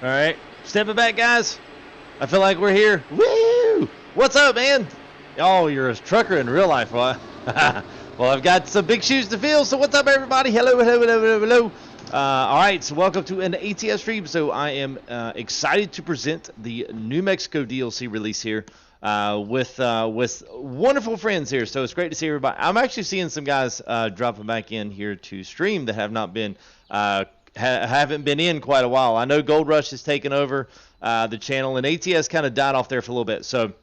All right, stepping back, guys. I feel like we're here. Woo! What's up, man? Oh, you're a trucker in real life, huh? Well, I've got some big shoes to fill. So what's up, everybody? Hello, hello, hello, hello, hello. All right, so welcome to an ATS stream. So I am excited to present the New Mexico DLC release here with wonderful friends here. So it's great to see everybody. I'm actually seeing some guys dropping back in here to stream that have not been haven't been in quite a while. I know Gold Rush has taken over the channel, and ATS kind of died off there for a little bit. So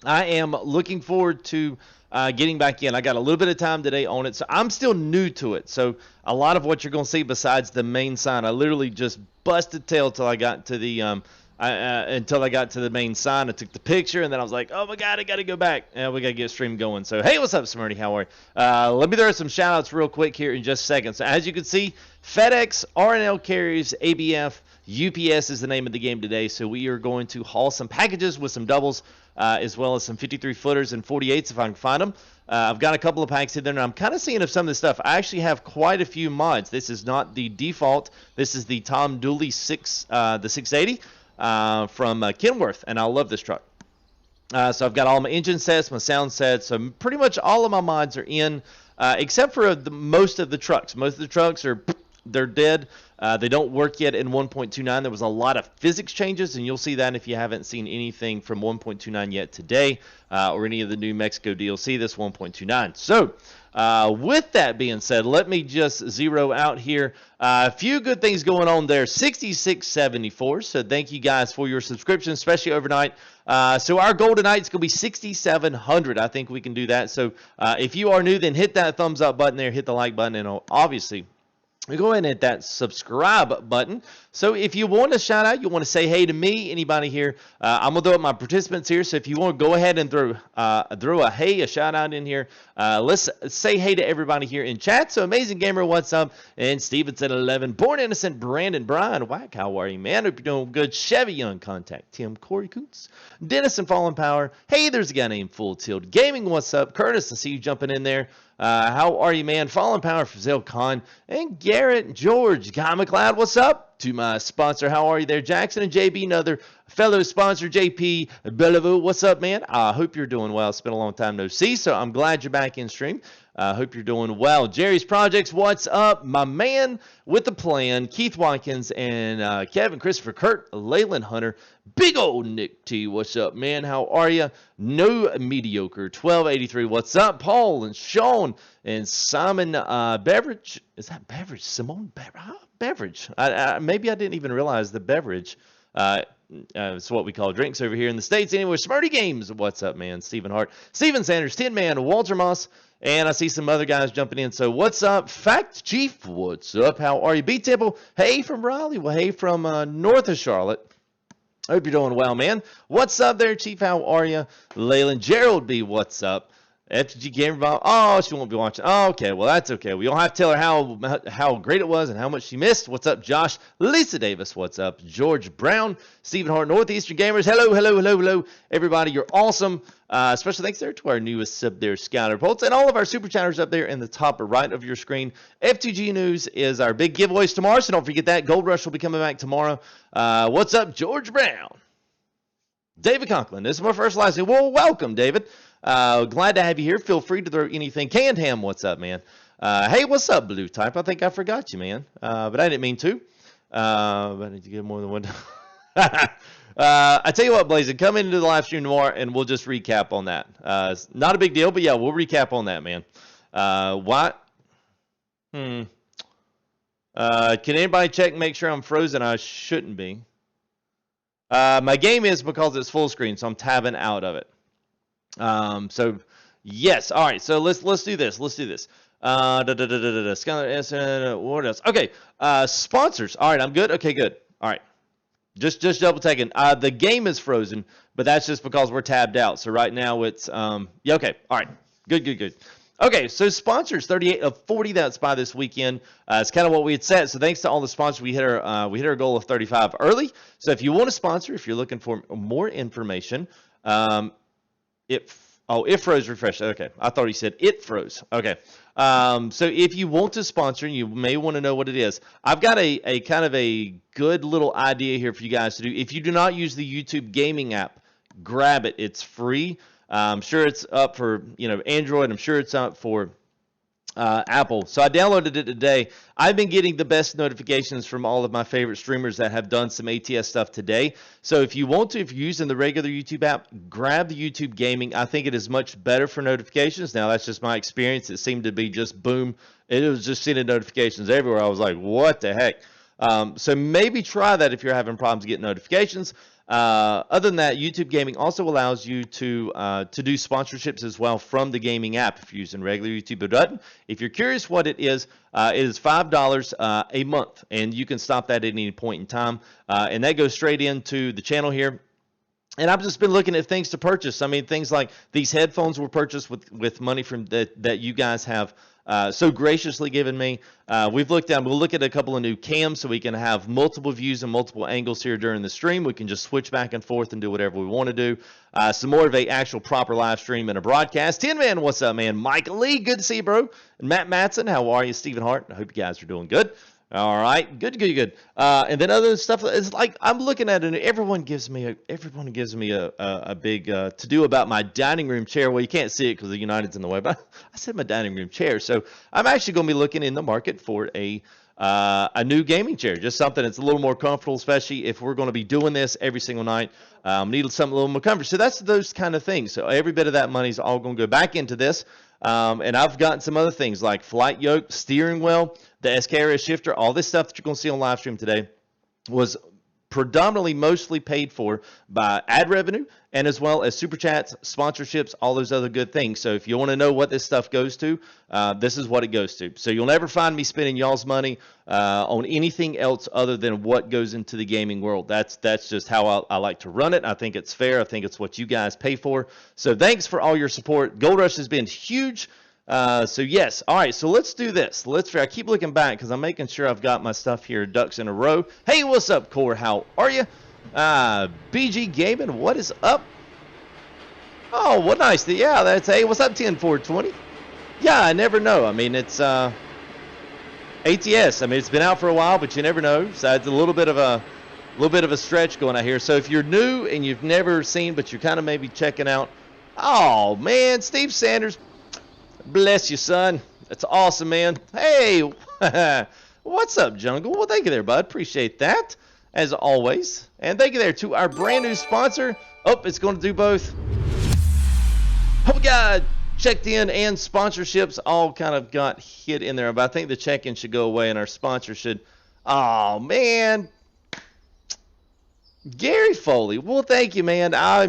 I am looking forward to getting back in. I got a little bit of time today on it, so I'm still new to it. So a lot of what you're going to see besides the main sign, I literally just busted tail till I got to the until I got to the main sign. I took the picture, and then I was like, oh my god, I got to go back. And we got to get stream going. So, hey, what's up, Smarty? How are you? Let me throw some shout-outs real quick here in just a second. So, as you can see, FedEx, R&L Carriers, ABF, UPS is the name of the game today. So, we are going to haul some packages with some doubles, as well as some 53-footers and 48s if I can find them. I've got a couple of packs in there, and I'm kind of seeing if some of this stuff. I actually have quite a few mods. This is not the default. This is the Tom Dooley the 680. From Kenworth, and I love this truck. So I've got all my engine sets, my sound sets, so pretty much all of my mods are in, except for most of the trucks. Most of the trucks they're dead. They don't work yet in 1.29. There was a lot of physics changes, and you'll see that if you haven't seen anything from 1.29 yet today, or any of the New Mexico DLC, this 1.29. So with that being said, let me just zero out here. A few good things going on there. 6674. So thank you guys for your subscription, especially overnight. So our goal tonight is going to be 6,700. I think we can do that. So if you are new, then hit that thumbs up button there, hit the like button, and obviously we go ahead and hit that subscribe button. So if you want a shout out, you want to say hey to me, anybody here, I'm going to throw up my participants here. So if you want to go ahead and throw a shout out in here, let's say hey to everybody here in chat. So Amazing Gamer, what's up? And Stevenson 11, Born Innocent, Brandon, Brian, Whack, how are you, man? Hope you're doing good. Chevy Young Contact, Tim, Corey Coots, Dennis and Fallen Power. Hey, there's a guy named Full Tilt Gaming, what's up? Curtis, I see you jumping in there. How are you, man? Fallen Power for Zell Khan and Garrett, George, Guy McLeod, what's up? To my sponsor, how are you there? Jackson and JB, another fellow sponsor, JP Bellevue, what's up, man? I hope you're doing well. It's been a long time no see, so I'm glad you're back in stream. Hope you're doing well. Jerry's Projects, what's up? My man with the plan, Keith Watkins and Kevin, Christopher, Kurt, Leyland Hunter, big old Nick T, what's up, man? How are you? No Mediocre, 1283, what's up? Paul and Sean and Simon Beverage. Is that Beverage? Simone Beverage. Maybe I didn't even realize the beverage. It's what we call drinks over here in the States. Anyway, Smarty Games, what's up, man? Stephen Hart, Steven Sanders, Tin Man, Walter Moss, and I see some other guys jumping in. So what's up? Fact Chief, what's up? How are you? B Temple, hey from Raleigh. Well, hey from north of Charlotte. Hope you're doing well, man. What's up there, Chief? How are you? Leyland Gerald B, what's up? FTG Gamer Bob. Oh, she won't be watching. Oh, okay, well, that's okay. We don't have to tell her how great it was and how much she missed. What's up, Josh? Lisa Davis, what's up? George Brown, Stephen Hart, Northeastern Gamers. Hello, hello, hello, hello, everybody. You're awesome. Special thanks there to our newest sub there, Skyler Bolts, and all of our super chatters up there in the top right of your screen. FTG News is our big giveaways tomorrow, so don't forget that. Gold Rush will be coming back tomorrow. What's up, George Brown? David Conklin, this is my first live stream. Well, welcome, David. Glad to have you here. Feel free to throw anything. Canned Ham, what's up, man? Hey, what's up, Blue Type? I think I forgot you, man. But I didn't mean to. But I need to get more than one. I tell you what, Blazing, come into the live stream tomorrow, and we'll just recap on that. It's not a big deal, but yeah, we'll recap on that, man. What? Can anybody check and make sure I'm frozen? I shouldn't be. My game is because it's full screen, so I'm tabbing out of it. So yes, all right. So let's do this. Let's do this. What else? Okay. Sponsors. All right, I'm good. Okay, good. All right. Just double checking. The game is frozen, but that's just because we're tabbed out. So right now it's yeah. Okay. All right. Good. Okay, so sponsors, 38 of 40 that's by this weekend. It's kind of what we had set. So thanks to all the sponsors, we hit our goal of 35 early. So if you want to sponsor, if you're looking for more information, it froze refresh. Okay, I thought he said it froze. Okay, So if you want to sponsor, you may want to know what it is. I've got a kind of a good little idea here for you guys to do. If you do not use the YouTube gaming app, grab it. It's free. I'm sure it's up for, Android. I'm sure it's up for Apple. So I downloaded it today. I've been getting the best notifications from all of my favorite streamers that have done some ATS stuff today. So if you want to, if you're using the regular YouTube app, grab the YouTube Gaming. I think it is much better for notifications. Now, that's just my experience. It seemed to be just boom. It was just sending notifications everywhere. I was like, what the heck? So maybe try that if you're having problems getting notifications. Other than that, YouTube Gaming also allows you to do sponsorships as well from the gaming app if you're using regular YouTube. It doesn't. If you're curious what it is $5 a month, and you can stop that at any point in time, and that goes straight into the channel here. And I've just been looking at things to purchase. I mean, things like these headphones were purchased with money from that you guys have so graciously given me. We'll look at a couple of new cams so we can have multiple views and multiple angles here during the stream. We can just switch back and forth and do whatever we want to do. Some more of a actual proper live stream and a broadcast. Tin Man, what's up, man? Mike Lee, good to see you, bro. And Matt Matson, how are you? Stephen Hart, I hope you guys are doing good. All right, good. And then other stuff is like I'm looking at it. Everyone gives me a big to do about my dining room chair. Well, you can't see it because the United's in the way, but I said my dining room chair. So I'm actually going to be looking in the market for a new gaming chair, just something that's a little more comfortable, especially if we're going to be doing this every single night. Need something a little more comfortable. So that's those kind of things. So every bit of that money is all going to go back into this. And I've gotten some other things like flight yoke, steering wheel, the SKRS shifter, all this stuff that you're going to see on live stream today was predominantly mostly paid for by ad revenue and as well as super chats, sponsorships, all those other good things. So if you want to know what this stuff goes to, this is what it goes to. So you'll never find me spending y'all's money on anything else other than what goes into the gaming world. That's just how I like to run it. I think it's fair. I think it's what you guys pay for. So thanks for all your support. Gold Rush has been huge. So yes, all right, so let's do this. I keep looking back because I'm making sure I've got my stuff here, ducks in a row. Hey, what's up, Core? How are you? BG Gaming, what is up? Oh, what nice. Yeah, that's, hey, what's up, 10420? Yeah, I never know. I mean, it's ATS. I mean, it's been out for a while, but you never know. So it's a little bit of a stretch going out here. So if you're new and you've never seen, but you're kind of maybe checking out, oh man, Steve Sanders. Bless you, son. That's awesome, man. Hey, what's up, Jungle? Well, thank you there, bud. Appreciate that, as always. And thank you there to our brand new sponsor. Oh, it's going to do both. Hope we got checked in and sponsorships all kind of got hit in there. But I think the check-in should go away and our sponsor should. Oh, man. Gary Foley. Well, thank you, man. I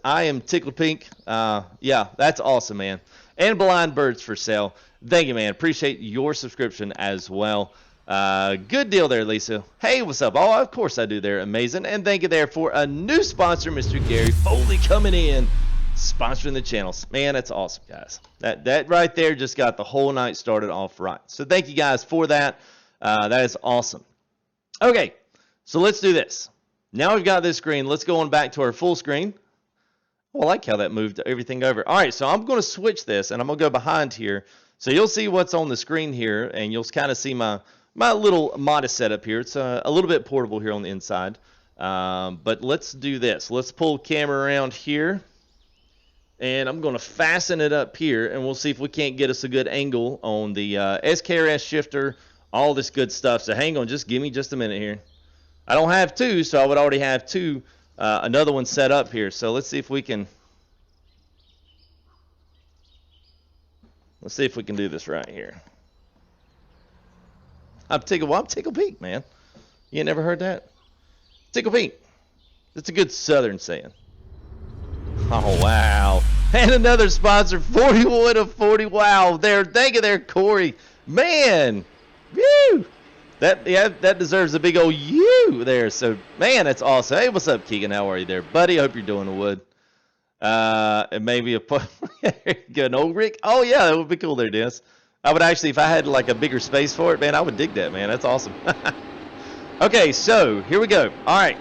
am tickled pink. Yeah, that's awesome, man. And Blind Birds for sale. Thank you, man. Appreciate your subscription as well. Good deal there, Lisa. Hey, what's up? Oh, of course I do there. Amazing. And thank you there for a new sponsor, Mr. Gary Foley, coming in, sponsoring the channels. Man, that's awesome, guys. That right there just got the whole night started off right. So thank you guys for that. That is awesome. Okay, so let's do this. Now we've got this screen. Let's go on back to our full screen. Well, I like how that moved everything over. All right, so I'm going to switch this, and I'm going to go behind here. So you'll see what's on the screen here, and you'll kind of see my little modest setup here. It's a little bit portable here on the inside. But let's do this. Let's pull camera around here, and I'm going to fasten it up here, and we'll see if we can't get us a good angle on the SKRS shifter, all this good stuff. So hang on, just give me just a minute here. I don't have two, so I would already have two. Another one set up here, so let's see if we can do this right here. I'm tickled pink, man. You ain't never heard that? Tickle pink. That's a good Southern saying. Oh wow! And another sponsor, 41 of 40. Wow, there. Thank you there, Corey. Man, woo! That deserves a big old U there. So, man, that's awesome. Hey, what's up, Keegan? How are you there, buddy? I hope you're doing wood. And maybe an old Rick. Oh, yeah, that would be cool there, Dennis. I would actually, if I had like a bigger space for it, man, I would dig that, man. That's awesome. Okay, so here we go. All right,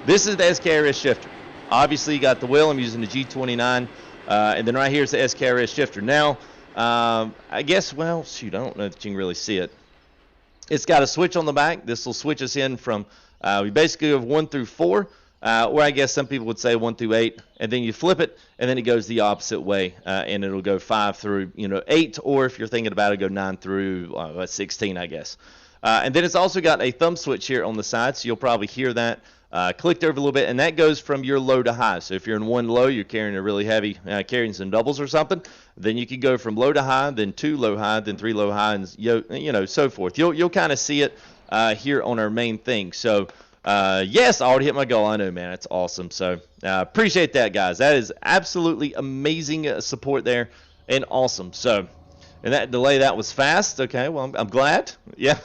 this is the SKRS shifter. Obviously, you got the wheel. I'm using the G29. And then right here is the SKRS shifter. Now, I guess, well, shoot, I don't know if you can really see it. It's got a switch on the back. This will switch us in from, we basically have 1 through 4, or I guess some people would say 1 through 8, and then you flip it, and then it goes the opposite way, and it'll go 5 through, 8, or if you're thinking about it, go 9 through 16, I guess. And then it's also got a thumb switch here on the side, so you'll probably hear that clicked over a little bit, and that goes from your low to high. So if you're in 1 low, you're carrying a really heavy, carrying some doubles or something, then you can go from low to high, then 2 low high, then 3 low high, and so forth. You'll kind of see it here on our main thing. So yes, I already hit my goal. I know, man, it's awesome. So appreciate that, guys. That is absolutely amazing support there, and awesome. So, and that delay, that was fast. Okay, well, I'm glad. Yeah.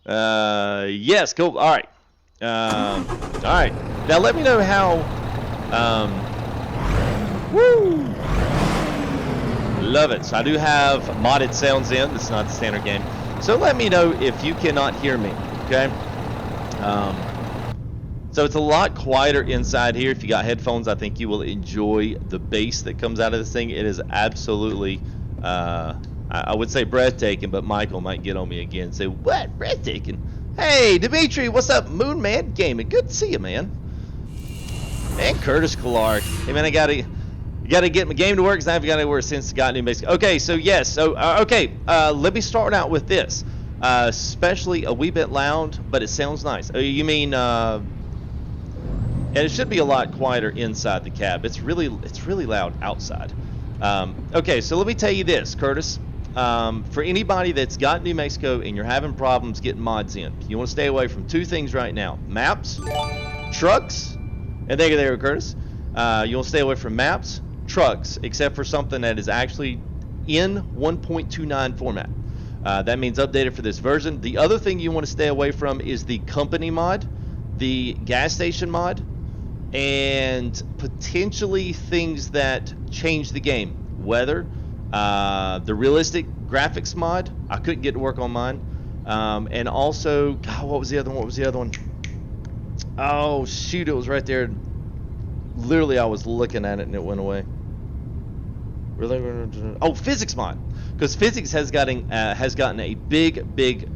Yes, cool. All right. All right. Now let me know how. Woo! Love it. So I do have modded sounds in. This is not the standard game. So let me know if you cannot hear me. Okay. So it's a lot quieter inside here. If you got headphones, I think you will enjoy the bass that comes out of this thing. It is absolutely. I would say breathtaking, but Michael might get on me again and say, what? Breathtaking? Hey, Dimitri, what's up? Moon Man Gaming. Good to see you, man. And Curtis Clark. Hey, man, I gotta get my game to work because I haven't got anywhere since got New Mexico. Okay, so yes. So, okay, let me start out with this. Especially a wee bit loud, but it sounds nice. You mean, and it should be a lot quieter inside the cab. It's really loud outside. Okay, so let me tell you this, Curtis. For anybody that's got New Mexico and you're having problems getting mods in, you want to stay away from 2 things right now: maps, trucks, and there, Curtis. You want to stay away from maps, trucks, except for something that is actually in 1.29 format. That means updated for this version. The other thing you want to stay away from is the company mod, the gas station mod, and potentially things that change the game. Weather, the realistic graphics mod, I couldn't get to work on mine. And also, God, what was the other one? Oh, shoot, it was right there. Literally, I was looking at it and it went away. Oh, physics mod. Because physics has gotten a big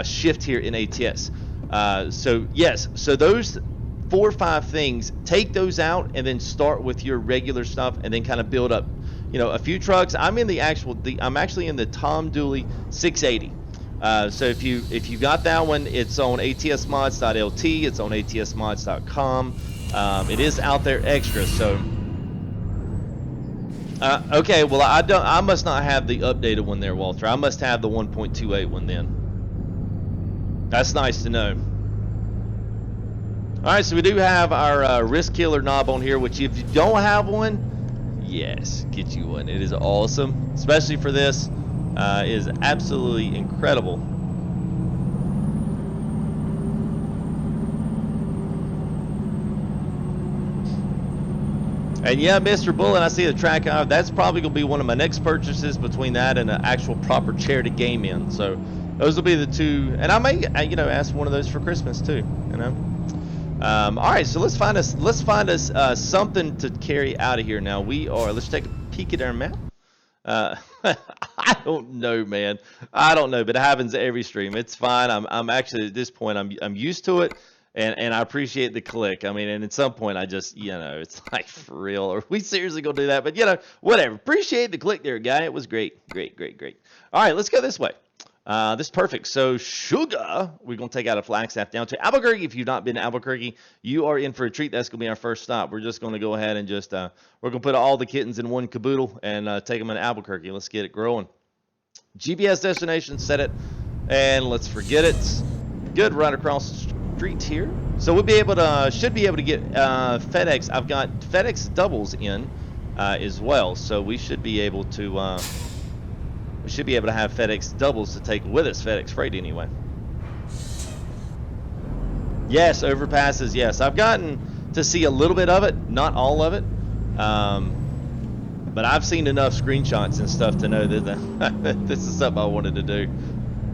shift here in ATS. So yes, so those 4 or 5 things, take those out and then start with your regular stuff and then kind of build up. A few trucks. I'm actually in the Tom Dooley 680. So if you got that one, it's on atsmods.lt. It's on atsmods.com. It is out there extra. So. Okay, well I must not have the updated one there, Walter. I must have the 1.28 one then. That's nice to know. All right, so we do have our risk killer knob on here, which if you don't have one, yes, get you one. It is awesome, especially for this. It is absolutely incredible. And yeah, Mr. Bullet, I see the track. That's probably going to be one of my next purchases between that and an actual proper chair to game in. So those will be the 2. And I may, ask one of those for Christmas too. All right, so let's find us something to carry out of here. Now let's take a peek at our map. I don't know, man. I don't know, but it happens every stream. It's fine. I'm actually at this point, I'm used to it. And I appreciate the click. I mean, and at some point I just, it's like, for real, are we seriously gonna do that? But whatever. Appreciate the click there, guy. It was great. All right, let's go this way. This is perfect. So Sugar, we're gonna take out a Flagstaff down to Albuquerque. If you've not been to Albuquerque, you are in for a treat. That's gonna be our first stop. We're just gonna go ahead and just we're gonna put all the kittens in one caboodle and take them into Albuquerque. Let's get it growing. GPS destination, set it, and let's forget it. Good, right across the street here. So we'll be able to should be able to get FedEx. I've got FedEx doubles in as well, so we should be able to have FedEx doubles to take with us, FedEx Freight anyway. Yes, overpasses. Yes, I've gotten to see a little bit of it, not all of it, but I've seen enough screenshots and stuff to know that this is something I wanted to do.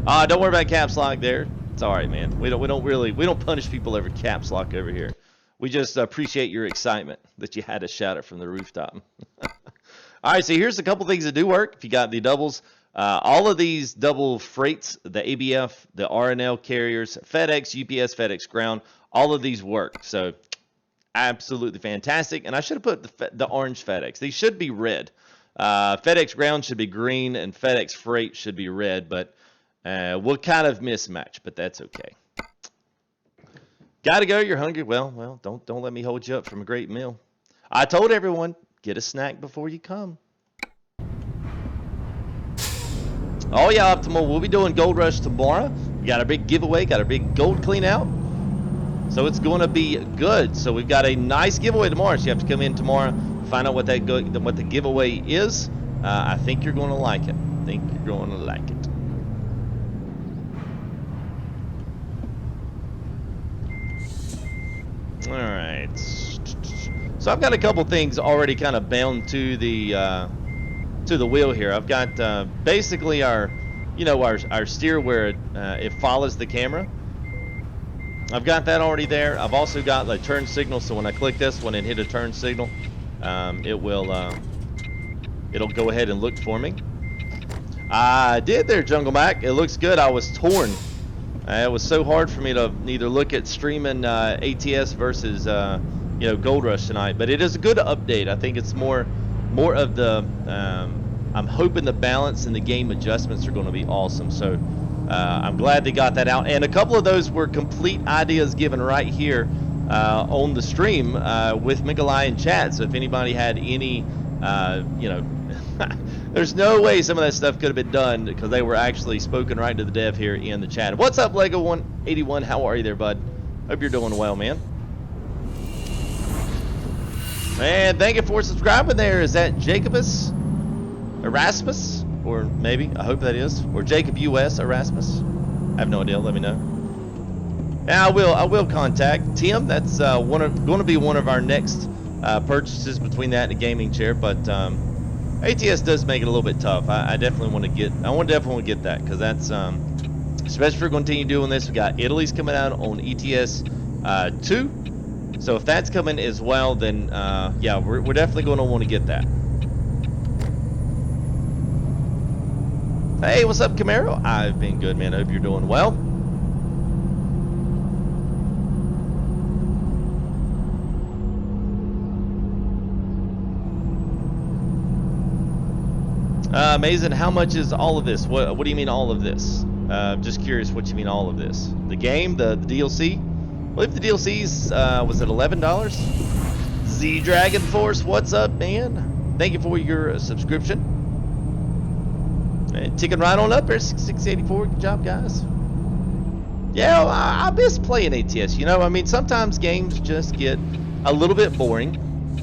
Don't worry about caps lock there. It's all right, man. We don't punish people over caps lock over here. We just appreciate your excitement that you had to shout it from the rooftop. All right, so here's a couple things that do work. If you got the doubles, all of these double freights, the ABF, the RNL carriers, FedEx, UPS, FedEx Ground, all of these work. So absolutely fantastic. And I should have put the orange FedEx. These should be red. FedEx Ground should be green, and FedEx Freight should be red. But we'll kind of mismatch, but that's okay. Gotta go. You're hungry. Well, don't let me hold you up from a great meal. I told everyone, get a snack before you come. Oh yeah, Optimal. We'll be doing Gold Rush tomorrow. We got a big giveaway, got a big gold clean out. So it's going to be good. So we've got a nice giveaway tomorrow. So you have to come in tomorrow, find out what the giveaway is. I think you're going to like it. I think you're going to like it. All right. So I've got a couple things already kind of bound to the wheel here. I've got basically our steer where it follows the camera. I've got that already there. I've also got the turn signal, so when I click this one and hit a turn signal, it'll go ahead and look for me. I did there, Jungle Mac. It looks good. I was torn. It was so hard for me to either look at streaming ATS versus Gold Rush tonight, but it is a good update. I think it's more of the. I'm hoping the balance and the game adjustments are going to be awesome. So. I'm glad they got that out, and a couple of those were complete ideas given right here on the stream with Mikolai in chat. So if anybody had any, there's no way some of that stuff could have been done because they were actually spoken right to the dev here in the chat. What's up, Lego 181? How are you there, bud? Hope you're doing well, man. And thank you for subscribing there. Is that Jacobus Erasmus? Or maybe, I hope that is, or Jacob US Erasmus. I have no idea. Let me know. And I will contact Tim. That's going to be one of our next purchases between that and a gaming chair. But ATS does make it a little bit tough. I definitely want to get. I definitely want to get that because that's especially if we're going to continue doing this. We got Italy's coming out on ETS 2. So if that's coming as well, then yeah, we're definitely going to want to get that. Hey, what's up, Camaro? I've been good, man. I hope you're doing well. Amazing. How much is all of this? What do you mean all of this? Just curious what you mean all of this. The game, the DLC? I believe the DLC's, was it $11? Z Dragon Force, what's up, man? Thank you for your subscription. Ticking right on up there, 684. Good job, guys. Yeah, well, I miss playing ATS. I mean, sometimes games just get a little bit boring,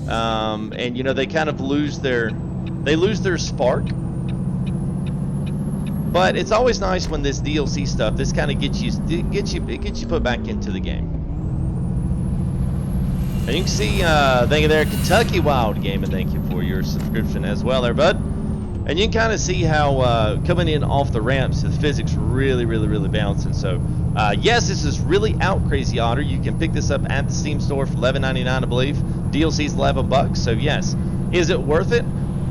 and they kind of lose their spark. But it's always nice when this DLC stuff, this kind of gets you put back into the game. And you can see, thank you there, Kentucky Wild Gaming. Thank you for your subscription as well, there, bud. And you can kind of see how coming in off the ramps, the physics really bouncing. So, yes, this is really out, Crazy Otter. You can pick this up at the Steam store for $11.99, I believe. DLC's $11. So, yes, is it worth it?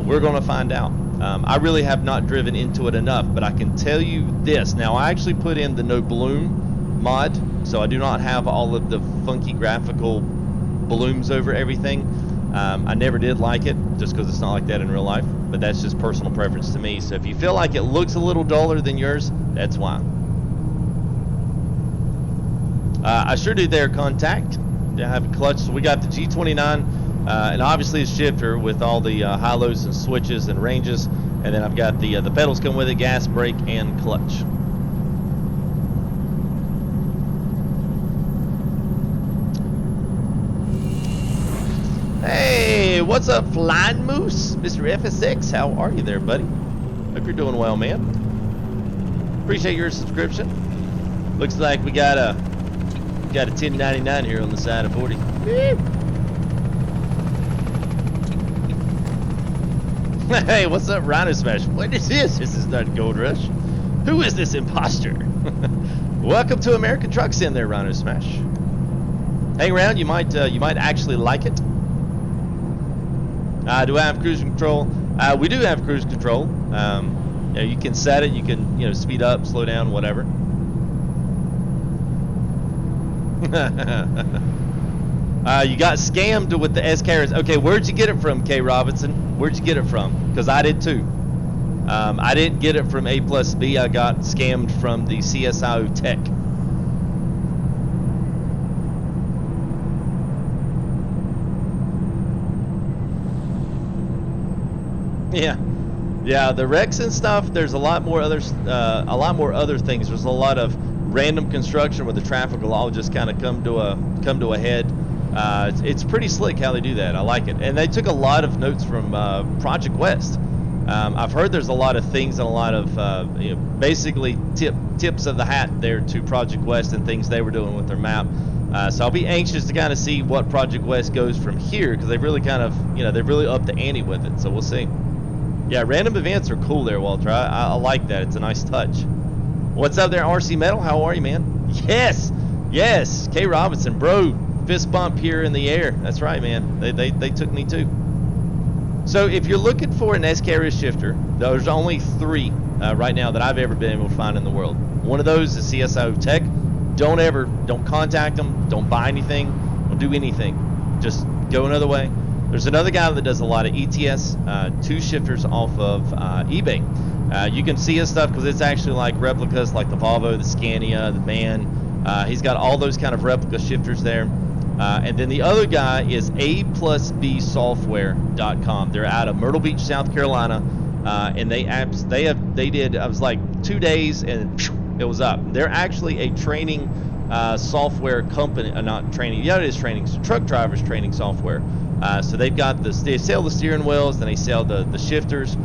We're going to find out. I really have not driven into it enough, but I can tell you this. Now, I actually put in the No Bloom mod, so I do not have all of the funky graphical blooms over everything. I never did like it, just because it's not like that in real life, but that's just personal preference to me. So if you feel like it looks a little duller than yours, that's why. I sure do their contact. I have a clutch, so we got the G29, and obviously a shifter with all the high-lows and switches and ranges, and then I've got the pedals come with it, gas, brake, and clutch. Hey, what's up, Flying Moose? Mr. FSX, how are you there, buddy? Hope you're doing well, man. Appreciate your subscription. Looks like we got a $10.99 here on the side of 40. Hey, what's up, Rhino Smash? What is this? This is not Gold Rush. Who is this imposter? Welcome to American Truck Sim there, Rhino Smash. Hang around, you might actually like it. Do I have cruise control? We do have cruise control. You can set it. You can speed up, slow down, whatever. You got scammed with the SKRS. Okay, where'd you get it from, K. Robinson? Where'd you get it from? Because I did too. I didn't get it from A+B. I got scammed from the CSIO Tech. Yeah, the wrecks and stuff. There's a lot more other things. There's a lot of random construction where the traffic will all just kind of come to a head. It's pretty slick how they do that. I like it, and they took a lot of notes from Project West. I've heard there's a lot of things and a lot of basically tips of the hat there to Project West and things they were doing with their map. So I'll be anxious to kind of see what Project West goes from here, because they've really kind of they've really upped the ante with it. So we'll see. Yeah, random events are cool there, Walter. I like that. It's a nice touch. What's up there, RC Metal? How are you, man? Yes, K. Robinson, bro. Fist bump here in the air. That's right, man. They took me too. So if you're looking for an SKRS shifter, there's only 3 right now that I've ever been able to find in the world. One of those is CSIO Tech. Don't contact them. Don't buy anything. Don't do anything. Just go another way. There's another guy that does a lot of ETS, 2 shifters off of eBay. You can see his stuff because it's actually like replicas like the Volvo, the Scania, the MAN. He's got all those kind of replica shifters there. And then the other guy is A+BSoftware.com. They're out of Myrtle Beach, South Carolina, and they did. I was like 2 days and it was up. They're actually a training software company, not training. Yeah, it is training. Truck drivers training software. So they've got they sell the steering wheels, then they sell the shifters,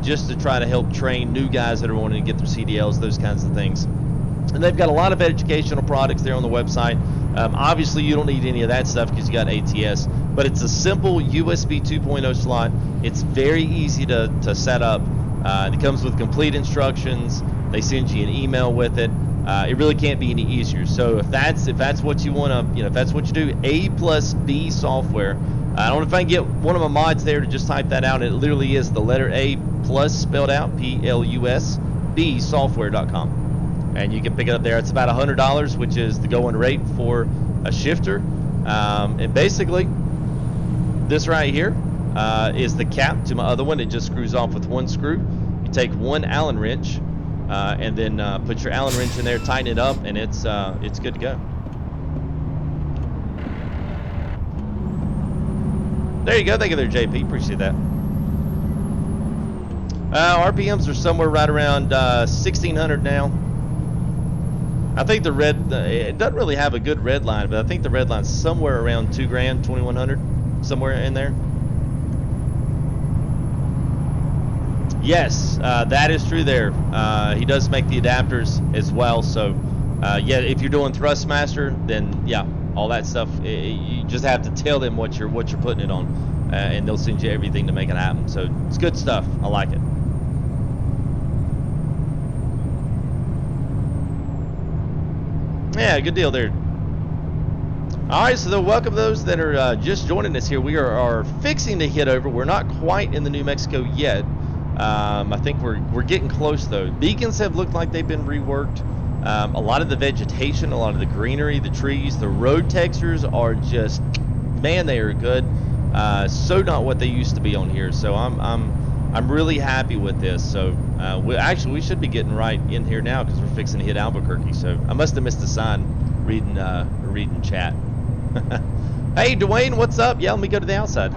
just to try to help train new guys that are wanting to get their CDLs, those kinds of things. And they've got a lot of educational products there on the website. Obviously, you don't need any of that stuff because you got ATS, but it's a simple USB 2.0 slot. It's very easy to set up. It comes with complete instructions. They send you an email with it. It really can't be any easier. So if that's what you want to, if that's what you do, A+B software. I don't know if I can get one of my mods there to just type that out. It literally is the letter A plus spelled out, Plus, B software.com. And you can pick it up there. It's about $100, which is the going rate for a shifter. And basically, this right here is the cap to my other one. It just screws off with 1 screw. You take 1 Allen wrench, and then put your Allen wrench in there, tighten it up, and it's good to go. There you go. Thank you there, JP. Appreciate that. RPMs are somewhere right around 1,600 now. I think the red, it doesn't really have a good red line, but I think the red line's somewhere around $2 grand, 2,100, somewhere in there. Yes, that is true there. He does make the adapters as well. So, yeah, if you're doing Thrustmaster, then yeah, all that stuff. You just have to tell them what you're putting it on, and they'll send you everything to make it happen. So it's good stuff. I like it. Yeah, good deal there. All right, so welcome those that are just joining us here. We are fixing to hit over. We're not quite in the New Mexico yet. I think we're getting close though. Beacons have looked like they've been reworked. A lot of the vegetation, a lot of the greenery, the trees, the road textures are just, man, they are good. So not what they used to be on here. So I'm really happy with this. So we should be getting right in here now because we're fixing to hit Albuquerque. So I must have missed a sign reading chat. Hey Dwayne, what's up? Yeah, let me go to the outside.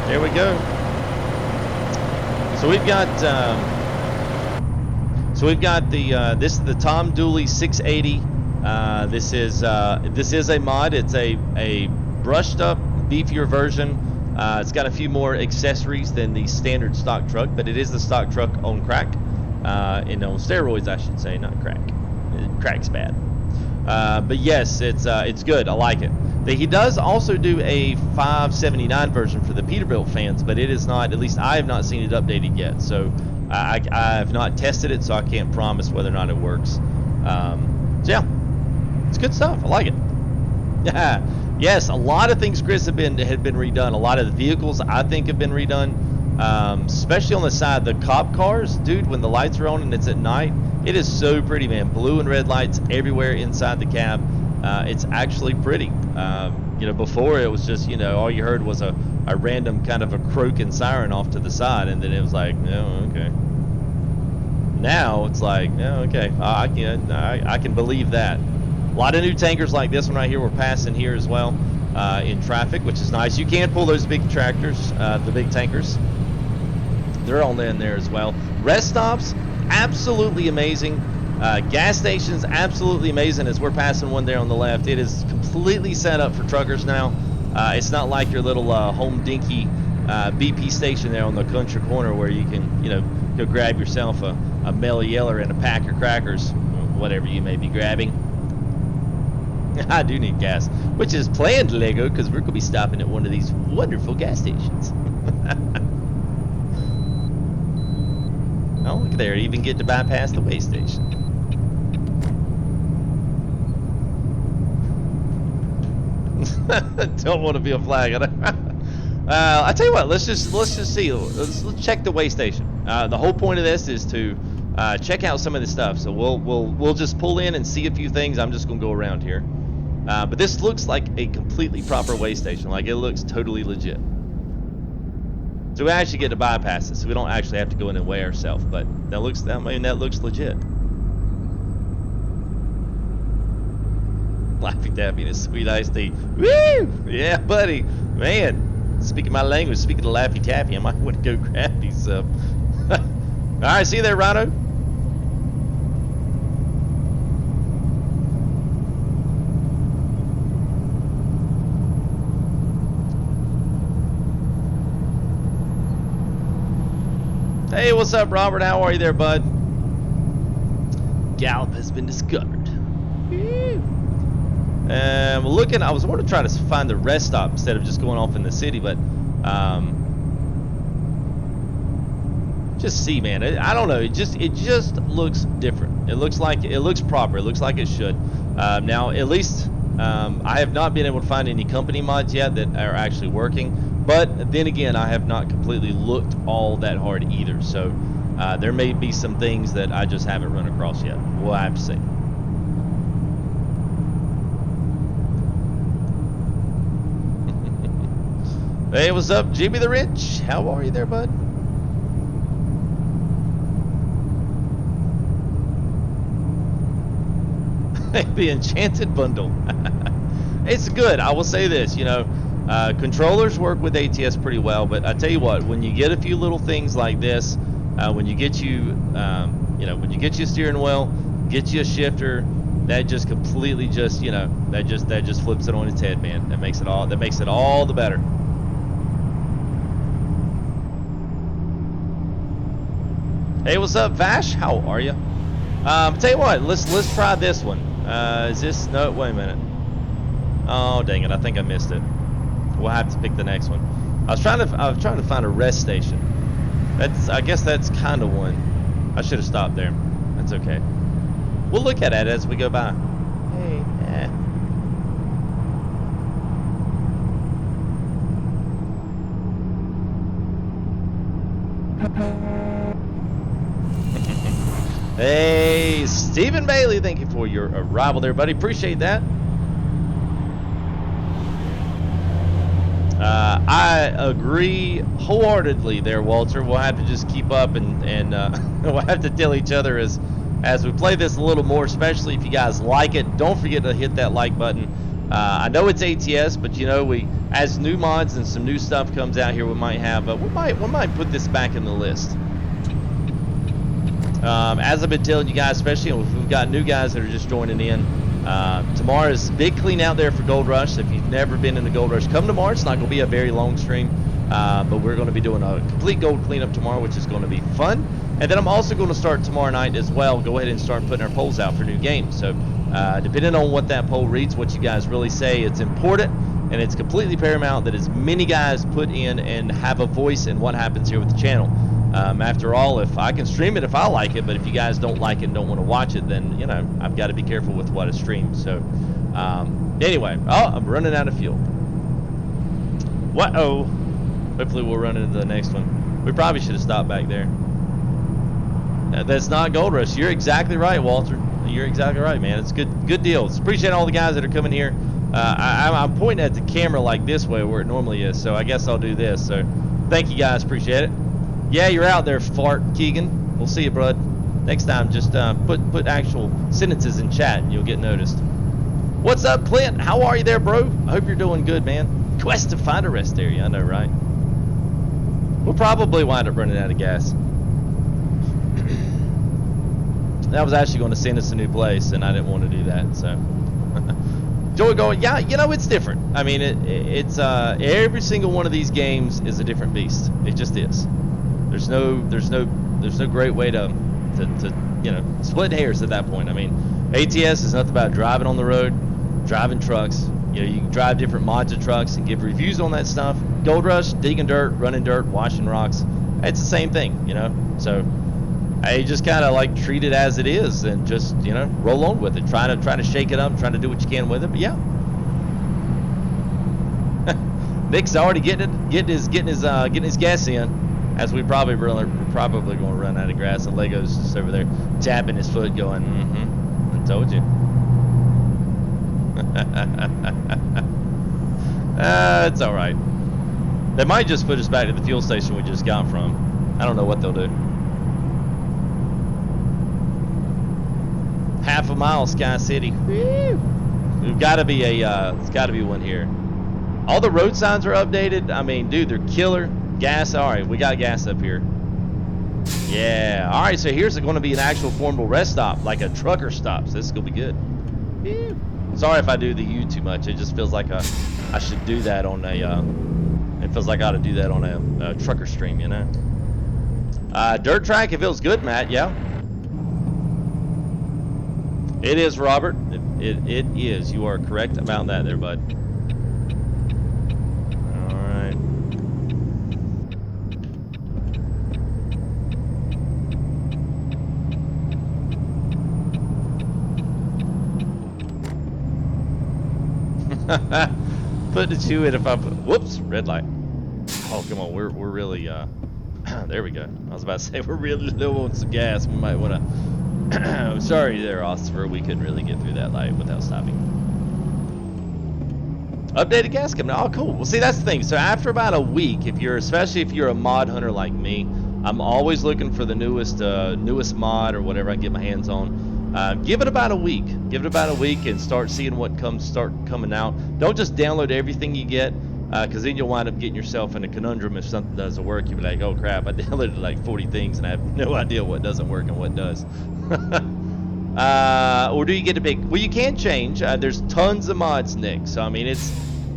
There we go. So we've got this is the Tom Dooley 680. This is a mod. It's a brushed up, beefier version. It's got a few more accessories than the standard stock truck, but it is the stock truck on crack, and on steroids, I should say, not crack. Crack's bad. But yes, it's good. I like it. He does also do a 579 version for the Peterbilt fans, but it is not, at least I have not seen it updated yet. So I have not tested it, so I can't promise whether or not it works. So yeah, it's good stuff. I like it. Yeah. Yes, a lot of things, Chris, had been redone. A lot of the vehicles, I think, have been redone. Especially on the side, the cop cars, dude, when the lights are on and it's at night, it is so pretty, man. Blue and red lights everywhere inside the cab. It's actually pretty. You know, before it was just, you know, all you heard was a random kind of a croaking siren off to the side, and then it was like, oh, okay. Now it's like, oh, okay, I can believe that. A lot of new tankers like this one right here. We're passing here as well in traffic, which is nice. You can pull those big tractors, the big tankers. They're all in there as well. Rest stops, absolutely amazing. Gas stations, absolutely amazing as we're passing one there on the left. It is completely set up for truckers now. It's not like your little home dinky BP station there on the country corner where you can, you know, go grab yourself a Mellow Yeller and a pack of crackers, whatever you may be grabbing. I do need gas, which is planned, Lego, because we're going to be stopping at one of these wonderful gas stations. Oh, look there, you even get to bypass the way station. Don't want to be a flag. I tell you what, let's just see. Let's check the way station. The whole point of this is to check out some of the stuff. So we'll just pull in and see a few things. I'm just gonna go around here. But this looks like a completely proper way station. Like, it looks totally legit. So we actually get to bypass it, so we don't actually have to go in and weigh ourselves. But that looks legit. Laffy Taffy and a sweet iced tea. Woo! Yeah, buddy. Man, speaking my language, speaking of Laffy Taffy, I might want to go grab these up. All right, see you there, Rhino. Hey, what's up, Robert? How are you there, bud? Gallup has been discovered. We're looking. I was going to try to find the rest stop instead of just going off in the city, but just see, man. I don't know. It just looks different. It looks proper. It looks like it should. Now, at least I have not been able to find any company mods yet that are actually working. But then again, I have not completely looked all that hard either. So there may be some things that I just haven't run across yet. We'll have to see. Hey, what's up, Jimmy the Rich? How are you there, bud? The Enchanted Bundle. It's good. I will say this, you know, controllers work with ATS pretty well, but I tell you what, when you get a few little things like this, when you get when you get you a steering wheel, get you a shifter, that just completely just, you know, that just flips it on its head, man. That makes it all the better. Hey, what's up, Vash? How are you? Tell you what, let's try this one. Is this? No, wait a minute. Oh, dang it! I think I missed it. We'll have to pick the next one. I was trying to find a rest station. I guess that's kind of one. I should have stopped there. That's okay. We'll look at it as we go by. Hey, Hey, Stephen Bailey, thank you for your arrival there, buddy. Appreciate that. I agree wholeheartedly there, Walter. We'll have to just keep up and we'll have to tell each other as we play this a little more, especially if you guys like it. Don't forget to hit that like button. I know it's ATS, but you know, as new mods and some new stuff comes out here, we might put this back in the list. As I've been telling you guys, especially if we've got new guys that are just joining in, tomorrow's big clean out there for Gold Rush. If you've never been in the Gold Rush, come tomorrow. It's not going to be a very long stream, but we're going to be doing a complete gold cleanup tomorrow, which is going to be fun. And then I'm also going to start tomorrow night as well. Go ahead and start putting our polls out for new games. So Depending on what that poll reads, what you guys really say, it's important and it's completely paramount that as many guys put in and have a voice in what happens here with the channel. After all, if I can stream it if I like it, but if you guys don't like it and don't want to watch it, then, you know, I've got to be careful with what I stream. So, anyway, I'm running out of fuel. What-oh. Hopefully we'll run into the next one. We probably should have stopped back there. That's not Gold Rush. You're exactly right, Walter. You're exactly right, man. It's good deals. Appreciate all the guys that are coming here. I'm pointing at the camera like this way where it normally is, so I guess I'll do this. So thank you guys, appreciate it. Yeah, you're out there, fart Keegan. We'll see you, bud. Next time, just put actual sentences in chat and you'll get noticed. What's up, Clint? How are you there, bro? I hope you're doing good, man. Quest to find a rest area, I know, right? We'll probably wind up running out of gas. That was actually going to send us a new place, and I didn't want to do that, so. Joey going, yeah, you know, it's different. I mean, it's every single one of these games is a different beast. It just is. There's no great way to you know, split hairs at that point. I mean, ATS is nothing about driving on the road, driving trucks. You know, you can drive different mods of trucks and give reviews on that stuff. Gold Rush, digging dirt, running dirt, washing rocks. It's the same thing, you know. So I just kind of like treat it as it is and just, you know, roll on with it. Try to shake it up, trying to do what you can with it. But yeah, Nick's already getting his gas in, as we probably going to run out of gas. And Lego's just over there tapping his foot, going, I told you. It's all right. They might just put us back to the fuel station we just got from. I don't know what they'll do. Half a mile, Sky City. Woo. We've got to be it's got to be one here. All the road signs are updated. I mean, dude, they're killer. Gas, all right, we got gas up here. Yeah, all right, so here's going to be an actual formable rest stop, like a trucker stop. So this is going to be good. Woo. Sorry if I do the U too much. It just feels like I should do that on a, it feels like I ought to do that on a trucker stream, you know. Dirt track, it feels good, Matt, yeah. It is, Robert. It is. You are correct about that there, bud. All right. Put the two in if I put, whoops, red light. Oh, come on, we're really, there we go. I was about to say, we're really low on some gas. We might want to, sorry there, Ossifer, we couldn't really get through that light without stopping. Updated gas coming. Oh, cool. Well, see, that's the thing. So after about a week, especially if you're a mod hunter like me, I'm always looking for the newest mod or whatever I can get my hands on. Give it about a week. Give it about a week and start seeing what start coming out. Don't just download everything you get, because then you'll wind up getting yourself in a conundrum if something doesn't work. You'll be like, oh crap, I downloaded like 40 things and I have no idea what doesn't work and what does. Or do you get a big, well, you can change. There's tons of mods, Nick. So I mean, you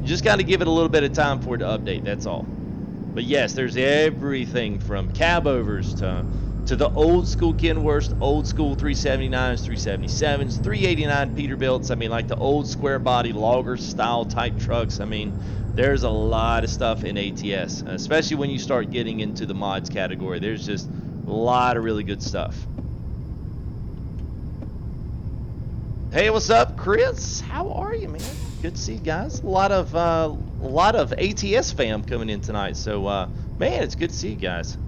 just got to give it a little bit of time for it to update. That's all. But yes, there's everything from cab overs to the old school Kenworth, old school 379s, 377s, 389 Peterbilts. I mean, like the old square body logger style type trucks. I mean, there's a lot of stuff in ATS, especially when you start getting into the mods category. There's just a lot of really good stuff. Hey, what's up, Chris? How are you, man? Good to see you guys. A lot of ATS fam coming in tonight. So, man, it's good to see you guys.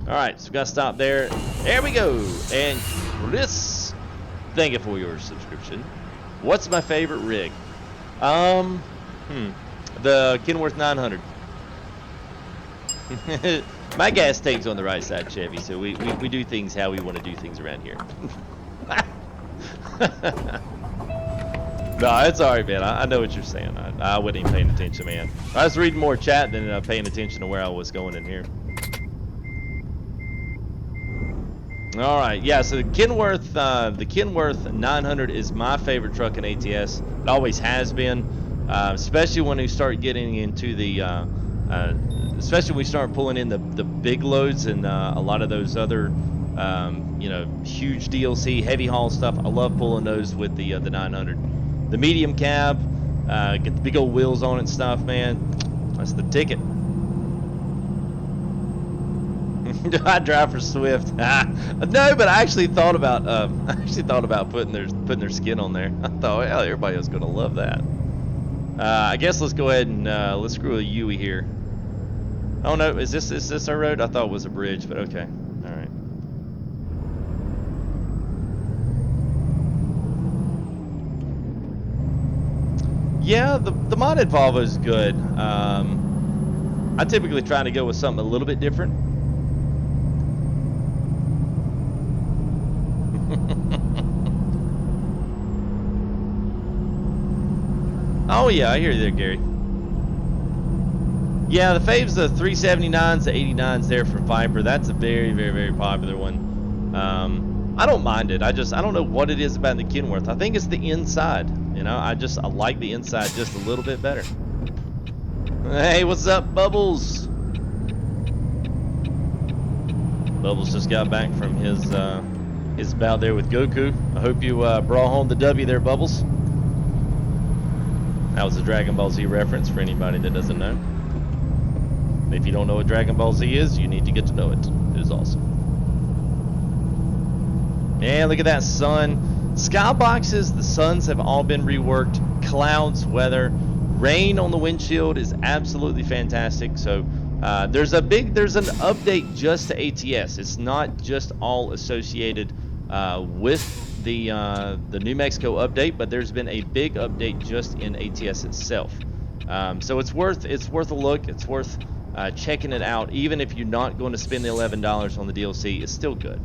All right, so we got to stop there. There we go. And Chris, thank you for your subscription. What's my favorite rig? The Kenworth 900. My gas tank's on the right side, Chevy, so we do things how we want to do things around here. No, it's all right, man. I know what you're saying. I wasn't even paying attention, man. I was reading more chat than paying attention to where I was going in here. All right, yeah. So the Kenworth 900 is my favorite truck in ATS. It always has been, especially when we start getting into the, especially when we start pulling in the big loads and a lot of those other You know, huge DLC, heavy haul stuff. I love pulling those with the 900. The medium cab, get the big old wheels on it and stuff, man. That's the ticket. I drive for Swift. No, but I actually thought about putting their skin on there. I thought, well, everybody was gonna love that. I guess let's go ahead and let's screw a Yui here. Oh no, is this our road? I thought it was a bridge, but okay. All right. Yeah, the modded Volvo is good. I typically try to go with something a little bit different. Oh yeah, I hear you there, Gary. Yeah, the faves, the 379s, the 89s there for Viper. That's a very, very, very popular one. I don't mind it. I don't know what it is about the Kenworth. I think it's the inside. You know, I like the inside just a little bit better. Hey, what's up, Bubbles? Bubbles just got back from his bout there with Goku. I hope you brought home the W there, Bubbles. That was a Dragon Ball Z reference for anybody that doesn't know. If you don't know what Dragon Ball Z is, you need to get to know it. It is awesome. Man, look at that sun. Skyboxes, the suns have all been reworked. Clouds, weather, rain on the windshield is absolutely fantastic. So there's an update just to ATS. It's not just all associated with the New Mexico update, but there's been a big update just in ATS itself. So it's worth a look. It's worth checking it out. Even if you're not going to spend the $11 on the DLC, it's still good.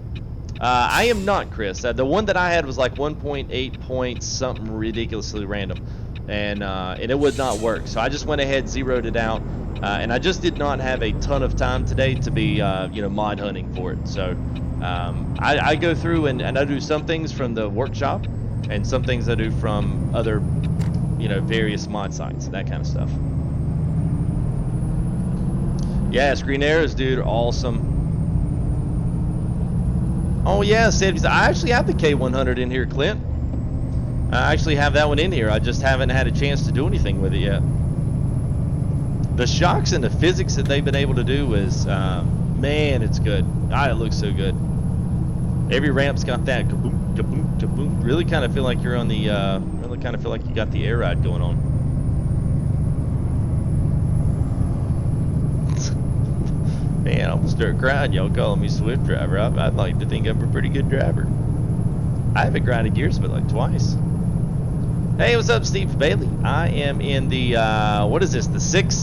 I am not, Chris. The one that I had was like 1.8 points, something ridiculously random, and it would not work. So I just went ahead, zeroed it out, and I just did not have a ton of time today to be mod hunting for it. So I go through and I do some things from the workshop, and some things I do from other various mod sites, that kind of stuff. Yeah, Green Arrows, dude, are awesome. Oh yeah, I actually have the K100 in here, Clint. I actually have that one in here. I just haven't had a chance to do anything with it yet. The shocks and the physics that they've been able to do is, man, it's good. God, it looks so good. Every ramp's got that kaboom, kaboom, kaboom. Really kind of feel like you're on the, really kind of feel like you got the air ride going on. Man, I almost start crying. Y'all calling me Swift driver. I'd like to think I'm a pretty good driver. I haven't grinded gears but like twice. Hey, what's up, Steve Bailey? I am in the, what is this? The 6,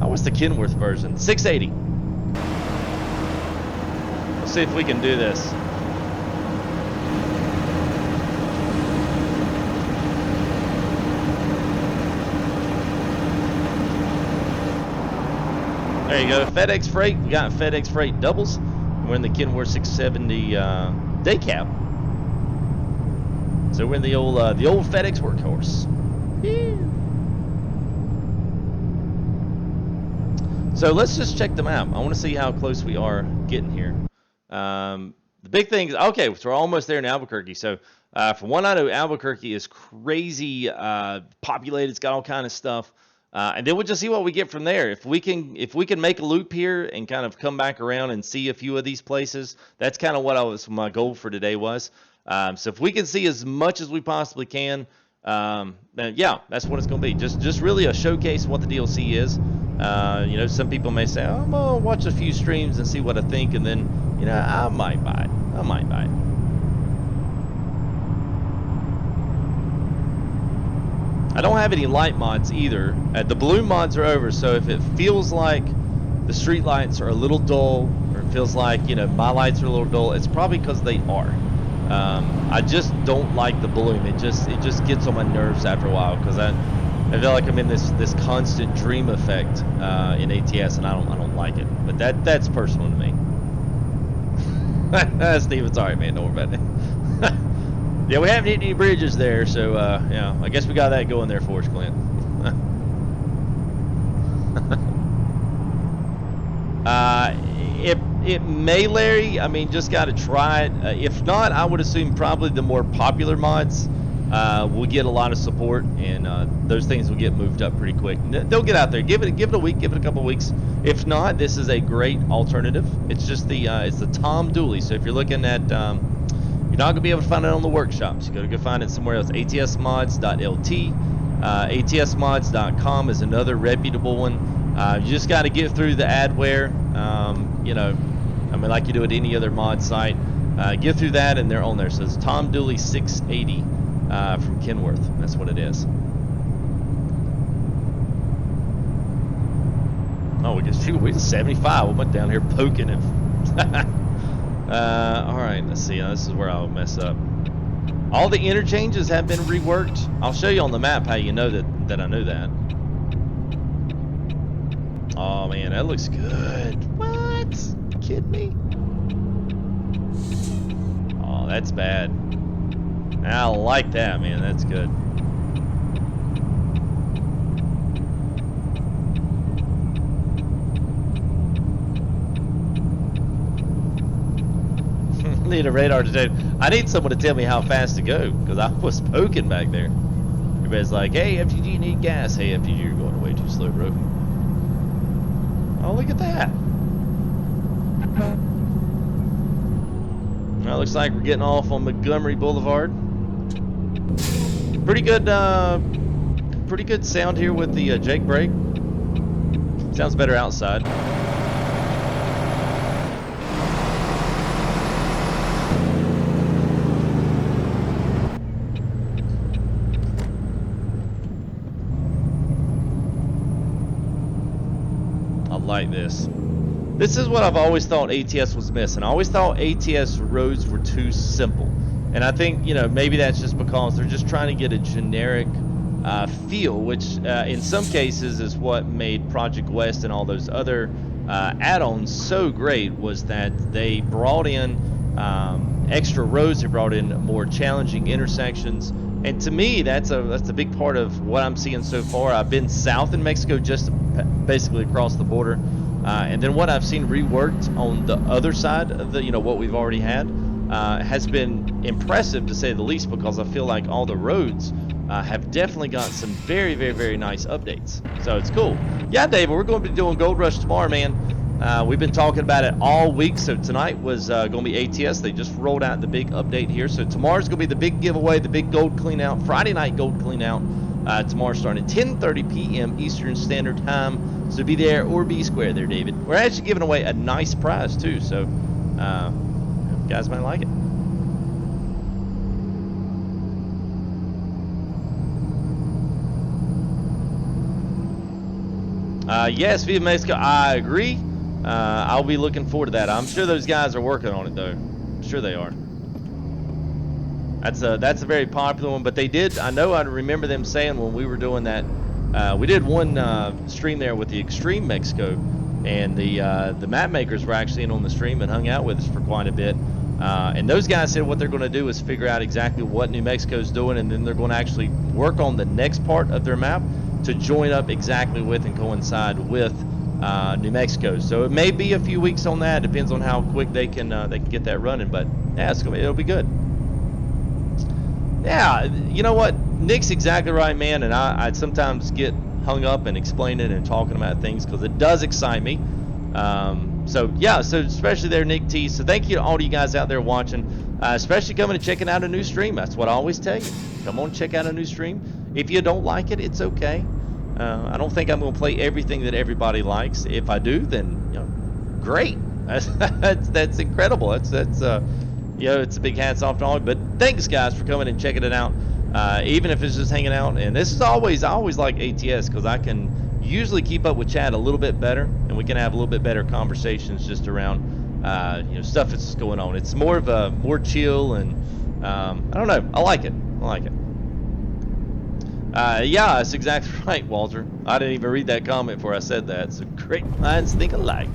what's the Kenworth version? 680. Let's see if we can do this. There you go, FedEx Freight. We got FedEx Freight doubles. We're in the Kenworth 670 day cab. So we're in the old FedEx workhorse. Yeah. So let's just check the map. I want to see how close we are getting here. The big thing is, okay, so we're almost there in Albuquerque. So from what I know, Albuquerque is crazy populated. It's got all kind of stuff. And then we'll just see what we get from there. If we can make a loop here and kind of come back around and see a few of these places, that's kind of what my goal for today was. So if we can see as much as we possibly can, then yeah, that's what it's going to be. Just really a showcase of what the DLC is. Some people may say, oh, I'm gonna watch a few streams and see what I think, and then I might buy it. I don't have any light mods either. The blue mods are over, so if it feels like the street lights are a little dull, or it feels like my lights are a little dull, it's probably because they are. I just don't like the bloom. It just gets on my nerves after a while, because I feel like I'm in this constant dream effect in ATS, and I don't like it. But that's personal to me. Steve, it's alright, man. Don't worry about it. Yeah, we haven't hit any bridges there, so yeah, I guess we got that going there for us, Clint. It may, Larry. I mean, just got to try it. If not, I would assume probably the more popular mods will get a lot of support, and those things will get moved up pretty quick. They'll get out there. Give it a week. Give it a couple of weeks. If not, this is a great alternative. It's just it's the Tom Dooley. So if you're looking at, you're not gonna be able to find it on the workshops. You got to go find it somewhere else. ATSmods.lt, ATSmods.com is another reputable one. You just got to get through the adware. You know, I mean, like you do at any other mod site. Get through that, and they're on there. So it's Tom Dooley 680 from Kenworth. That's what it is. Oh, we're 75. We went down here poking it. All right, let's see. This is where I'll mess up. All the interchanges have been reworked. I'll show you on the map how you know that I knew that. Oh man, that looks good. What? You kidding me? Oh, that's bad. I like that, man. That's good. Need a radar detector. I need someone to tell me how fast to go, because I was poking back there. Everybody's like, hey, FTG, you need gas. Hey, FTG, you're going way too slow, bro. Oh, look at that. Well, looks like we're getting off on Montgomery Boulevard. Pretty good sound here with the Jake brake. Sounds better outside. Like this. This is what I've always thought ATS was missing. I always thought ATS roads were too simple. And I think, you know, maybe that's just because they're just trying to get a generic feel, which in some cases is what made Project West and all those other add-ons so great, was that they brought in extra roads, they brought in more challenging intersections. And to me, that's a big part of what I'm seeing so far. I've been south in Mexico, just basically across the border, and then what I've seen reworked on the other side of the, you know, what we've already had, has been impressive to say the least, because I feel like all the roads have definitely got some very, very, very nice updates. So it's cool. Yeah, David, we're going to be doing Gold Rush tomorrow, man. We've been talking about it all week. So tonight was going to be ATS. They just rolled out the big update here. So tomorrow's going to be the big giveaway, the big gold clean out, Friday night gold clean out. Tomorrow starting at 10:30 p.m. Eastern Standard Time. So be there or be square there, David. We're actually giving away a nice prize too. So you guys might like it. Yes, via Mexico, I agree. I'll be looking forward to that. I'm sure those guys are working on it, though. I'm sure they are. That's a very popular one, but they did. I know I remember them saying when we were doing that, we did one stream there with the Extreme Mexico, and the map makers were actually in on the stream and hung out with us for quite a bit. And those guys said what they're going to do is figure out exactly what New Mexico's doing, and then they're going to actually work on the next part of their map to join up exactly with and coincide with New Mexico. So it may be a few weeks on that. Depends on how quick they can get that running. But yeah, it'll be good. Yeah, you know what? Nick's exactly right, man. And I sometimes get hung up in explaining and talking about things because it does excite me. So yeah, so especially there, Nick T. So thank you to all of you guys out there watching, especially coming and checking out a new stream. That's what I always tell you. Come on, check out a new stream. If you don't like it, it's okay. I don't think I'm going to play everything that everybody likes. If I do, then great. That's incredible. That's it's a big hats off to all. But thanks, guys, for coming and checking it out. Even if it's just hanging out. And this is I always like ATS because I can usually keep up with chat a little bit better, and we can have a little bit better conversations just around stuff that's going on. It's more of a more chill, and I don't know. I like it. Yeah, that's exactly right, Walter. I didn't even read that comment before I said that. So great minds think alike.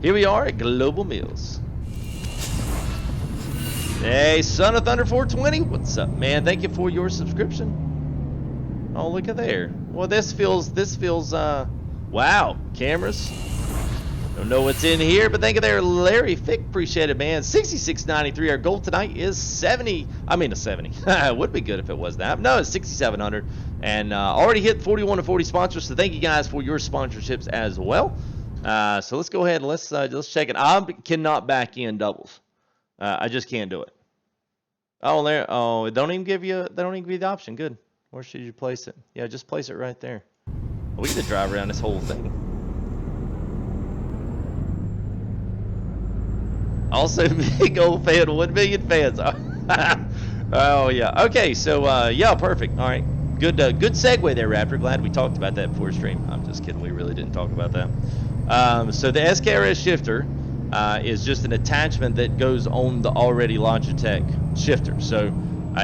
Here we are at Global Mills. Hey, Son of Thunder 420, what's up, man? Thank you for your subscription. Oh, look at there. Well, this feels. Wow, cameras. Don't know what's in here, but thank you there, Larry Fick. Appreciate it, man. 66.93. Our goal tonight is 70. I mean, a 70. It would be good if it was that. No, it's 6,700. And already hit 41 to 40 sponsors. So thank you guys for your sponsorships as well. So let's go ahead and let's check it. I cannot back in doubles. I just can't do it. Oh, there. Oh, they don't even give you the option. Good. Where should you place it? Yeah, just place it right there. We get to drive around this whole thing. Also, big old fan, 1 million fans. Oh yeah. Okay, so yeah, perfect. All right, good segue there, Raptor. Glad we talked about that before stream. I'm just kidding. We really didn't talk about that. So the SKRS shifter is just an attachment that goes on the already Logitech shifter. So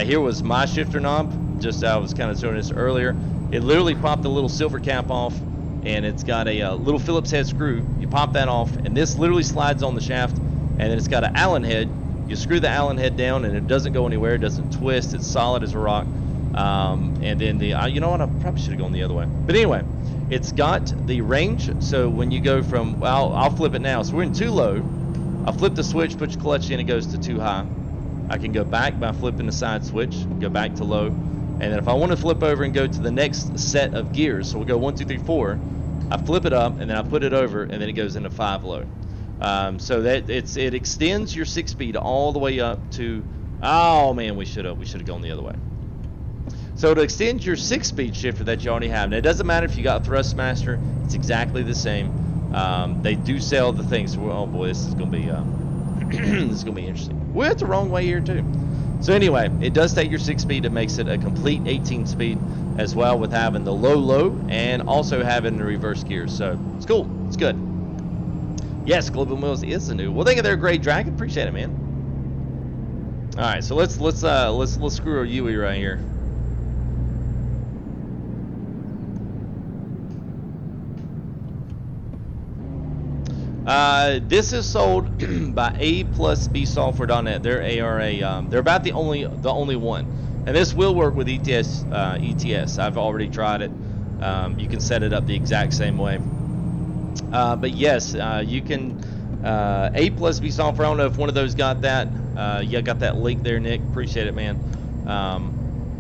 here was my shifter knob. Just I was kind of showing this earlier. It literally popped the little silver cap off, and it's got a little Phillips head screw. You pop that off, and this literally slides on the shaft. And then it's got an Allen head. You screw the Allen head down, and it doesn't go anywhere. It doesn't twist. It's solid as a rock. And then you know what? I probably should have gone the other way. But anyway, it's got the range. So when you go from, well, I'll flip it now. So we're in 2 low. I'll flip the switch, put your clutch in, it goes to 2 high. I can go back by flipping the side switch, go back to low. And then if I want to flip over and go to the next set of gears, so we'll go 1, 2, 3, 4. I flip it up, and then I put it over, and then it goes into 5 low. So that it extends your 6-speed all the way up to, oh man, we should have gone the other way. So to extend your 6-speed shifter that you already have, now it doesn't matter if you got a Thrustmaster, it's exactly the same. They do sell the things. So, oh boy, this is gonna be this is gonna be interesting. We went the wrong way here too. So anyway, it does take your 6-speed. It makes it a complete 18-speed as well, with having the low and also having the reverse gears. So it's cool. It's good. Yes, Global Mills is the new. Well, thank you there, Great Dragon. Appreciate it, man. All right, so let's screw a Yui right here. This is sold by A+Bsoftware.net. They're ARA. They're about the only one, and this will work with ETS. I've already tried it. You can set it up the exact same way. But yes, you can A+Bsoftware. I don't know if one of those got that. Yeah, got that link there, Nick. Appreciate it, man.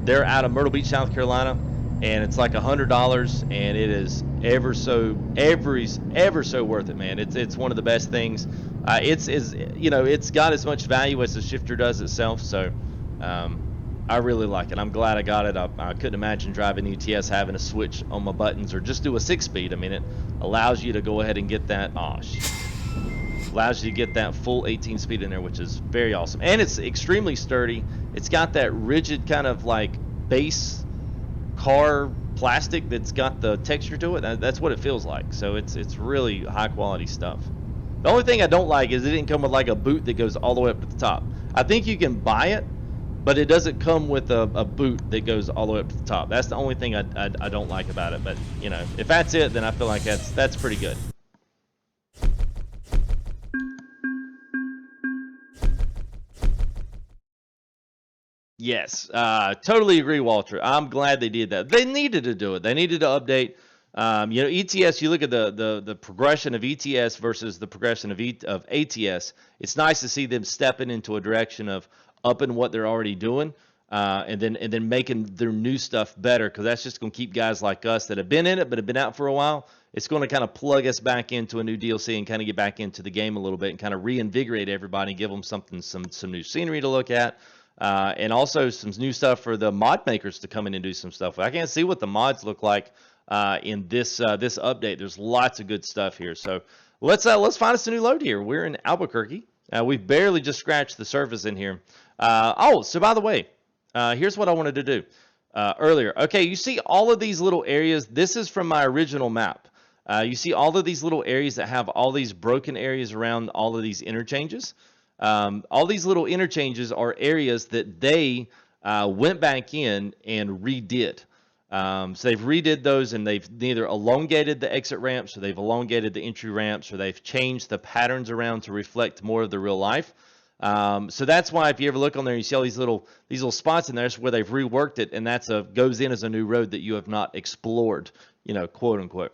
They're out of Myrtle Beach, South Carolina, and it's like $100, and it is ever so worth it, man. It's one of the best things. It's got as much value as the shifter does itself. So I really like it. I'm glad I got it. I couldn't imagine driving ETS having a switch on my buttons or just do a 6-speed. I mean, it allows you to go ahead and get that. Allows you to get that full 18-speed in there, which is very awesome. And it's extremely sturdy. It's got that rigid kind of like base car plastic that's got the texture to it. That's what it feels like. So it's really high quality stuff. The only thing I don't like is it didn't come with like a boot that goes all the way up to the top. I think you can buy it, but it doesn't come with a boot that goes all the way up to the top. That's the only thing I don't like about it. But you know, if that's it, then I feel like that's pretty good. Yes, totally agree, Walter. I'm glad they did that. They needed to do it. They needed to update. ETS. You look at the progression of ETS versus the progression of ATS. It's nice to see them stepping into a direction of upping what they're already doing, and then making their new stuff better. Because that's just going to keep guys like us that have been in it but have been out for a while. It's going to kind of plug us back into a new DLC and kind of get back into the game a little bit and kind of reinvigorate everybody, give them some new scenery to look at. And also some new stuff for the mod makers to come in and do some stuff. I can't see what the mods look like in this update. There's lots of good stuff here. So let's find us a new load here. We're in Albuquerque. We've barely just scratched the surface in here. So by the way, here's what I wanted to do earlier. Okay, you see all of these little areas. This is from my original map. You see all of these little areas that have all these broken areas around all of these interchanges. All these little interchanges are areas that they went back in and redid. So they've redid those, and they've either elongated the exit ramps, or they've elongated the entry ramps, or they've changed the patterns around to reflect more of the real life. So that's why if you ever look on there, you see all these little spots in there. That's where they've reworked it, and goes in as a new road that you have not explored, quote unquote.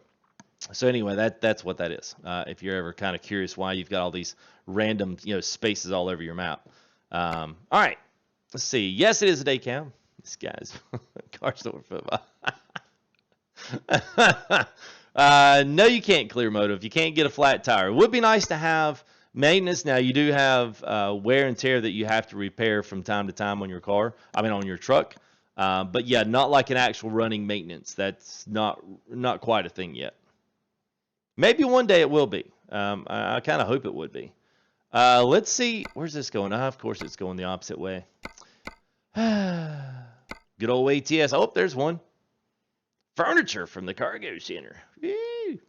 So anyway, that's what that is. If you're ever kind of curious why you've got all these random, spaces all over your map. All right, let's see. Yes, it is a day cam. This guy's car's over foot. No, you can't clear motive. You can't get a flat tire. It would be nice to have maintenance. Now, you do have wear and tear that you have to repair from time to time on your car. I mean, on your truck. But yeah, not like an actual running maintenance. That's not quite a thing yet. Maybe one day it will be. I kind of hope it would be. Let's see. Where's this going? Of course, it's going the opposite way. Good old ATS. Oh, there's one. Furniture from the cargo center. Woo.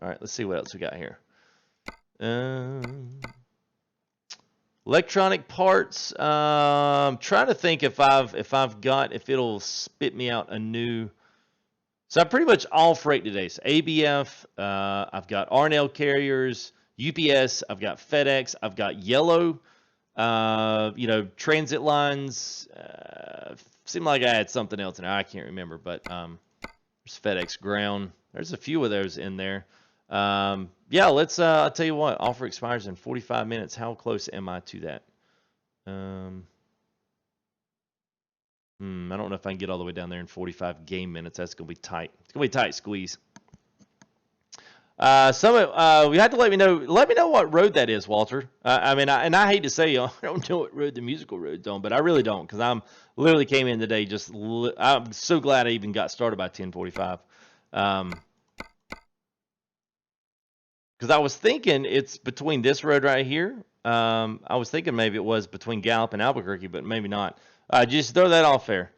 All right, let's see what else we got here. Electronic parts. I'm trying to think if it'll spit me out a new. So I'm pretty much all freight today. So ABF. I've got R&L carriers, UPS. I've got FedEx. I've got Yellow. Transit lines. Seemed like I had something else in there. I can't remember, but there's FedEx Ground. There's a few of those in there. Yeah, let's. I'll tell you what. Offer expires in 45 minutes. How close am I to that? I don't know if I can get all the way down there in 45 game minutes. That's gonna be tight. It's gonna be a tight squeeze. We had to let me know. Let me know what road that is, Walter. I hate to say, I don't know what road the musical road's on, but I really don't, because I'm literally came in today. I'm so glad I even got started by 10:45. Because I was thinking it's between this road right here. I was thinking maybe it was between Gallup and Albuquerque, but maybe not. Just throw that off there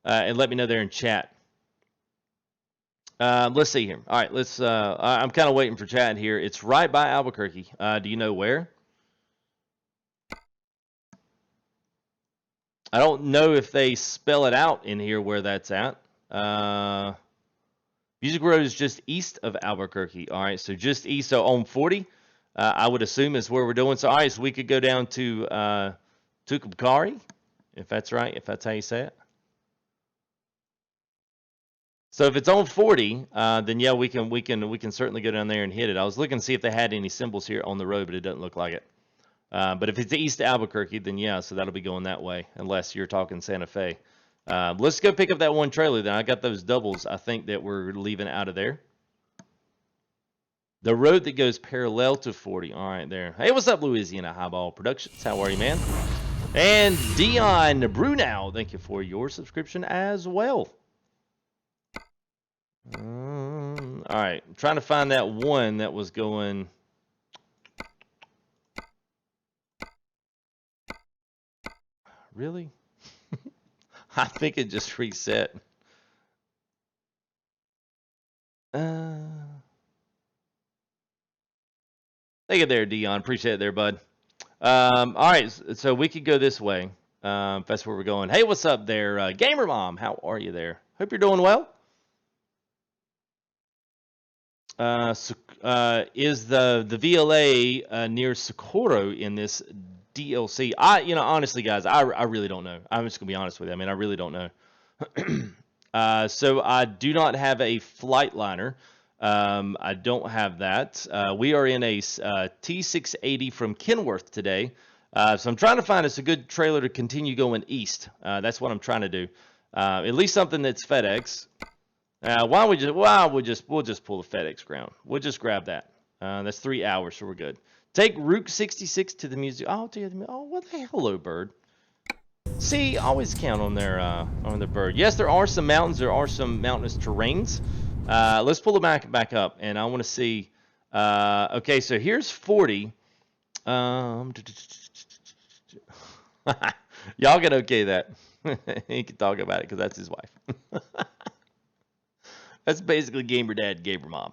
and let me know there in chat. Let's see here. All right, I'm kind of waiting for chat here. It's right by Albuquerque. Do you know where? I don't know if they spell it out in here where that's at. Music Road is just east of Albuquerque. All right, so just east, so on 40, I would assume is where we're doing. So, all right, so we could go down to Tucumcari, if that's right, if that's how you say it. So if it's on 40, then yeah, we can certainly go down there and hit it. I was looking to see if they had any symbols here on the road, but it doesn't look like it. But if it's east of Albuquerque, then yeah, so that'll be going that way, unless you're talking Santa Fe. Let's go pick up that one trailer then. I got those doubles, I think, that we're leaving out of there. The road that goes parallel to 40. All right, there. Hey, what's up, Louisiana Highball Productions? How are you, man? And Dion Brunow, thank you for your subscription as well. All right, I'm trying to find that one that was going. Really? I think it just reset. Thank you there, Dion. Appreciate it there, bud. All right, so we could go this way. If that's where we're going. Hey, what's up there, Gamer Mom? How are you there? Hope you're doing well. Is the VLA near Socorro in this DLC? Honestly, guys, I really don't know. I'm just gonna be honest with you. I mean, I really don't know. So I do not have a flight liner. I don't have that. We are in a T680 from Kenworth today. So I'm trying to find us a good trailer to continue going east. That's what I'm trying to do. At least something that's FedEx. We'll just pull the FedEx Ground. We'll just grab that. That's 3 hours, so we're good. Take Route 66 to the museum. Oh, what the hello, bird. See, always count on the bird. Yes, there are some mountains. There are some mountainous terrains. Let's pull it back up, and I want to see. Okay, so here's 40. Y'all can okay that. He can talk about it because that's his wife. That's basically Gamer Dad, Gamer Mom.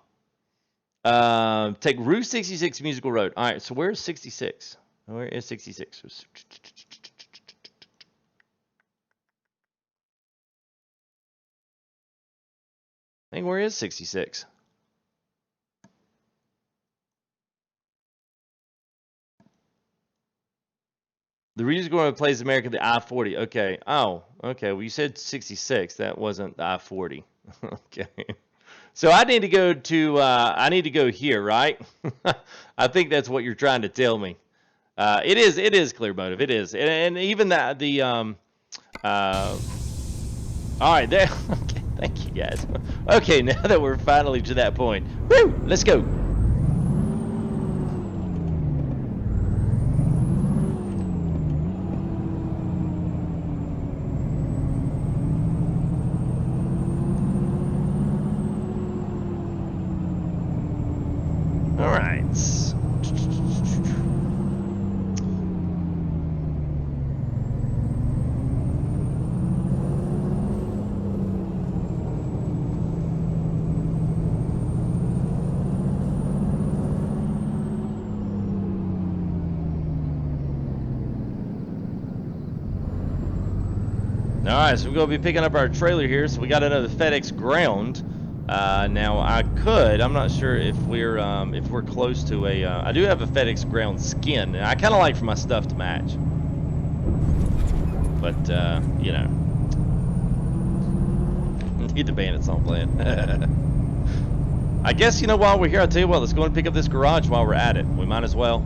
Take Route 66 Musical Road. All right, so where's 66? Where is 66? I think where is 66? The Music Road plays America, the I-40. Okay. Oh, okay. Well, you said 66. That wasn't the I-40. Okay. So I need to go to I need to go here, right? I think that's what you're trying to tell me. It is clear motive. It is, and even that the all right, there. Okay, thank you guys. Okay, now that we're finally to that point, woo, let's go. All right. All right, so we're going to be picking up our trailer here. So we got another FedEx ground. Now I could. I'm not sure if we're close to a. I do have a FedEx ground skin, and I kind of like for my stuff to match. But you know, need the bandit song playing. I guess, you know, while we're here, I'll tell you what. Let's go and pick up this garage while we're at it. We might as well.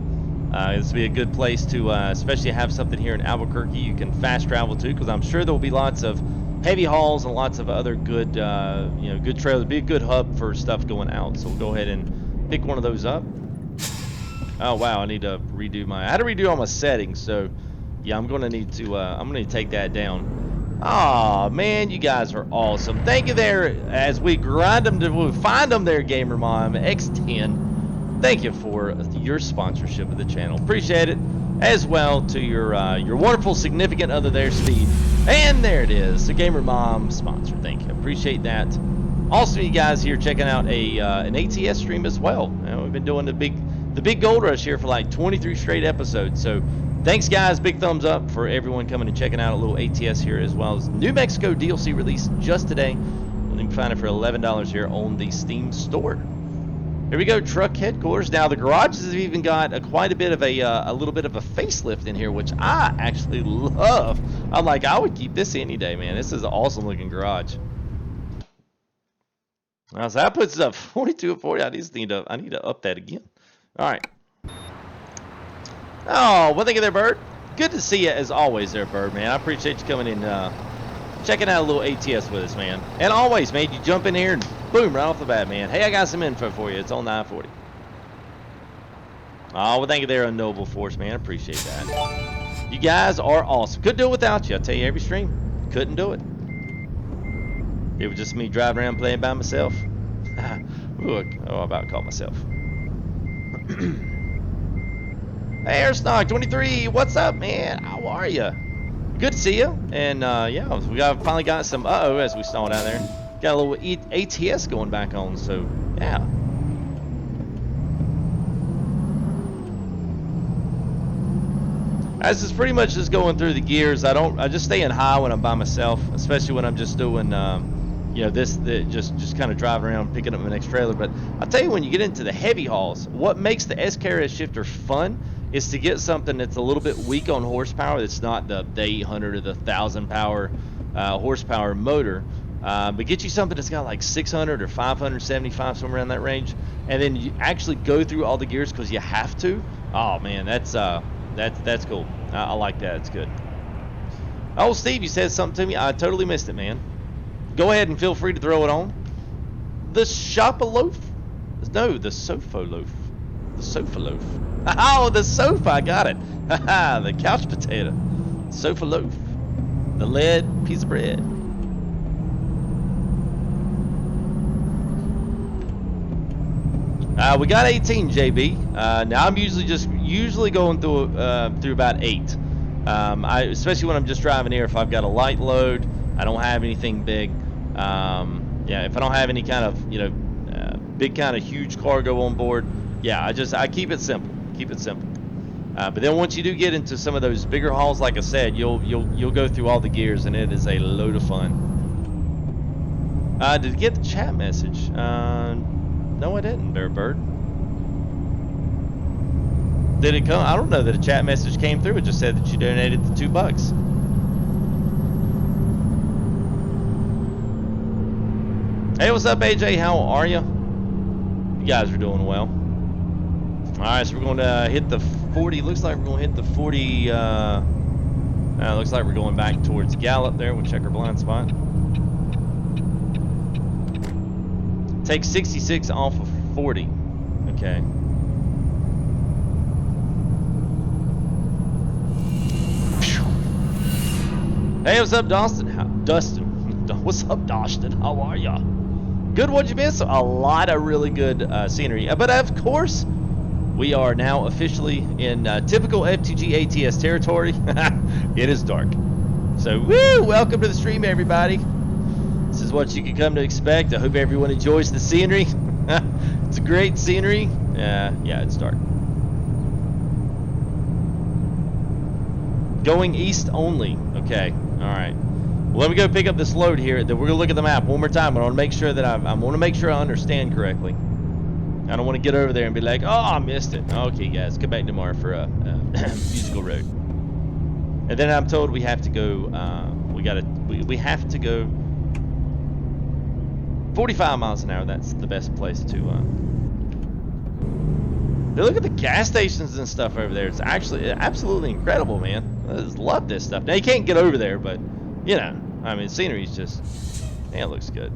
This would be a good place to, especially have something here in Albuquerque you can fast travel to, because I'm sure there will be lots of heavy hauls and lots of other good, you know, good trailers. It'd be a good hub for stuff going out. So we'll go ahead and pick one of those up. Oh wow, I need to redo I had to redo all my settings. So yeah, I'm gonna need to take that down. Aw, man, you guys are awesome. Thank you there as we grind them to find them there, Gamer Mom X10. Thank you for your sponsorship of the channel. Appreciate it. As well to your wonderful significant other there, Steve. And there it is, the Gamer Mom sponsor. Thank you. Appreciate that. Also, you guys here checking out an ATS stream as well. You know, we've been doing the big gold rush here for like 23 straight episodes. So thanks, guys. Big thumbs up for everyone coming and checking out a little ATS here, as well as New Mexico DLC released just today. You can find it for $11 here on the Steam store. Here we go, truck headquarters. Now the garages have even got quite a bit of a little bit of a facelift in here, which I actually love. I'm like, I would keep this any day, man. This is an awesome looking garage. Now, so that puts us up 42 and 40. I need to up that again. All right. Oh, well, thank you there, Bird. Good to see you as always there, Bird, man. I appreciate you coming in, checking out a little ATS with us, man. And always, man, you jump in here and boom, right off the bat, man. Hey, I got some info for you. It's on 940. Oh, well, thank you there, Unknowable Force, man. I appreciate that. You guys are awesome. Couldn't do it without you. I tell you, every stream, couldn't do it. It was just me driving around playing by myself. Ooh, I about caught myself. Hey, Airsnog23, what's up, man? How are you? Good to see you. And yeah, we finally got some as we saw down there. Got a little ATS going back on, so yeah. As is pretty much just going through the gears. I just stay in high when I'm by myself, especially when I'm just doing you know, just kind of driving around picking up my next trailer. But I'll tell you, when you get into the heavy hauls, what makes the SKRS shifter fun is to get something that's a little bit weak on horsepower, that's not the 800 or the 1,000 power horsepower motor, but get you something that's got like 600 or 575, somewhere around that range, and then you actually go through all the gears because you have to. Oh man, that's cool. I like that. It's good. Oh, Steve, you said something to me. I totally missed it, man. Go ahead and feel free to throw it on. The Shop-a loaf? No, the Sofa loaf. The Sofa loaf. Oh, the sofa. I got it. The couch potato. Sofa loaf. The lead piece of bread. We got 18, JB. Now I'm usually going through about 8. Especially when I'm just driving here. If I've got a light load, I don't have anything big. Yeah, if I don't have any kind of big kind of huge cargo on board, yeah, I keep it simple. Keep it simple. But then once you do get into some of those bigger hauls, like I said, you'll go through all the gears, and it is a load of fun. Did you get the chat message? No, I didn't, Bear Bird. Did it come? I don't know that a chat message came through. It just said that you donated the $2. Hey, what's up, AJ? How are you? You guys are doing well. All right, so we're going to hit the 40. Looks like we're going to hit the 40. Looks like we're going back towards Gallup there. We'll check our blind spot. Take 66 off of 40. Okay. Hey, what's up, Dustin? Dustin. What's up, Dustin? How are ya? Good. What'd you miss? A lot of really good scenery. But of course, we are now officially in typical FTG ATS territory. It is dark. So, woo! Welcome to the stream, everybody. This is what you can come to expect. I hope everyone enjoys the scenery. It's a great scenery. Yeah, it's dark. Going east only. Okay. All right. Well, let me go pick up this load here. Then we're gonna look at the map one more time. I want to make sure that I want to make sure I understand correctly. I don't want to get over there and be like, oh, I missed it. Okay, guys, come back tomorrow for a musical road. And then I'm told we have to go. We have to go 45 miles an hour. That's the best place to. Look at the gas stations and stuff over there. It's actually absolutely incredible, man. I just love this stuff. Now you can't get over there, but you know, I mean, scenery's just, man, it looks good.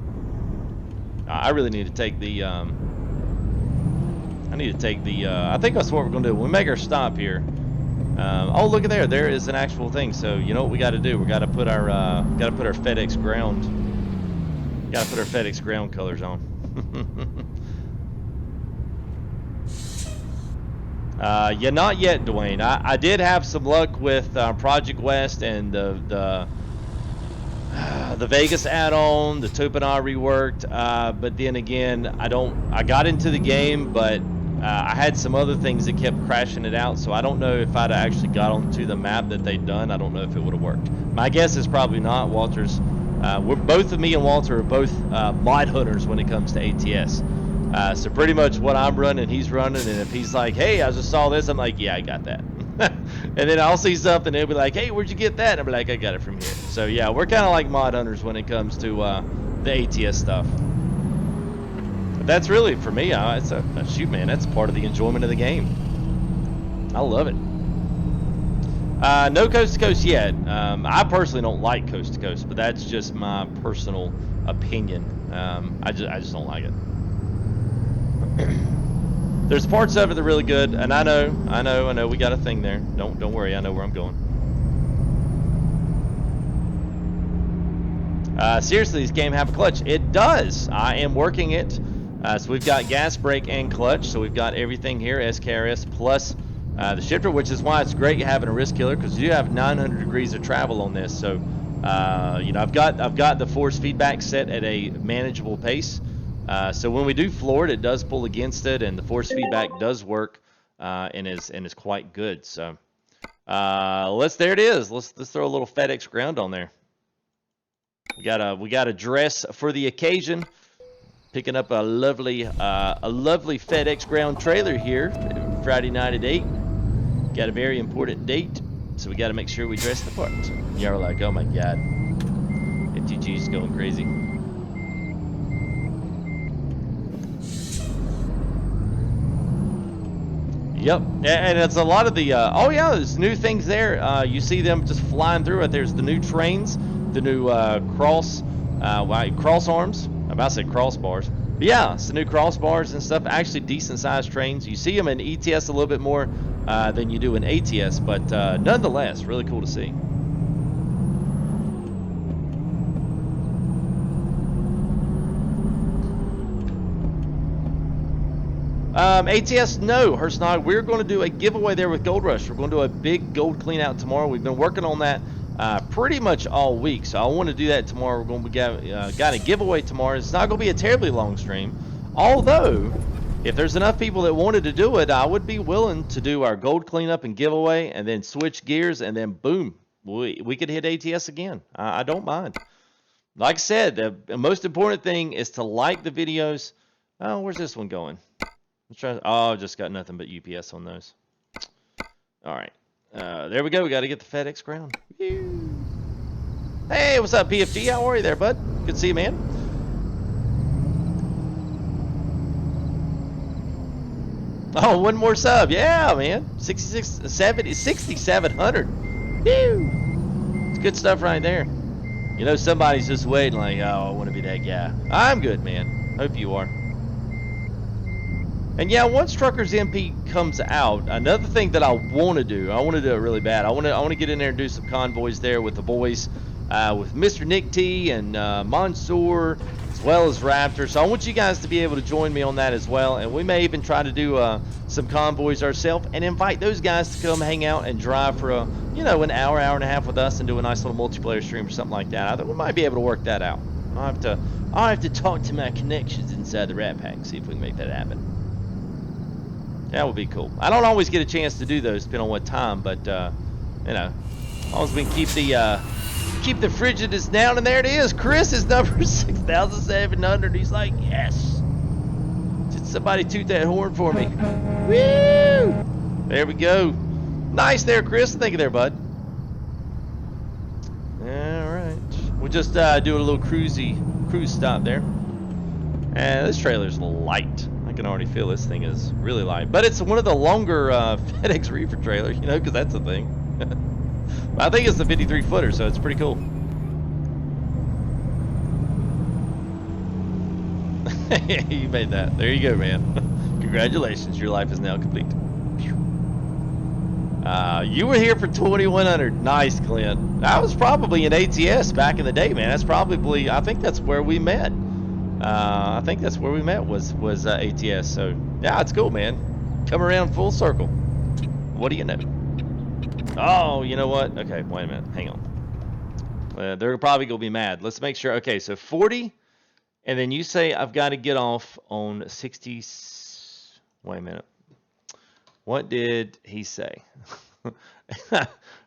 I really need to take the. I think that's what we're gonna do. When we make our stop here. Oh, look at there. There is an actual thing. So you know what we got to do? We got to put our FedEx ground. Got to put our FedEx ground colors on. Yeah, not yet, Dwayne. I did have some luck with Project West and the Vegas add-on, the Topana reworked. But then again, I got into the game, but I had some other things that kept crashing it out. So I don't know if I'd actually got onto the map that they'd done. I don't know if it would have worked. My guess is probably not. Walter's. Both of me and Walter are both mod hunters when it comes to ATS. So pretty much what I'm running, he's running, and if he's like, hey, I just saw this, I'm like, yeah, I got that. And then I'll see something, and he'll be like, hey, where'd you get that? And I'll be like, I got it from here. So yeah, we're kind of like mod hunters when it comes to the ATS stuff. But that's really, for me, it's shoot, man, that's part of the enjoyment of the game. I love it. No coast to coast yet. I personally don't like coast to coast, but that's just my personal opinion. I just don't like it. There's parts of it that are really good, and I know we got a thing there. Don't worry, I know where I'm going. Seriously, this game have a clutch? It does. I am working it. So we've got gas, brake, and clutch. So we've got everything here, SKRS plus the shifter, which is why it's great having a wrist killer, because you have 900 degrees of travel on this. So you know, I've got the force feedback set at a manageable pace. So when we do floor it, it does pull against it, and the force feedback does work, and is quite good. So there it is. Let's throw a little FedEx ground on there. We got a dress for the occasion. Picking up a lovely FedEx ground trailer here Friday night at 8. Got a very important date, so we got to make sure we dress the part. You're like, oh my god, FTG's going crazy. Yep, and it's a lot of the, oh yeah, there's new things there. You see them just flying through it. There's the new trains, the new cross arms. I'm about to say crossbars. But yeah, it's the new crossbars and stuff. Actually decent sized trains. You see them in ETS a little bit more than you do in ATS, but nonetheless, really cool to see. ATS, no, Hersnog, we're going to do a giveaway there with Gold Rush. We're going to do a big gold clean out tomorrow. We've been working on that pretty much all week, so I want to do that tomorrow. We're going to got a giveaway tomorrow. It's not going to be a terribly long stream, although if there's enough people that wanted to do it, I would be willing to do our gold cleanup and giveaway, and then switch gears, and then boom, we could hit ATS again. I don't mind. Like I said, the most important thing is to like the videos. Oh, where's this one going? Let's try. Oh, just got nothing but UPS on those. All right. There we go. We got to get the FedEx ground. Hey, what's up, PFG? How are you there, bud? Good to see you, man. Oh, one more sub. Yeah, man. 66, 70, 6,700. Woo! It's good stuff right there. You know, somebody's just waiting like, oh, I want to be that guy. I'm good, man. Hope you are. And yeah, once Truckers MP comes out, another thing that I want to do, I want to do it really bad. I want to get in there and do some convoys there with the boys, with Mr. Nick T and Mansoor, as well as Raptor. So I want you guys to be able to join me on that as well. And we may even try to do some convoys ourselves and invite those guys to come hang out and drive for an hour, hour and a half with us and do a nice little multiplayer stream or something like that. I think we might be able to work that out. I'll have to talk to my connections inside the Rat Pack, see if we can make that happen. That would be cool. I don't always get a chance to do those, depending on what time, but you know, as long as we can keep the frigidness down. And there it is. Chris is number 6,700. He's like, yes. Did somebody toot that horn for me? Woo! There we go. Nice there, Chris. Thank you there, bud. All right. We'll just do a little cruise stop there. And this trailer's light. I can already feel this thing is really light, but it's one of the longer FedEx reefer trailers, you know, because that's a thing. I think it's the 53 footer, so it's pretty cool. You made that. There you go, man. Congratulations, your life is now complete. You were here for 2,100. Nice, Glenn. I was probably in ATS back in the day, man. That's probably, I think that's where we met. I think that's where we met was ATS. So yeah, it's cool, man. Come around full circle. What do you know? Oh, you know what? Okay, wait a minute. Hang on. They're probably gonna be mad. Let's make sure. Okay, so 40, and then you say I've got to get off on 60. Wait a minute. What did he say?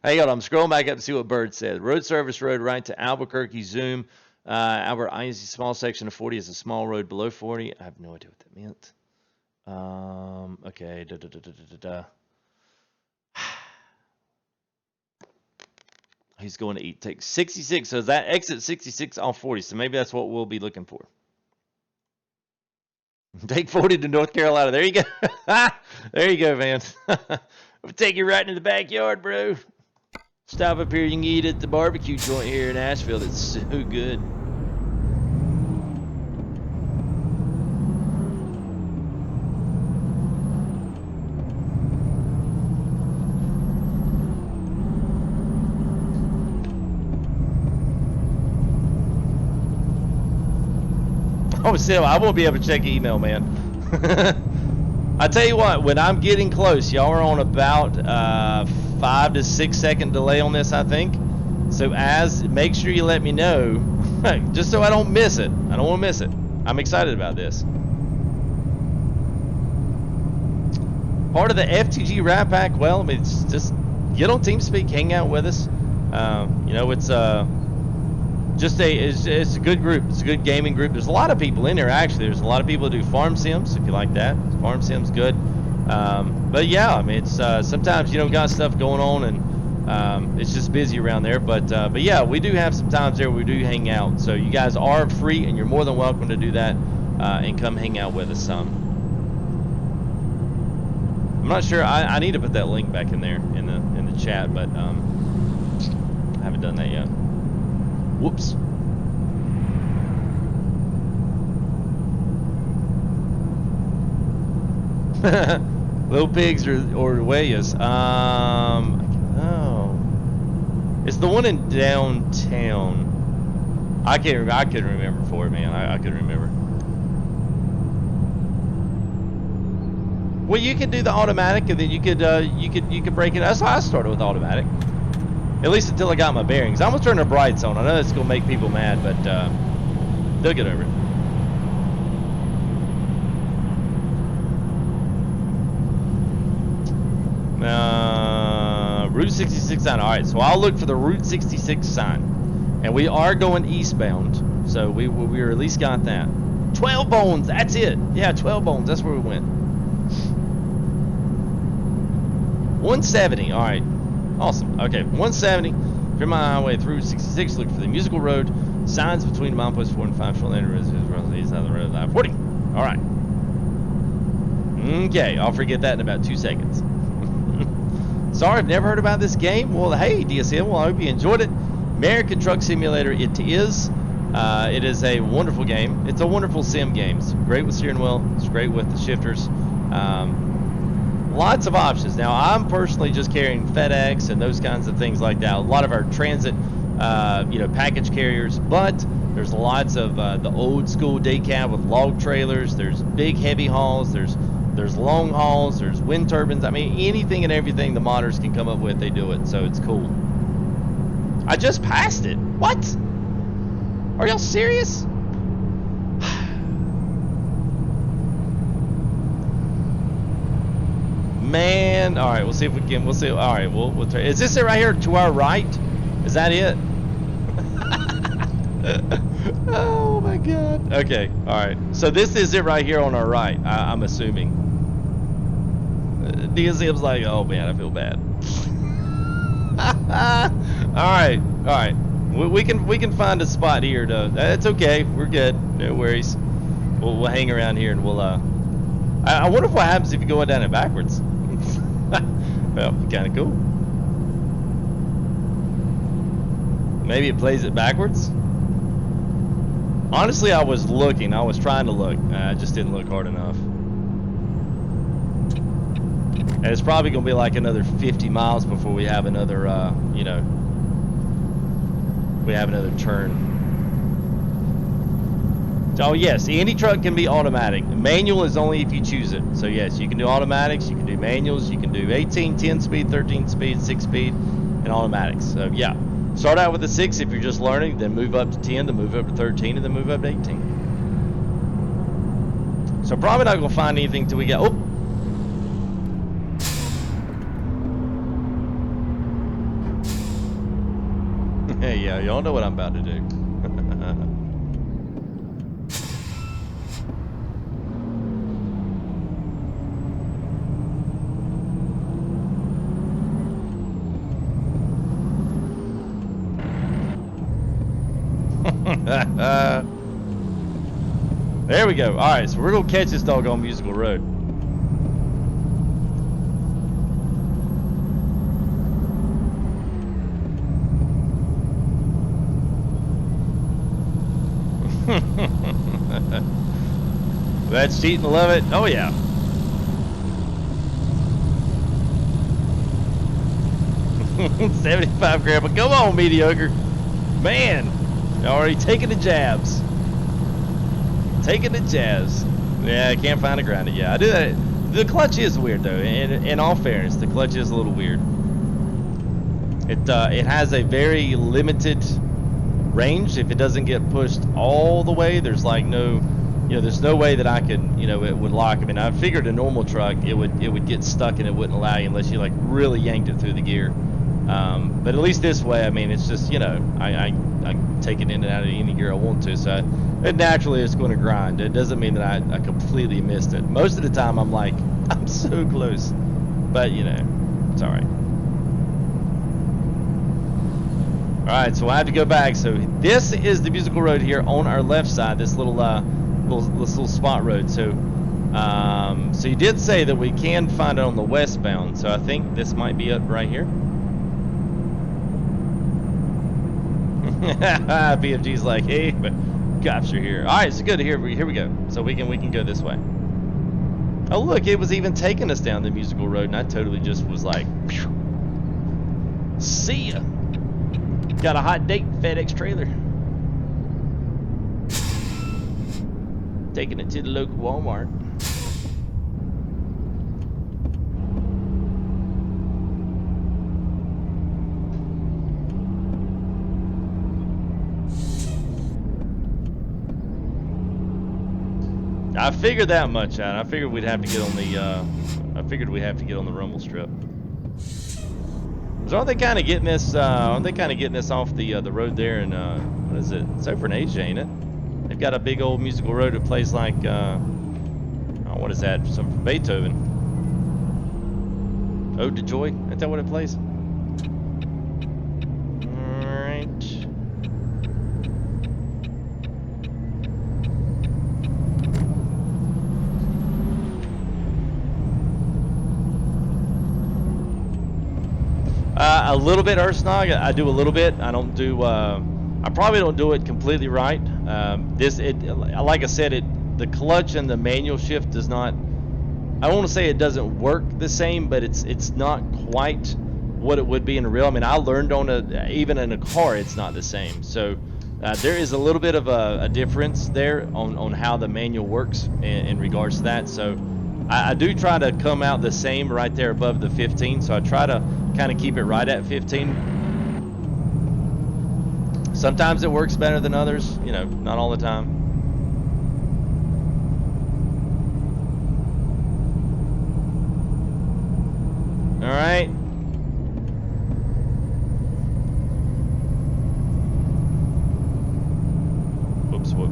Hang on, I'm scrolling back up to see what Bird said. Road service road right to Albuquerque. Zoom. Albert INC small section of 40 is a small road below 40. I have no idea what that meant. Okay. He's going to take 66. So that exit 66 on 40. So maybe that's what we'll be looking for. Take 40 to North Carolina. There you go. There you go, man. We'll take you right into the backyard, bro. Stop up here. You can eat at the barbecue joint here in Asheville. It's so good. Oh, still, I won't be able to check email, man. I tell you what, when I'm getting close, y'all are on about 5 to 6 second delay on this, I think. So make sure you let me know, just so I don't miss it. I don't want to miss it. I'm excited about this. Part of the FTG Rat Pack, well, I mean, it's just get on TeamSpeak, hang out with us. You know, it's a good group. It's a good gaming group. There's a lot of people in there, actually. There's a lot of people that do farm sims, if you like that. Farm sims good. But yeah, I mean, it's sometimes, you know, got stuff going on, and it's just busy around there. But yeah, we do have some times there we do hang out. So you guys are free, and you're more than welcome to do that and come hang out with us some. I'm not sure. I need to put that link back in there in the chat, but I haven't done that yet. Whoops. Little pigs or Wayas. Oh, it's the one in downtown. I couldn't remember for it, man. I couldn't remember. Well, you could do the automatic, and then you could break it. That's why I started with automatic. At least until I got my bearings. I'm gonna turn the brights on. I know it's gonna make people mad, but they'll get over it. Route 66 sign. All right, so I'll look for the Route 66 sign, and we are going eastbound, so we at least got that. 12 bones. That's it. Yeah, 12 bones. That's where we went. 170. All right. Awesome. Okay, 170. From my highway through 66. Look for the musical road. Signs between milepost 4 and 5. Short lane residents east side of the road. 40. All right. Okay, I'll forget that in about 2 seconds. Sorry, I've never heard about this game. Well, hey, DSM, well, I hope you enjoyed it. American Truck Simulator, it is. It is a wonderful game. It's a wonderful sim game. It's great with steering wheel. It's great with the shifters. Lots of options. Now, I'm personally just carrying FedEx and those kinds of things like that. A lot of our transit, package carriers, but there's lots of the old school day cab with log trailers. There's big heavy hauls. There's long hauls. There's wind turbines. I mean, anything and everything the modders can come up with, they do it. So it's cool. I just passed it. What? Are y'all serious? Man, all right, we'll see if we can. We'll see. All right, we'll try. Is this it right here to our right? Is that it? Oh my God. Okay, all right. So this is it right here on our right. I'm assuming. DSM's like, oh man, I feel bad. All right. We can find a spot here. That's okay. We're good. No worries. We'll hang around here and we'll. I wonder what happens if you go down it backwards. Well, kind of cool. Maybe it plays it backwards. Honestly, I was trying to look. I just didn't look hard enough. And it's probably going to be like another 50 miles before we have another, we have another turn. So yes, any truck can be automatic. Manual is only if you choose it. So yes, you can do automatics, you can do manuals, you can do 18, 10 speed, 13 speed, 6 speed, and automatics. So yeah, start out with a 6 if you're just learning, then move up to 10, then move up to 13, and then move up to 18. So probably not gonna find anything till we get, oh! Hey, yeah, y'all know what I'm about to do. There we go. Alright, so we're gonna catch this dog on Musical Road. That's cheating, love it. Oh yeah. $75 grandpa. Come on, mediocre. Man. Already taking the jabs. Taking the jabs. Yeah, I can't find a grinder. Yeah, I do that. The clutch is weird though. In all fairness, the clutch is a little weird. It has a very limited range. If it doesn't get pushed all the way, there's like no, there's no way that I could, it would lock. I mean, I figured a normal truck, it would get stuck and it wouldn't allow you unless you like really yanked it through the gear. But at least this way, I mean, it's just, I take it in and out of any gear I want to, so it naturally is going to grind. It doesn't mean that I completely missed it. Most of the time I'm like, I'm so close, but it's all right. All right, so I have to go back. So this is the Musical Road here on our left side, this little spot road. So so you did say that we can find it on the westbound, so I think this might be up right here. BFG's like, hey, but cops are here. All right, so good. Here we go. So we can go this way. Oh look, it was even taking us down the Musical Road, and I totally just was like, phew. See ya. Got a hot date, FedEx trailer. Taking it to the local Walmart. I figured that much out. I figured we'd have to get on the rumble strip. So aren't they kind of getting this? Aren't they kind of getting this off the road there? And what is it? It's over in Asia, ain't it? They've got a big old musical road that plays like, oh, what is that? Something from Beethoven. Ode to Joy. Ain't that what it plays? A little bit Ursnog. I do a little bit. I don't do. I probably don't do it completely right. Like I said, the clutch and the manual shift does not. I don't want to say it doesn't work the same, but it's not quite what it would be in a real. I mean, I learned even in a car, it's not the same. So there is a little bit of a difference there on how the manual works in regards to that. So I do try to come out the same right there above the 15. So I try to kind of keep it right at 15. Sometimes it works better than others, you know, not all the time. All right. Whoops, whoop.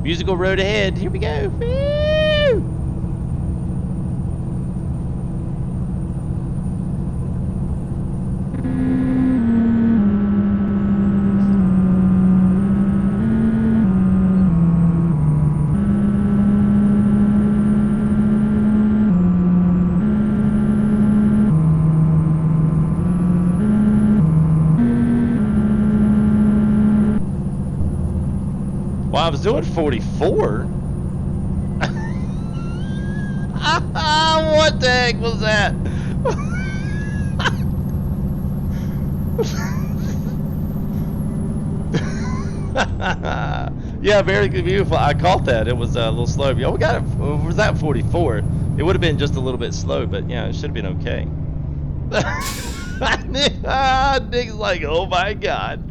Musical road ahead. Here we go. Woo! Well, I was doing 44. What the heck was that? Yeah, very beautiful. I caught that. It was a little slow. Yeah, we got it. Was that 44? It would have been just a little bit slow, but yeah, it should have been okay. Nick's like, oh my god.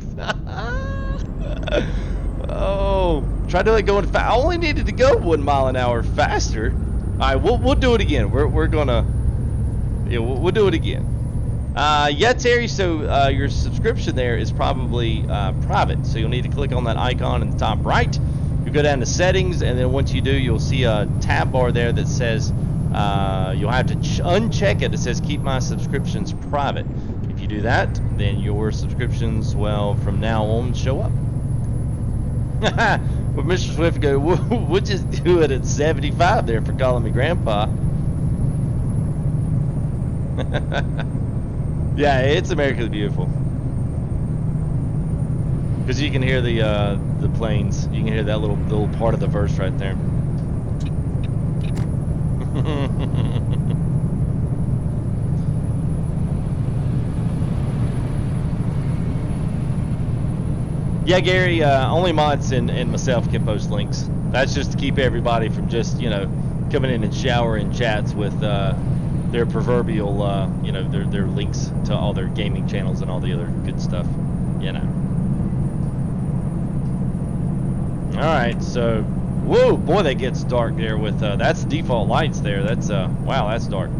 Oh, try to let go. I only needed to go 1 mile an hour faster. All right, we'll do it again. We're gonna, yeah, we'll do it again. Yeah, Terry. So your subscription there is probably private. So you'll need to click on that icon in the top right. You go down to settings, and then once you do, you'll see a tab bar there that says you'll have to uncheck it. It says keep my subscriptions private. If you do that, then your subscriptions, well, from now on, show up. Well, Mr. Swift go, we'll just do it at 75 there for calling me grandpa. Yeah, it's America the Beautiful. Because you can hear the planes. You can hear that little part of the verse right there. Yeah, Gary, only mods and myself can post links. That's just to keep everybody from just, you know, coming in and showering chats with their proverbial, you know, their links to all their gaming channels and all the other good stuff, you know. All right, so, whoa, boy, that gets dark there with, that's default lights there. That's, wow, that's dark.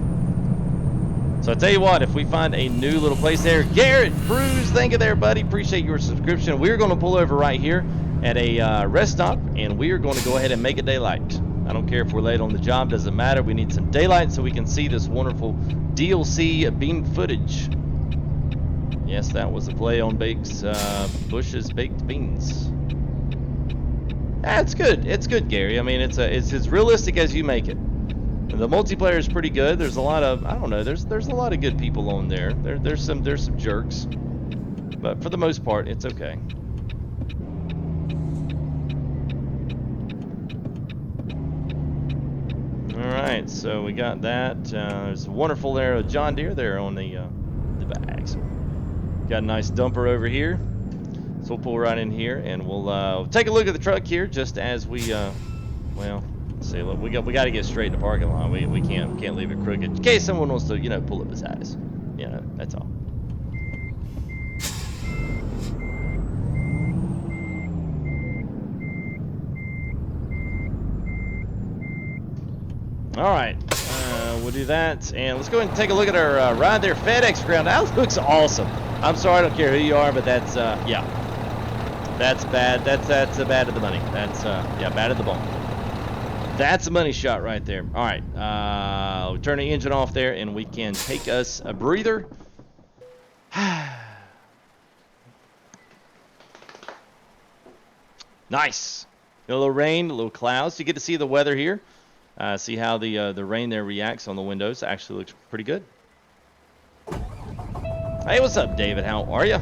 So I tell you what, if we find a new little place there, Garrett Cruz, thank you there, buddy. Appreciate your subscription. We're going to pull over right here at a rest stop, and we are going to go ahead and make it daylight. I don't care if we're late on the job, doesn't matter. We need some daylight so we can see this wonderful DLC beam footage. Yes, that was a play on Bush's baked beans. That's good. It's good, Gary. I mean, it's as realistic as you make it. The multiplayer is pretty good. There's a lot of, I don't know, there's a lot of good people on there. There's some jerks, but for the most part, it's okay. All right, so we got that. There's a wonderful there, a John Deere there on the back. So got a nice dumper over here. So we'll pull right in here, and we'll take a look at the truck here, just as we, well. See, look, we got to get straight in the parking lot. We can't leave it crooked in case someone wants to, you know, pull up beside us. You know, that's all. All right, we'll do that, and let's go ahead and take a look at our ride there, FedEx ground. That looks awesome. I'm sorry, I don't care who you are, but that's yeah, that's bad. That's bad at the money. That's yeah, bad at the bone. That's a money shot right there. All right, we'll turn the engine off there, and we can take us a breather. Nice. A little rain, a little clouds. You get to see the weather here. See how the rain there reacts on the windows. Actually looks pretty good. Hey, what's up, David? How are you?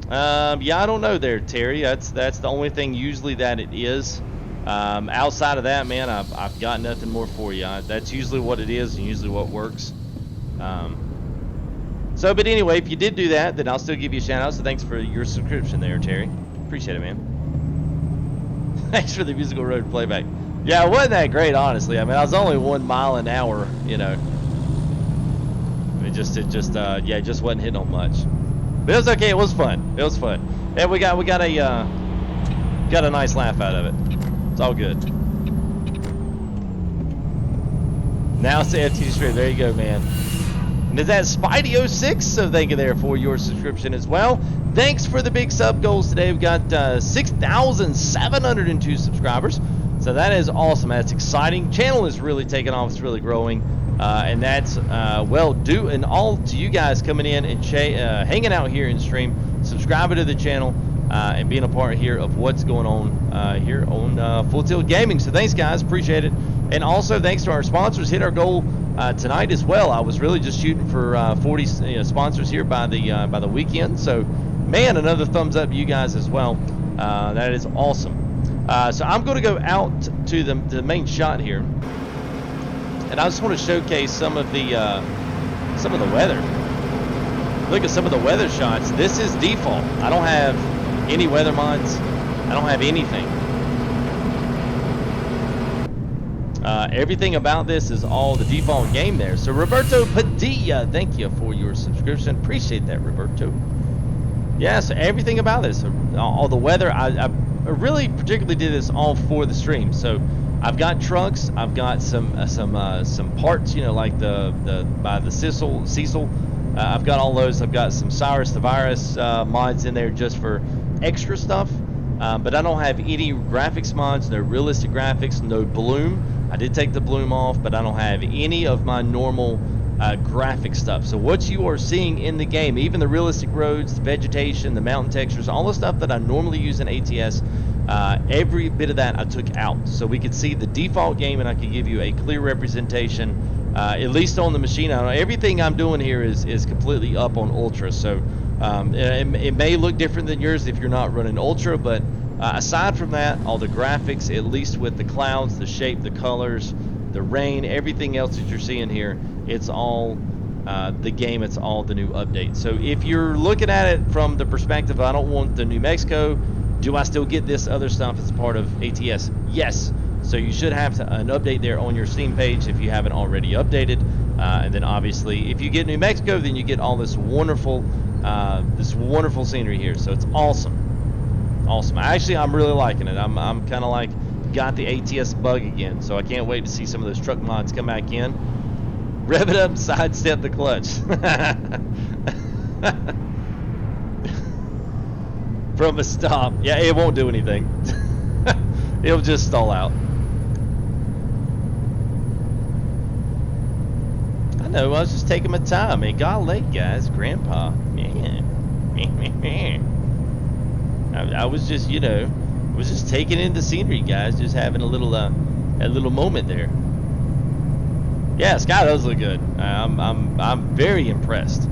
Yeah, I don't know there, Terry. That's the only thing usually that it is. Outside of that, man, I've got nothing more for you. That's usually what it is and usually what works. But anyway, if you did do that, then I'll still give you a shout out. So thanks for your subscription there, Terry. Appreciate it, man. Thanks for the musical road playback. Yeah, it wasn't that great, honestly. I mean, I was only 1 mile an hour, you know. It just wasn't hitting on much. But it was okay. It was fun. It was fun. And we got a nice laugh out of it. It's all good. Now it's the FTG stream. There you go, man. And is that Spidey06? So thank you there for your subscription as well. Thanks for the big sub goals today. We've got 6,702 subscribers. So that is awesome. That's exciting. Channel is really taking off. It's really growing. And that's well due and all to you guys coming in and hanging out here in stream, subscribing to the channel, and being a part here of what's going on here on Full Tilt Gaming. So thanks, guys. Appreciate it. And also thanks to our sponsors. Hit our goal tonight as well. I was really just shooting for 40 sponsors here by the weekend. So, man, another thumbs up to you guys as well. That is awesome. So I'm going to go out to the main shot here. And I just want to showcase some of the weather. Look at some of the weather shots. This is default. I don't have any weather mods. I don't have anything. Everything about this is all the default game there. So Roberto Padilla, thank you for your subscription. Appreciate that, Roberto. Yeah, so everything about this, all the weather. I really particularly did this all for the stream. So I've got trucks. I've got some parts, you know, like by the Cecil. I've got all those. I've got some Cyrus the Virus mods in there just for extra stuff. But I don't have any graphics mods, no realistic graphics, no bloom. I did take the bloom off, but I don't have any of my normal graphic stuff. So what you are seeing in the game, even the realistic roads, the vegetation, the mountain textures, all the stuff that I normally use in ATS, every bit of that I took out. So we could see the default game and I could give you a clear representation, at least on the machine. I don't know, everything I'm doing here is completely up on Ultra. So it may look different than yours if you're not running Ultra, but aside from that, all the graphics, at least with the clouds, the shape, the colors, the rain, everything else that you're seeing here, it's all the game, it's all the new update. So if you're looking at it from the perspective, I don't want the New Mexico, do I still get this other stuff as part of ATS? Yes. So you should have an update there on your Steam page if you haven't already updated. And then obviously, if you get New Mexico, then you get all this wonderful scenery here. So it's awesome. Awesome. Actually, I'm really liking it. I'm kind of like got the ATS bug again, so I can't wait to see some of those truck mods come back in. Rev it up, sidestep the clutch. From a stop. Yeah, it won't do anything. It'll just stall out. I know, I was just taking my time. I mean, golly, guys, Grandpa. Man. I was just, you know, was just taking in the scenery, guys, just having a little moment there. Yeah, Sky does look good. I'm very impressed.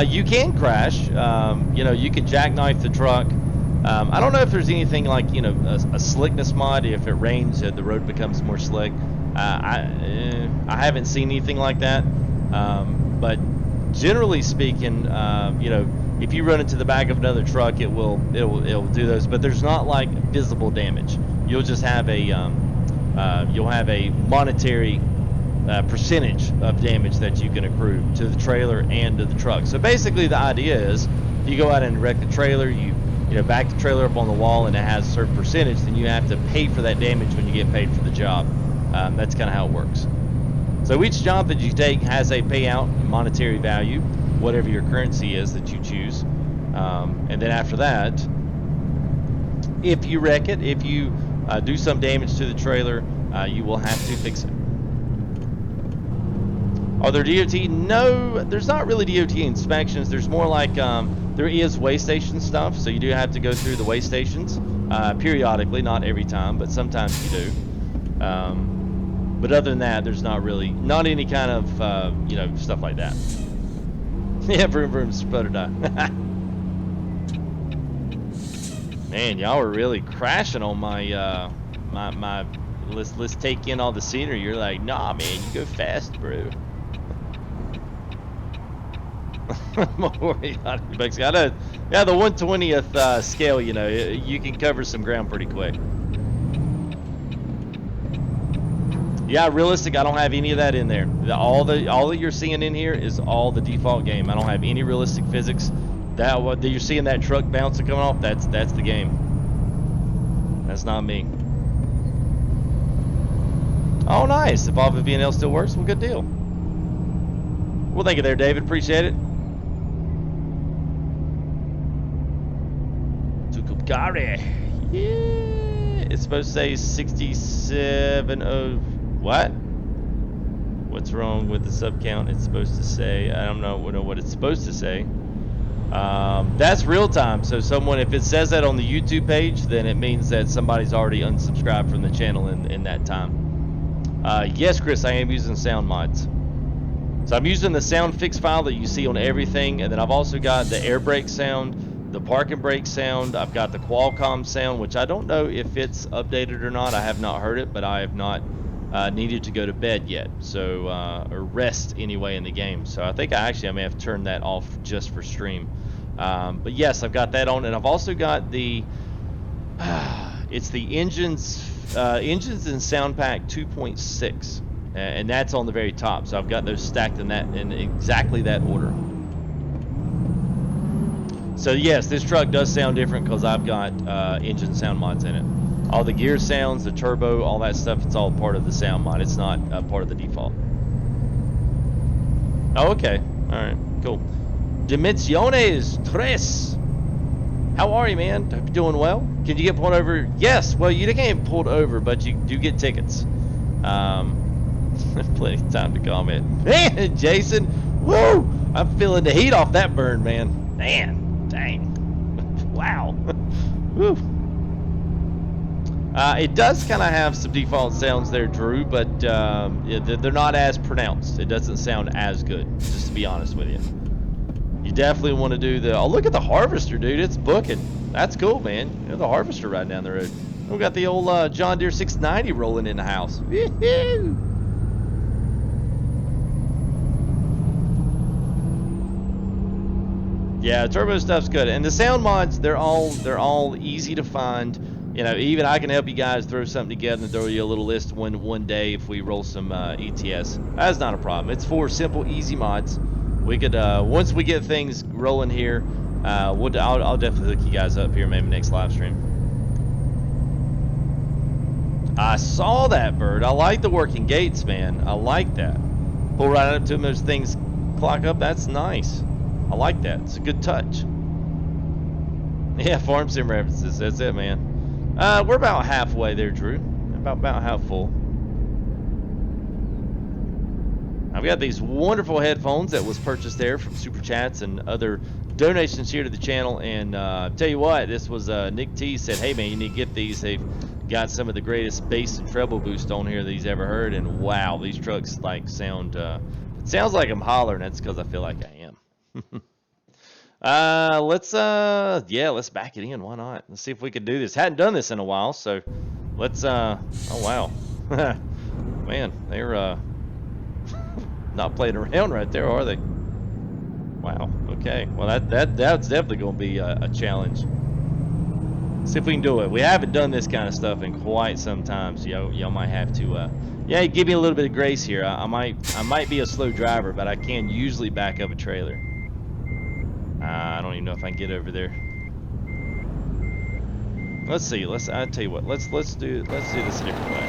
You can crash. You know, you can jackknife the truck. I don't know if there's anything like, you know, a slickness mod. If it rains, the road becomes more slick. I haven't seen anything like that. But generally speaking, you know, if you run into the back of another truck, it will do those. But there's not like visible damage. You'll just have a monetary percentage of damage that you can accrue to the trailer and to the truck. So basically, the idea is, if you go out and wreck the trailer, you back the trailer up on the wall, and it has a certain percentage, then you have to pay for that damage when you get paid for the job. That's kind of how it works. So each job that you take has a payout, monetary value, whatever your currency is that you choose. And then after that, if you wreck it, if you do some damage to the trailer, you will have to fix it. Are there DOT? No, there's not really DOT inspections. There's more like, there is weigh station stuff, so you do have to go through the weigh stations. periodically, not every time, but sometimes you do. But other than that, there's not any kind of, you know, stuff like that. Yeah, vroom vroom, sputter die. Man, y'all were really crashing on my, my let's take in all the scenery. You're like, nah, man, you go fast, bro. I know, yeah, the 1/20th scale, you know, you can cover some ground pretty quick. Yeah, realistic, I don't have any of that in there. All that you're seeing in here is all the default game. I don't have any realistic physics. What you're seeing, that truck bouncing coming off, that's the game. That's not me. Oh, nice. Evolve VNL still works. Well, good deal. Well, thank you there, David. Appreciate it. Tukubgari. Yeah. It's supposed to say 67. What? What's wrong with the sub count? It's supposed to say, I don't know what it's supposed to say. That's real time. So someone, if it says that on the YouTube page, then it means that somebody's already unsubscribed from the channel in that time. Yes, Chris, I am using sound mods. So I'm using the sound fix file that you see on everything, and then I've also got the air brake sound, the park and brake sound. I've got the Qualcomm sound, which I don't know if it's updated or not. I have not heard it, but I have not needed to go to bed yet, so or rest anyway in the game. So I think I may have turned that off just for stream. But yes, I've got that on, and I've also got the it's the engines in Sound Pack 2.6, and that's on the very top. So I've got those stacked in exactly that order. So yes, this truck does sound different because I've got engine sound mods in it. All the gear sounds, the turbo, all that stuff, it's all part of the sound mod. It's not part of the default. Oh, okay. All right, cool. Dimensiones Tres. How are you, man? Hope you're doing well. Can you get pulled over? Yes. Well, you can't get pulled over, but you do get tickets. Plenty of time to comment. Man, Jason, woo! I'm feeling the heat off that burn, man. Man, dang. Wow. Woo. It does kind of have some default sounds there, Drew, but they're not as pronounced. It doesn't sound as good, just to be honest with you. You definitely want to do oh, look at the Harvester, dude. It's booking. That's cool, man. You know, the Harvester riding down the road. We got the old John Deere 690 rolling in the house. Woo-hoo! Yeah, turbo stuff's good. And the sound mods, they're all easy to find. You know, even I can help you guys throw something together and throw you a little list one day if we roll some ETS. That's not a problem. It's 4 simple, easy mods. We could once we get things rolling here, I'll definitely hook you guys up here maybe next live stream. I saw that bird. I like the working gates, man. I like that. Pull right up to them, those things clock up. That's nice. I like that. It's a good touch. Yeah, farm sim references. That's it, man. We're about halfway there, Drew. About half full. I've got these wonderful headphones that was purchased there from Super Chats and other donations here to the channel. And tell you what, this was Nick T said, hey man, you need to get these. They've got some of the greatest bass and treble boost on here that he's ever heard. And wow, these trucks like sound, it sounds like I'm hollering. That's because I feel like I am. Let's back it in. Why not? Let's see if we could do this. Hadn't done this in a while, so let's, oh wow. Man, they're, not playing around right there, are they? Wow. Okay. Well, that's definitely going to be a challenge. See if we can do it. We haven't done this kind of stuff in quite some time, so y'all might have to. Yeah, give me a little bit of grace here. I might be a slow driver, but I can usually back up a trailer. I don't even know if I can get over there. Let's see. I tell you what. Let's do this a different way.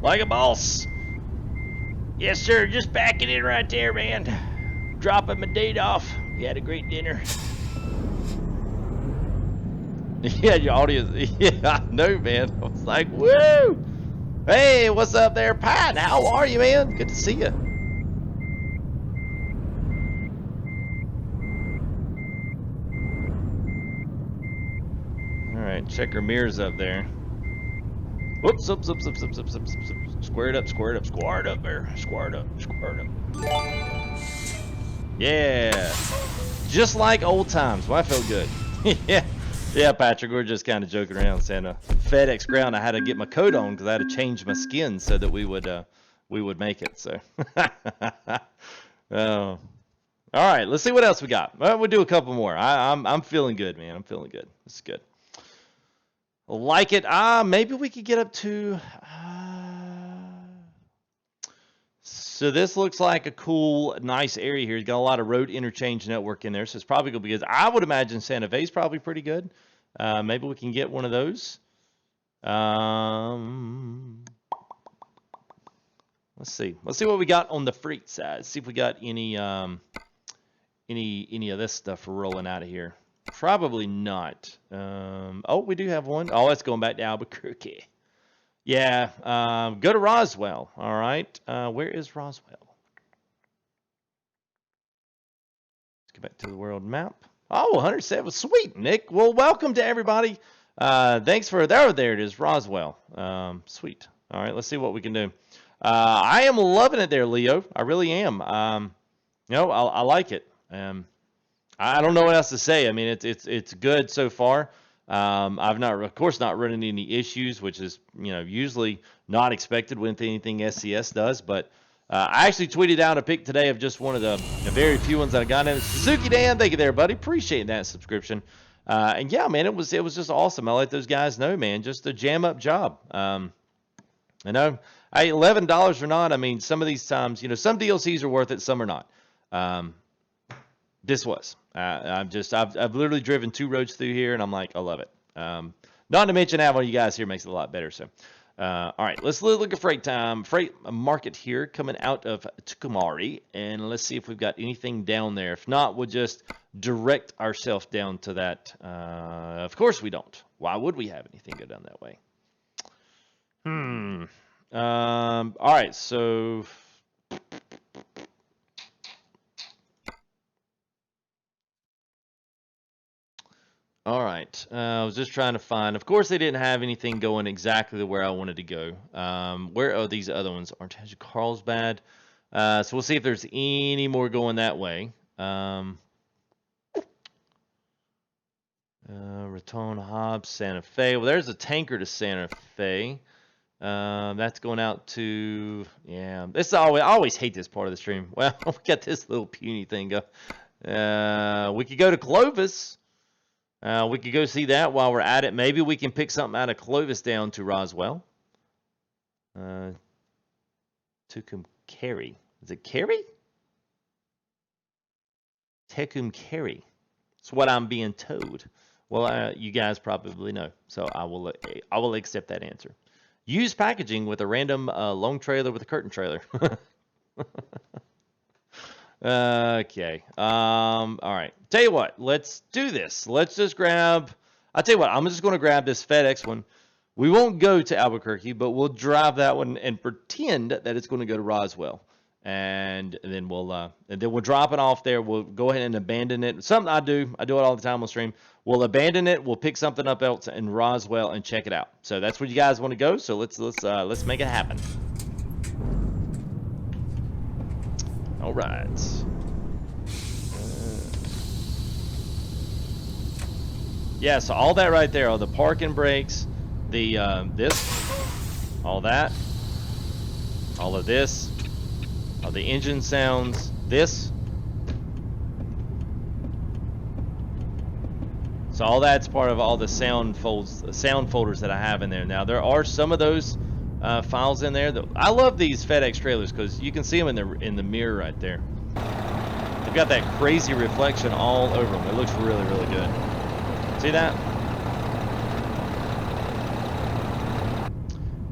Like a boss. Yes, sir. Just backing in right there, man. Dropping my date off. You had a great dinner. Yeah, your audience. Yeah, I know, man. I was like, woo! Hey, what's up there, Pat? How are you, man? Good to see you. All right, check her mirrors up there. Whoops, oops, oops, oops, oops, oops, oops, oops. Square it up, square it up, square it up there. Square it up, square it up. Yeah. Just like old times. Well, I felt good. Yeah. Yeah, Patrick, we were just kind of joking around saying FedEx ground. I had to get my coat on because I had to change my skin so that we would make it. So, all right, let's see what else we got. Well, we'll do a couple more. I'm feeling good, man. I'm feeling good. This is good. Like it. Maybe we could get up to. So this looks like a cool, nice area here. It's got a lot of road interchange network in there, so it's probably going to be good. I would imagine Santa Fe is probably pretty good. Maybe we can get one of those. Let's see. Let's see what we got on the freight side. See if we got any of this stuff rolling out of here. Probably not. Oh, we do have one. Oh, it's going back to Albuquerque. Yeah, go to Roswell. All right. Where is Roswell? Let's go back to the world map. Oh, 107. Sweet, Nick. Well, welcome to everybody. Thanks for there it is, Roswell. Sweet. All right, let's see what we can do. I am loving it there, Leo. I really am. I like it. I don't know what else to say. I mean, it's good so far. I've not, of course, not run into any issues, which is, usually not expected with anything SCS does. But I actually tweeted out a pic today of just one of the very few ones that I got in. Suzuki Dan, thank you there, buddy. Appreciate that subscription. And yeah, man, it was just awesome. I let those guys know, man, just a jam up job. $11 or not. I mean, some of these times, some DLCs are worth it, some are not. This was. I've literally driven 2 roads through here, and I'm like, I love it. Not to mention having you guys here makes it a lot better. So, all right, let's look at freight market here coming out of Tucumari, and let's see if we've got anything down there. If not, we'll just direct ourselves down to that. Of course we don't. Why would we have anything go down that way? All right, so. All right, I was just trying to find. Of course, they didn't have anything going exactly where I wanted to go. Where are these other ones? Artesia Carlsbad. So we'll see if there's any more going that way. Raton, Hobbs, Santa Fe. Well, there's a tanker to Santa Fe. That's going out to, yeah. I always hate this part of the stream. Well, we got this little puny thing go. We could go to Clovis. We could go see that while we're at it. Maybe we can pick something out of Clovis down to Roswell. Tucumcari. Is it Cary? Tucumcari. That's what I'm being told. Well, you guys probably know, so I will accept that answer. Use packaging with a random long trailer with a curtain trailer. Okay. All right. Tell you what, let's do this. Let's just grab, I'll tell you what, I'm just going to grab this FedEx one. We won't go to Albuquerque, but we'll drive that one and pretend that it's going to go to Roswell. And then we'll drop it off there. We'll go ahead and abandon it. Something I do it all the time on stream. We'll abandon it. We'll pick something up else in Roswell and check it out. So that's where you guys want to go. So let's make it happen. All right. Yeah, so all that right there, all the parking brakes, the this, all that, all of this, all the engine sounds, this. So all that's part of all the sound folders that I have in there. Now there are some of those files in there. I love these FedEx trailers because you can see them in the mirror right there. They've got that crazy reflection all over them. It looks really, really good. See that?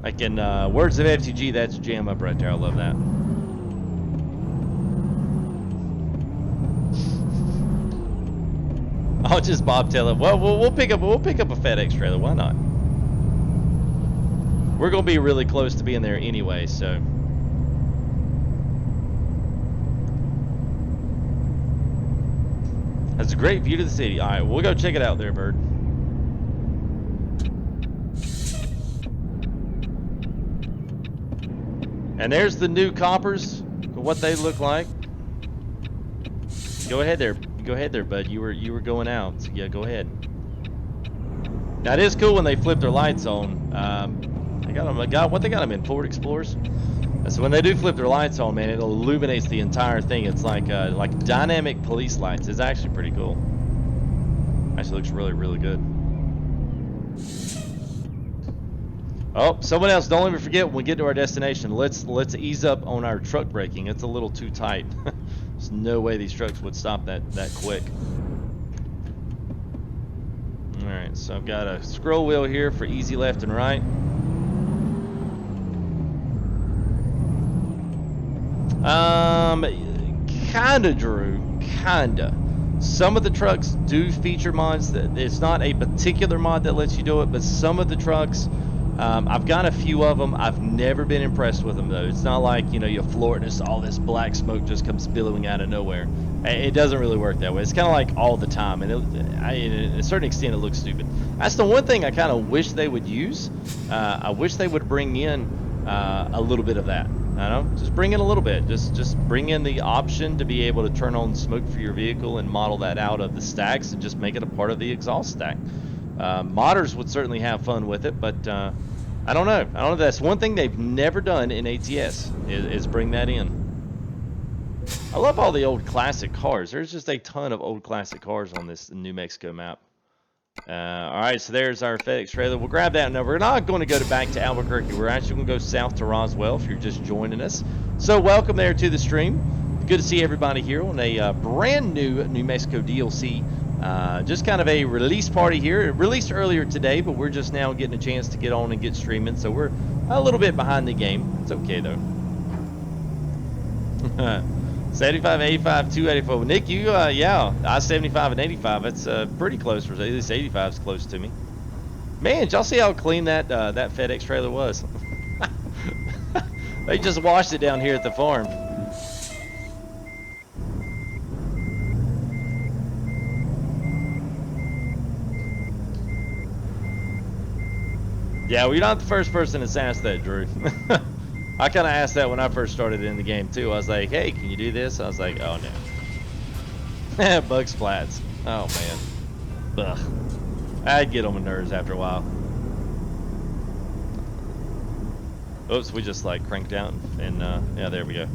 Like in words of FTG, that's jam up right there. I love that. I'll just bobtail it. Well, we'll pick up a FedEx trailer. Why not? We're gonna be really close to being there anyway, so. That's a great view to the city. All right, we'll go check it out there, Bird. And there's the new coppers, what they look like. Go ahead there, bud. You were going out, so yeah, go ahead. Now it is cool when they flip their lights on. They got them. What they got them in? Ford Explorers. So when they do flip their lights on, man, it illuminates the entire thing. It's like dynamic police lights. It's actually pretty cool. Actually looks really, really good. Oh, someone else, don't let me forget when we get to our destination, let's ease up on our truck braking. It's a little too tight. There's no way these trucks would stop that quick. Alright, so I've got a scroll wheel here for easy left and right. Kinda, Drew. Kinda. Some of the trucks do feature mods. It's not a particular mod that lets you do it, but some of the trucks, I've got a few of them. I've never been impressed with them, though. It's not like, you floor it and just all this black smoke just comes billowing out of nowhere. It doesn't really work that way. It's kind of like all the time, and to a certain extent, it looks stupid. That's the one thing I kind of wish they would use. I wish they would bring in a little bit of that. I don't know, just bring in a little bit. Just bring in the option to be able to turn on smoke for your vehicle and model that out of the stacks and just make it a part of the exhaust stack. Modders would certainly have fun with it, but I don't know. That's one thing they've never done in ATS is bring that in. I love all the old classic cars. There's just a ton of old classic cars on this New Mexico map. Alright, so there's our FedEx trailer. We'll grab that. Now, we're not going to go back to Albuquerque. We're actually going to go south to Roswell if you're just joining us. So, welcome there to the stream. Good to see everybody here on a brand new New Mexico DLC. Just kind of a release party here. It released earlier today, but we're just now getting a chance to get on and get streaming. So, we're a little bit behind the game. It's okay, though. 75, 85, 284. Nick, you, yeah, I-75 and 85. It's pretty close. At least 85 is close to me. Man, did y'all see how clean that FedEx trailer was? They just washed it down here at the farm. Yeah, well, you're not the first person that's asked that, Drew. I kind of asked that when I first started in the game, too. I was like, hey, can you do this? I was like, oh, no. Bug splats. Oh, man. Ugh. I'd get on my nerves after a while. Oops, we just, like, cranked out. And, yeah, there we go.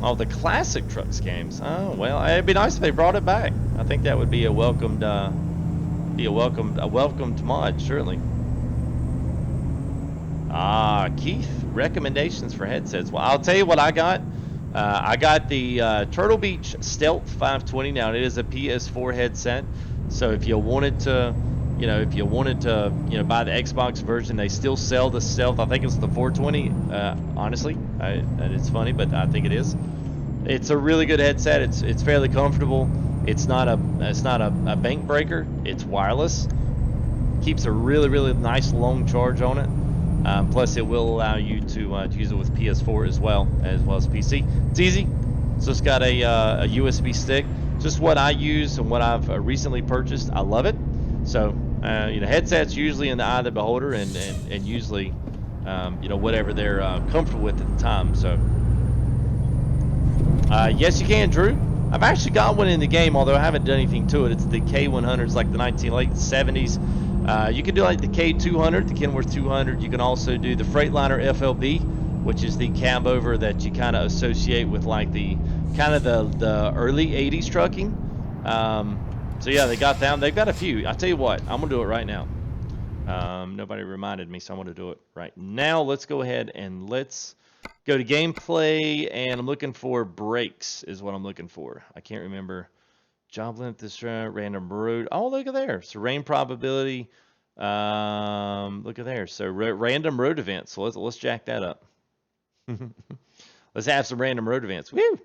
Oh, the classic trucks games. Oh, well, it'd be nice if they brought it back. I think that would be a welcomed... a welcomed mod, surely. Keith, recommendations for headsets. Well, I'll tell you what I got. I got the Turtle Beach Stealth 520. Now, it is a PS4 headset. So if you wanted to, buy the Xbox version, they still sell the Stealth. I think it's the 420. Honestly, and it's funny, but I think it is. It's a really good headset. It's fairly comfortable. It's not a bank breaker. It's wireless. Keeps a really, really nice long charge on it. Plus, it will allow you to use it with PS4 as well as PC. It's easy. So it's got a USB stick. Just what I use and what I've recently purchased. I love it. So headsets usually in the eye of the beholder, and usually whatever they're comfortable with at the time. So yes, you can, Drew. I've actually got one in the game, although I haven't done anything to it. It's the K100s, like the late 70s. You can do like the K200, the Kenworth 200. You can also do the Freightliner FLB, which is the cab over that you kind of associate with like the early 80s trucking. So yeah, they got them. They've got a few. I'll tell you what, I'm gonna do it right now. Nobody reminded me, so I'm gonna do it right now. Let's go ahead and let's go to gameplay, and I'm looking for brakes is what I'm looking for. I can't remember Job length, this random road. Oh, look at there. So rain probability. Look at there. So random road events. So let's jack that up. Let's have some random road events. Woo!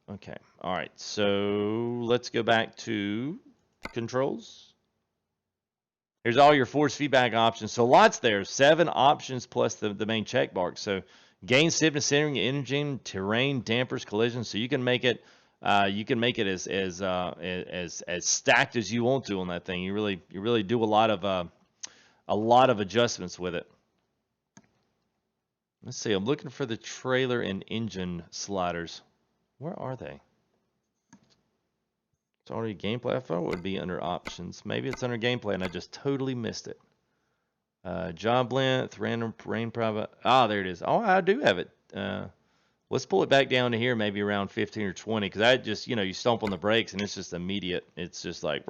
Okay. All right. So let's go back to controls. Here's all your force feedback options. So lots there. 7 options plus the main check mark. So gain, stiffness, centering, energy, terrain, dampers, collision. So you can make it. You can make it as stacked as you want to on that thing. You really do a lot of adjustments with it. Let's see. I'm looking for the trailer and engine sliders. Where are they? It's already gameplay. I thought it would be under options. Maybe it's under gameplay and I just totally missed it. Job length, random rain private. Ah, there it is. Oh, I do have it. Let's pull it back down to here, maybe around 15 or 20, because I just, you stomp on the brakes and it's just immediate. It's just like,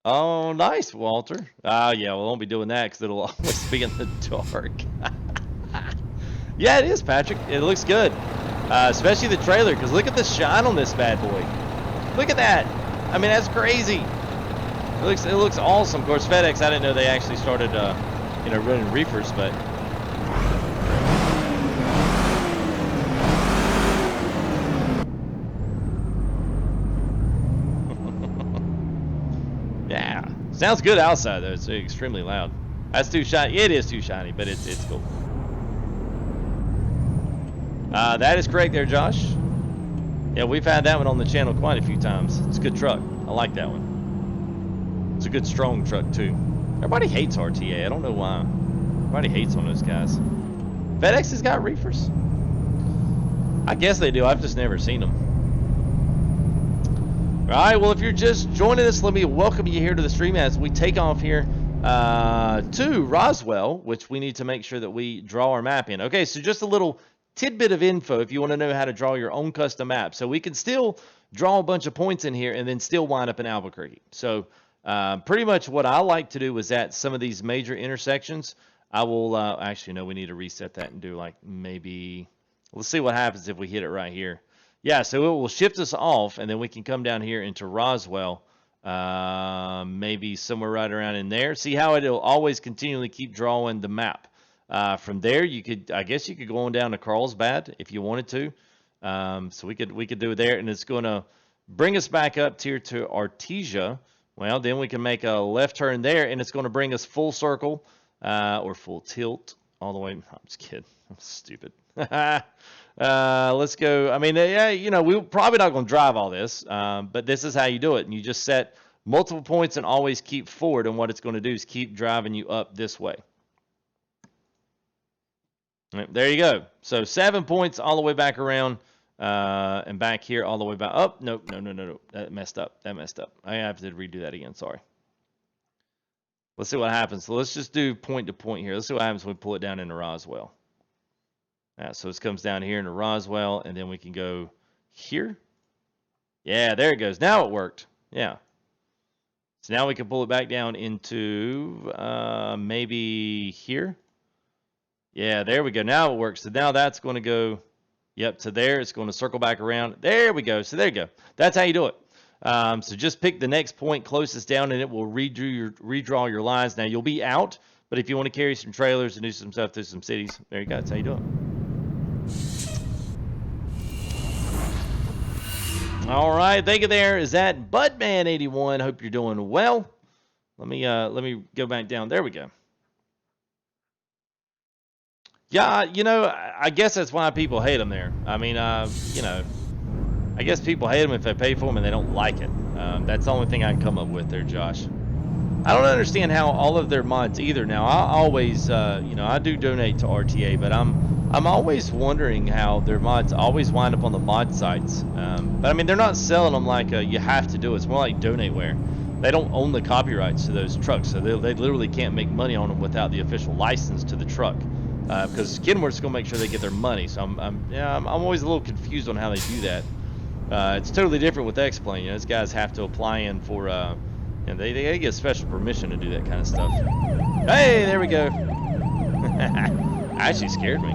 oh, nice, Walter. Oh, yeah, we won't be doing that because it'll always be in the dark. Yeah, it is, Patrick. It looks good, especially the trailer, because look at the shine on this bad boy. Look at that. I mean, that's crazy. It looks awesome. Of course, FedEx, I didn't know they actually started, running reefers, but. Yeah, sounds good outside though. It's extremely loud. That's too shiny. It is too shiny, but it's cool. That is correct there, Josh. Yeah, we've had that one on the channel quite a few times. It's a good truck. I like that one. It's a good, strong truck, too. Everybody hates RTA. I don't know why. Everybody hates on those guys. FedEx has got reefers? I guess they do. I've just never seen them. All right, well, if you're just joining us, let me welcome you here to the stream as we take off here to Roswell, which we need to make sure that we draw our map in. Okay, so just a little tidbit of info if you want to know how to draw your own custom map. So we can still draw a bunch of points in here and then still wind up in Albuquerque. So pretty much what I like to do is at some of these major intersections, I will actually, no, we need to reset that and do like maybe, let's see what happens if we hit it right here. Yeah, so it will shift us off and then we can come down here into Roswell, maybe somewhere right around in there. See how it'll always continually keep drawing the map. From there, I guess you could go on down to Carlsbad if you wanted to. So we could do it there, and it's going to bring us back up here to Artesia. Well, then we can make a left turn there, and it's going to bring us full circle or full tilt all the way. I'm just kidding. I'm stupid. Let's go. I mean, yeah, we're probably not going to drive all this, but this is how you do it, and you just set multiple points and always keep forward, and what it's going to do is keep driving you up this way. There you go. So 7 points all the way back around and back here all the way back up. Nope, no. That messed up. I have to redo that again. Sorry. Let's see what happens. So let's just do point to point here. Let's see what happens when we pull it down into Roswell. So this comes down here into Roswell, and then we can go here. Yeah, there it goes. Now it worked. Yeah. So now we can pull it back down into maybe here. Yeah, there we go. Now it works. So now that's going to go, yep, to there. It's going to circle back around. There we go. So there you go. That's how you do it. So just pick the next point closest down, and it will redraw your lines. Now you'll be out, but if you want to carry some trailers and do some stuff through some cities, there you go. That's how you do it. All right, thank you. There is that Budman81. Hope you're doing well. Let me go back down. There we go. Yeah, I guess that's why people hate them there. I mean, I guess people hate them if they pay for them and they don't like it. That's the only thing I can come up with there, Josh. I don't understand how all of their mods either. Now, I always, I do donate to RTA, but I'm always wondering how their mods always wind up on the mod sites. But I mean, they're not selling them like you have to do it. It's more like donateware. They don't own the copyrights to those trucks, so they literally can't make money on them without the official license to the truck. Because Kenworth's going to make sure they get their money. So I'm always a little confused on how they do that. It's totally different with X-Plane. Those guys have to apply in for And they get special permission to do that kind of stuff. Hey, there we go. Actually scared me.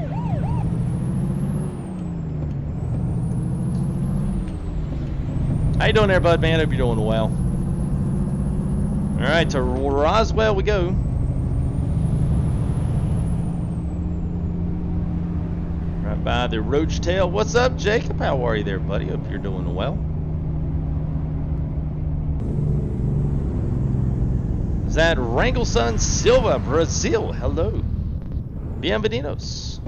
How you doing there, bud, man? Hope you're doing well. All right, to Roswell we go. Right by the Roach Tail. What's up, Jacob? How are you there, buddy? Hope you're doing well. Is that Wrangleson Silva, Brazil? Hello. Bienvenidos.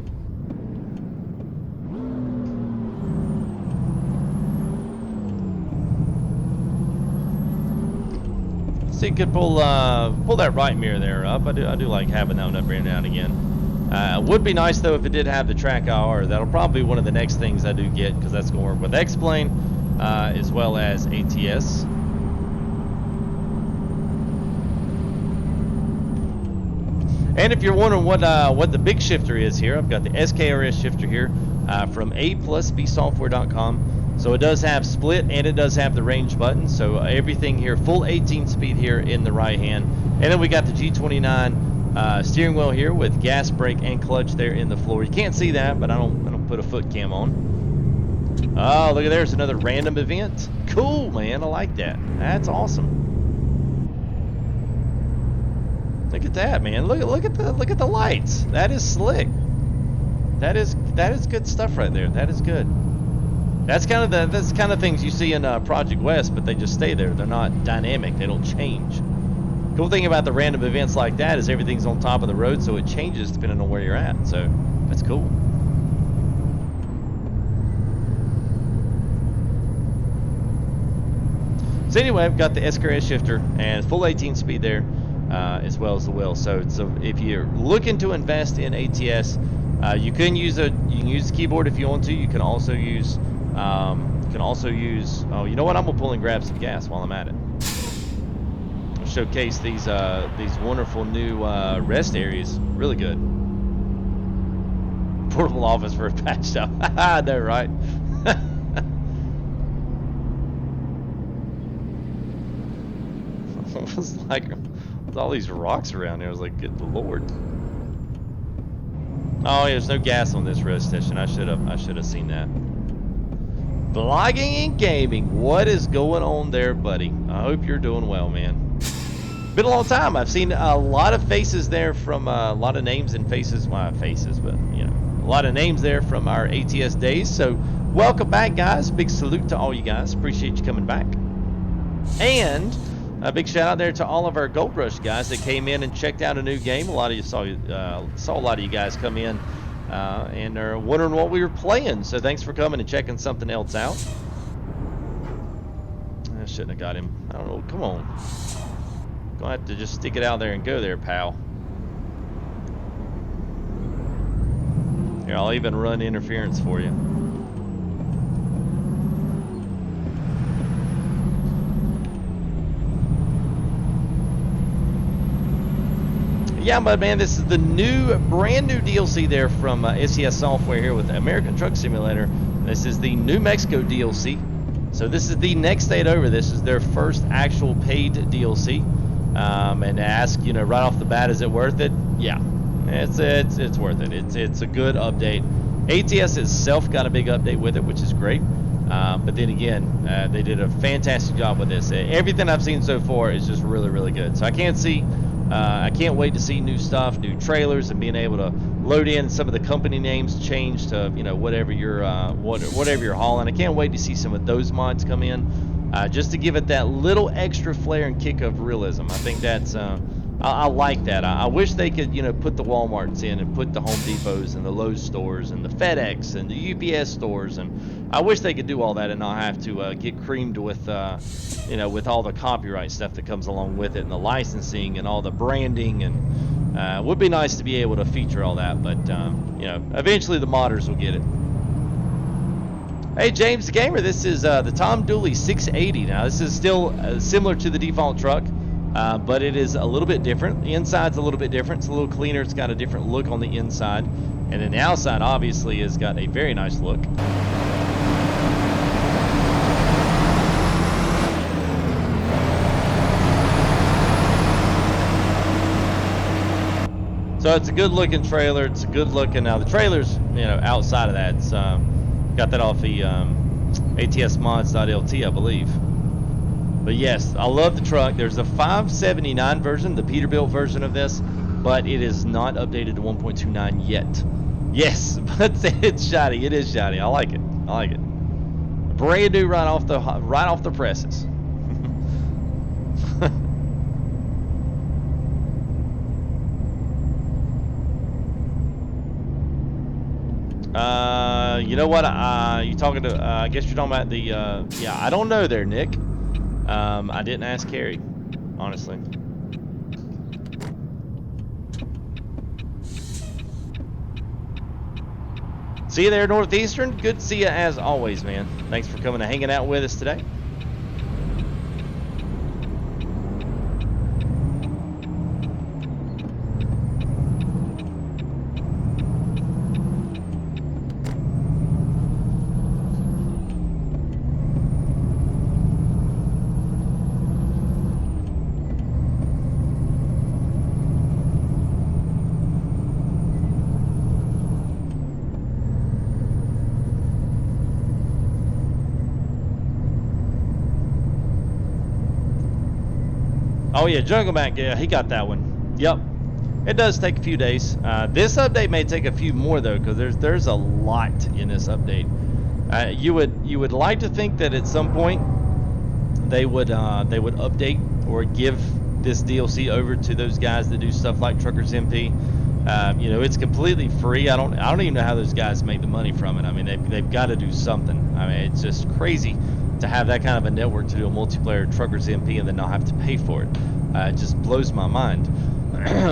See, you could pull that right mirror there up. I do like having that one up every now and again. It would be nice though if it did have the track IR. That'll probably be one of the next things I do get, because that's going to work with X-Plane as well as ATS. And if you're wondering what the big shifter is here, I've got the SKRS shifter here from A+Bsoftware.com. So it does have split and it does have the range button. So everything here, full 18 speed here in the right hand. And then we got the G29 steering wheel here with gas, brake, and clutch there in the floor. You can't see that, but I don't put a foot cam on. Oh, look at there's another random event. Cool, man. I like that. That's awesome. Look at that, man. Look at the lights. That is slick. That is good stuff right there. That is good. That's kind of things you see in Project West, but they just stay there. They're not dynamic. They don't change. Cool thing about the random events like that is everything's on top of the road, so it changes depending on where you're at. So that's cool. So anyway, I've got the SKRS shifter and full 18 speed there, as well as the wheel. So if you're looking to invest in ATS, you can use the keyboard if you want to. You can also use oh, you know what? I'm gonna pull and grab some gas while I'm at it. I'll showcase these wonderful new rest areas. Really good. Portable office for a patch shop. I know, right? It was like with all these rocks around there. I was like, good Lord. Oh, yeah, there's no gas on this rest station. I should have seen that. Vlogging and gaming. What is going on there, buddy? I hope you're doing well, man. Been a long time. I've seen a lot of faces there from a lot of names and faces. Well, faces, but you know, a lot of names there from our ATS days. So welcome back, guys. Big salute to all you guys. Appreciate you coming back. And a big shout out there to all of our Gold Rush guys that came in and checked out a new game. A lot of you saw a lot of you guys come in and are wondering what we were playing. So thanks for coming and checking something else out. I shouldn't have got him. I don't know. Come on. Gonna have to just stick it out there and go there, pal. Here, I'll even run interference for you. Yeah, but man, this is the brand new DLC there from SES Software here with American Truck Simulator. This is the New Mexico DLC. So this is the next state over. This is their first actual paid DLC. And ask, you know, right off the bat, is it worth it? Yeah, it's worth it. It's a good update. ATS itself got a big update with it, which is great. But then again, they did a fantastic job with this. Everything I've seen so far is just really, really good. So I can't wait to see new stuff, new trailers, and being able to load in some of the company names change to, you know, whatever you're hauling. I can't wait to see some of those mods come in, just to give it that little extra flair and kick of realism. I think that's I like that. I wish they could, you know, put the Walmarts in and put the Home Depots and the Lowe's stores and the FedEx and the UPS stores, and I wish they could do all that and not have to get creamed with, you know, with all the copyright stuff that comes along with it and the licensing and all the branding. And it would be nice to be able to feature all that, but you know, eventually the modders will get it. Hey, James the Gamer, this is the Tom Dooley 680. Now, this is still similar to the default truck. But it is a little bit different. The inside's a little bit different. It's a little cleaner. It's got a different look on the inside. And then the outside obviously has got a very nice look. So it's a good looking trailer. It's a good looking. Now the trailer's, you know, outside of that. It's got that off the ATSmods.lt, I believe. But yes, I love the truck. There's a 579 version, the Peterbilt version of this, but it is not updated to 1.29 yet. Yes, but it's shiny. It is shiny. I like it. I like it. Brand new right off the presses. You know what? You talking to? I guess you're talking about the. Yeah, I don't know there, Nick. I didn't ask Carrie, honestly. See you there, Northeastern. Good to see you as always, man. Thanks for coming and hanging out with us today. Oh yeah, Jungle Mac, yeah, he got that one. Yep. It does take a few days. This update may take a few more though, because there's a lot in this update. You would like to think that at some point they would update or give this DLC over to those guys that do stuff like Truckers MP. You know, it's completely free. I don't even know how those guys make the money from it. I mean, they've got to do something. I mean, it's just crazy to have that kind of a network to do a multiplayer Truckers MP and then not have to pay for it. It just blows my mind.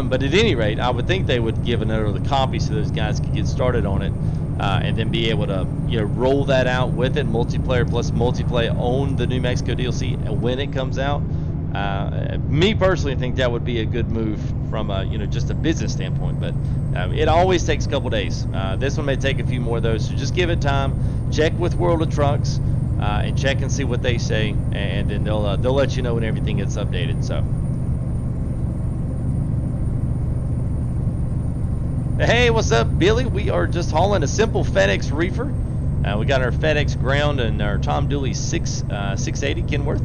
But at any rate, I would think they would give another copy so those guys could get started on it, and then be able to, you know, roll that out with it, multiplayer plus multiplayer on the New Mexico DLC when it comes out. Me personally think that would be a good move from a, you know, just a business standpoint, but it always takes a couple days. This one may take a few more of those, so just give it time. Check with World of Trucks and check and see what they say, and then they'll let you know when everything gets updated. So. Hey, what's up, Billy? We are just hauling a simple FedEx reefer. We got our FedEx ground and our Tom Dooley 680 Kenworth.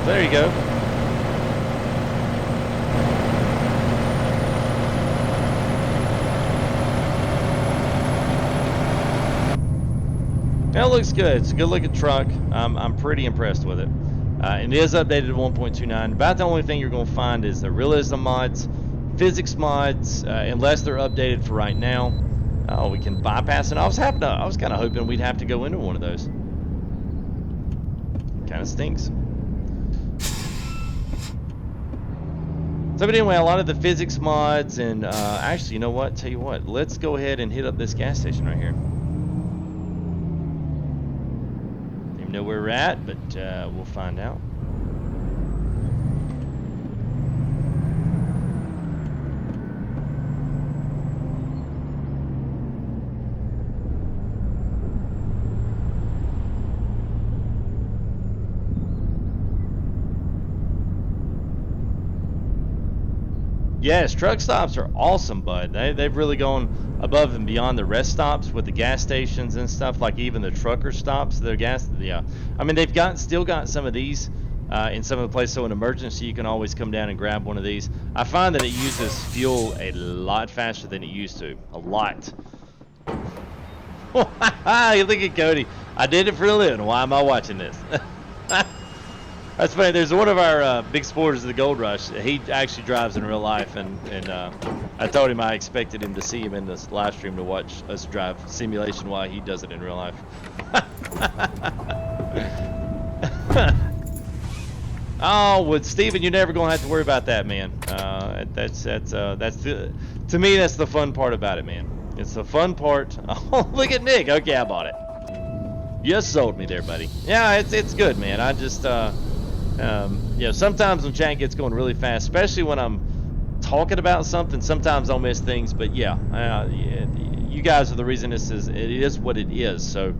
There you go. That looks good. It's a good looking truck. I'm pretty impressed with it. And it is updated to 1.29. About the only thing you're going to find is the realism mods, physics mods, unless they're updated for right now. Oh, we can bypass it. I was kind of hoping we'd have to go into one of those. Kind of stinks. So, but anyway, a lot of the physics mods and actually, you know what? Tell you what, let's go ahead and hit up this gas station right here. Don't even know where we're at, but we'll find out. Yes, truck stops are awesome, bud. They've really gone above and beyond the rest stops with the gas stations and stuff, like even the trucker stops. Their gas, yeah. I mean, they've still got some of these in some of the places. So in emergency, you can always come down and grab one of these. I find that it uses fuel a lot faster than it used to. A lot. Look at Cody. I did it for a living. Why am I watching this? That's funny. There's one of our big supporters of the Gold Rush. He actually drives in real life, and I told him I expected him to see him in this live stream to watch us drive simulation while he does it in real life. Oh, with Steven, you're never gonna have to worry about that, man. To me, that's the fun part about it, man. It's the fun part. Oh, look at Nick. Okay, I bought it. You sold me there, buddy. Yeah, it's good, man. I just you know, sometimes when chat gets going really fast, especially when I'm talking about something, sometimes I'll miss things. But yeah, you guys are the reason it is what it is. So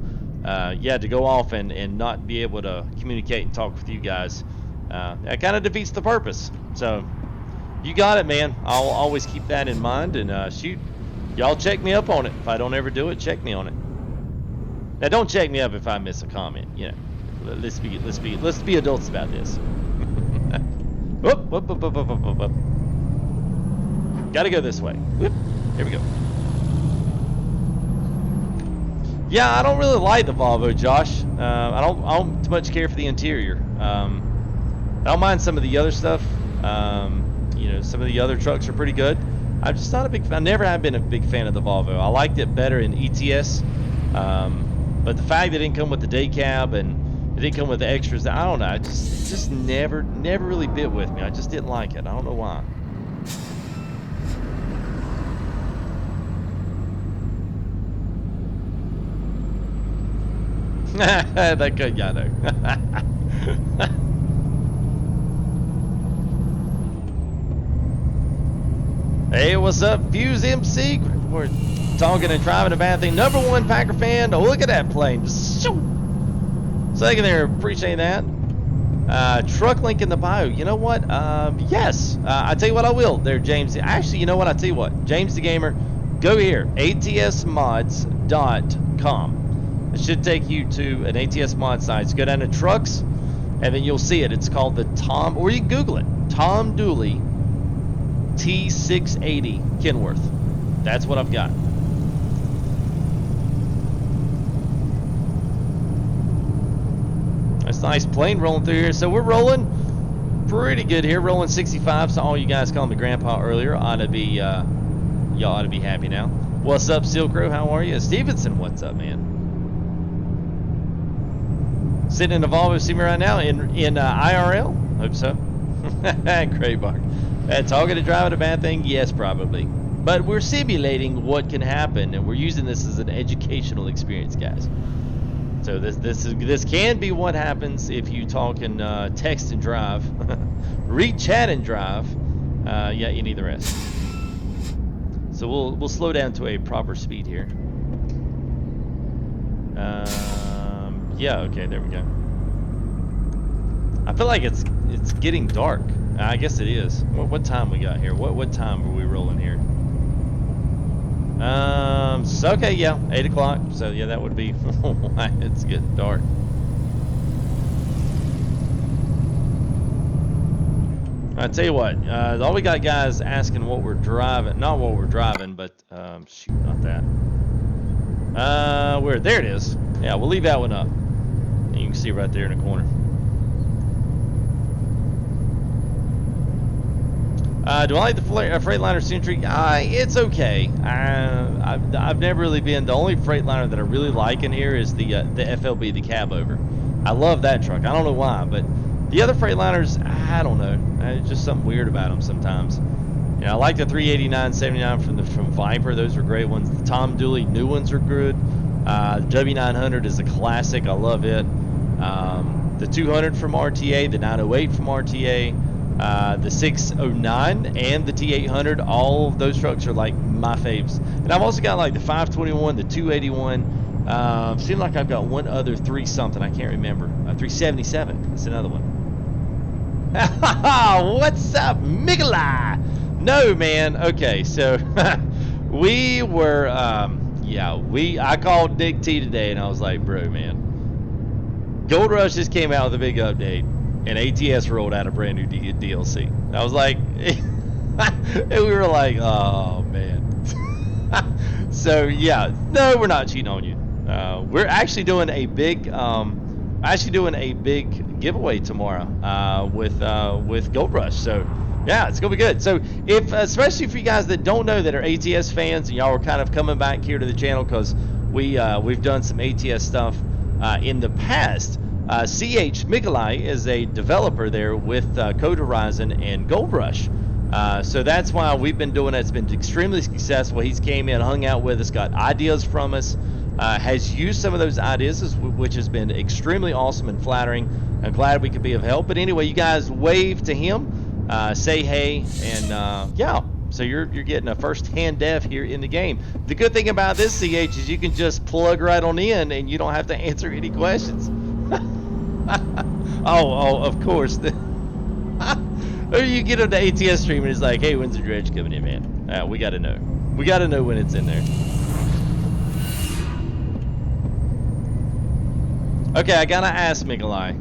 yeah, to go off and not be able to communicate and talk with you guys that kind of defeats the purpose. So you got it, man. I'll always keep that in mind. And shoot, y'all check me up on it. If I don't ever do it, check me on it. Now don't check me up if I miss a comment. You know, let's be adults about this. Whoop, whoop, whoop, whoop, whoop, whoop, whoop. Gotta go this way. Whoop. Here we go. Yeah, I don't really like the Volvo, Josh. I don't too much care for the interior. I don't mind some of the other stuff. You know, some of the other trucks are pretty good. I'm just not a big fan. I never have been a big fan of the Volvo. I liked it better in ETS. But the fact that it didn't come with the day cab and it didn't come with the extras, I don't know. It just never really bit with me. I just didn't like it. I don't know why. That good guy there. Hey, what's up, Fuse MC? We're talking and driving a bad thing. #1 Packer fan. Oh, look at that plane. Just second there. Appreciate that. Truck link in the bio. You know what? Yes. I tell you what, I will. There, James. Actually, you know what? I tell you what, James the Gamer. Go here. atsmods.com. It should take you to an ATS mod site. So go down to trucks, and then you'll see it. It's called the Tom, or you can Google it. Tom Dooley T680 Kenworth. That's what I've got. That's a nice plane rolling through here. So we're rolling pretty good here. Rolling 65. So all you guys called me Grandpa earlier ought to be, y'all ought to be happy now. What's up, Steel Crow? How are you? Stevenson, what's up, man? Sitting in a Volvo, see me right now in IRL. Hope so. Great Bark. Talking to driving a bad thing? Yes, probably. But we're simulating what can happen, and we're using this as an educational experience, guys. So this can be what happens if you talk and text and drive, read chat and drive. Yeah, you need the rest. So we'll slow down to a proper speed here. Yeah, okay, there we go. I feel like it's getting dark. I guess it is. What time we got here? What time are we rolling here? So okay, yeah, 8 o'clock. So yeah, that would be. It's getting dark. I tell you what, all we got guys asking what we're driving. Not what we're driving, but shoot, not that. Where? There it is. Yeah, we'll leave that one up. And you can see right there in the corner. Do I like the Freightliner Century? It's okay. I've never really been. The only Freightliner that I really like in here is the FLB, the cab over. I love that truck. I don't know why, but the other Freightliners, I don't know. It's just something weird about them sometimes. You know, I like the 389/79 from Viper. Those are great ones. The Tom Dooley new ones are good. The W900 is a classic. I love it. The 200 from RTA, the 908 from RTA, the 609 and the T800. All of those trucks are like my faves. And I've also got like the 521, the 281. Seems like I've got one other 3 something. I can't remember. 377. That's another one. What's up, Mikolai? No, man. Okay, so we were, I called Dick T today, and I was like, bro, man, Gold Rush just came out with a big update, and ATS rolled out a brand new DLC. And I was like, and we were like, oh, man. So, yeah, no, we're not cheating on you. We're actually doing a big, giveaway tomorrow with Gold Rush. So yeah, it's gonna be good. So if especially for you guys that don't know that are ATS fans and y'all are kind of coming back here to the channel because we've done some ATS stuff in the past. CH Mikolai is a developer there with Code Horizon and Gold Rush. So that's why we've been doing it. It's been extremely successful. He's came in, hung out with us, got ideas from us, has used some of those ideas, which has been extremely awesome and flattering. I'm glad we could be of help. But anyway, you guys wave to him, say hey, and yeah. So you're getting a first-hand dev here in the game. The good thing about this, CH, is you can just plug right on in, and you don't have to answer any questions. Oh, of course. Or you get on the ATS stream and it's like, hey, when's the dredge coming in, man? We gotta know. We gotta know when it's in there. Okay, I gotta ask Nikolai.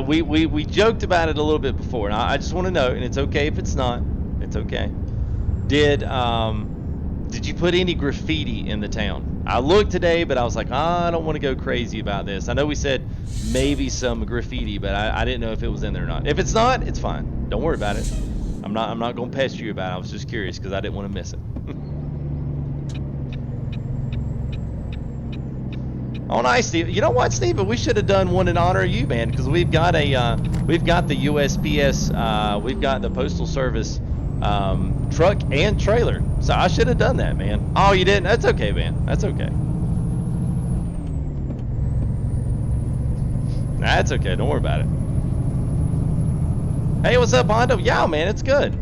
We joked about it a little bit before, and I just want to know, and it's okay if it's not. It's okay. Did you put any graffiti in the town? I looked today, but I was like, I don't want to go crazy about this. I know we said maybe some graffiti, but I didn't know if it was in there or not. If it's not, it's fine. Don't worry about it. I'm not gonna pester you about it. I was just curious because I didn't want to miss it. Oh, nice, Steve. You know what, Steve? We should have done one in honor of you, man, because we've got the USPS, we've got the Postal Service truck and trailer. So I should have done that, man. Oh, you didn't? That's okay, man. That's okay. That's okay. Don't worry about it. Hey, what's up, Hondo? Yeah, man, it's good.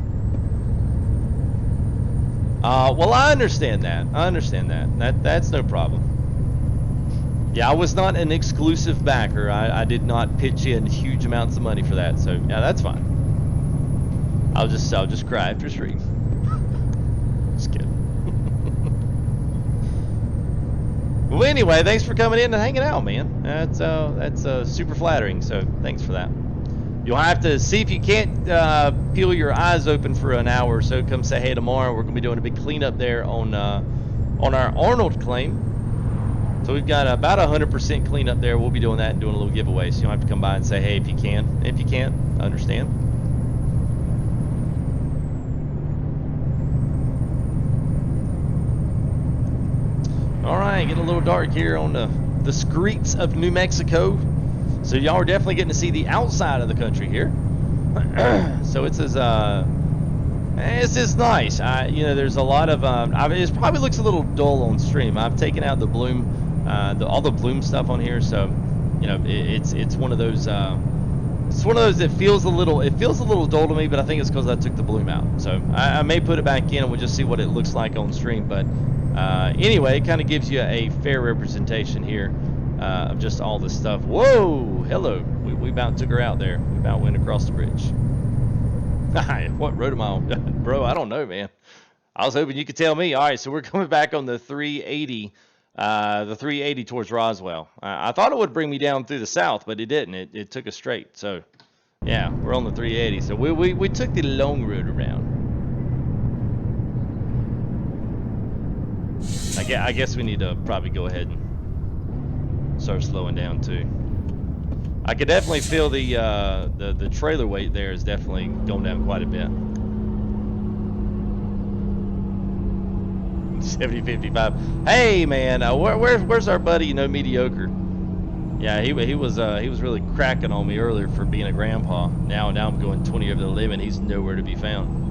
Well, I understand that. That's no problem. Yeah, I was not an exclusive backer. I did not pitch in huge amounts of money for that. So yeah, that's fine. I'll just cry after stream. Just kidding. Well, anyway, thanks for coming in and hanging out, man. That's super flattering. So thanks for that. You'll have to see if you can't peel your eyes open for an hour or so. Come say hey tomorrow. We're gonna be doing a big cleanup there on our Arnold claim. So we've got about 100% cleanup there. We'll be doing that and doing a little giveaway. So you'll have to come by and say hey if you can. If you can't, I understand. All right, getting a little dark here on the streets of New Mexico. So y'all are definitely getting to see the outside of the country here. So it's just nice. There's a lot of it probably looks a little dull on stream. I've taken out the bloom. All the bloom stuff on here, so it's one of those that feels a little dull to me, but I think it's because I took the bloom out. So I may put it back in and we'll just see what it looks like on stream. But anyway, it kind of gives you a fair representation here of just all this stuff. Whoa, hello, we about took her out there. We about went across the bridge. What road am I on? Bro, I don't know, man. I was hoping you could tell me. All right, so we're coming back on the 380. The 380 towards Roswell. I thought it would bring me down through the south, but it didn't. It took us straight. So, yeah, we're on the 380. So we took the long road around. I guess we need to probably go ahead and start slowing down too. I could definitely feel the trailer weight there is definitely going down quite a bit. 70-55. Hey man, where's our buddy? Mediocre. Yeah, he was really cracking on me earlier for being a grandpa. Now I'm going 20 over the limit. He's nowhere to be found.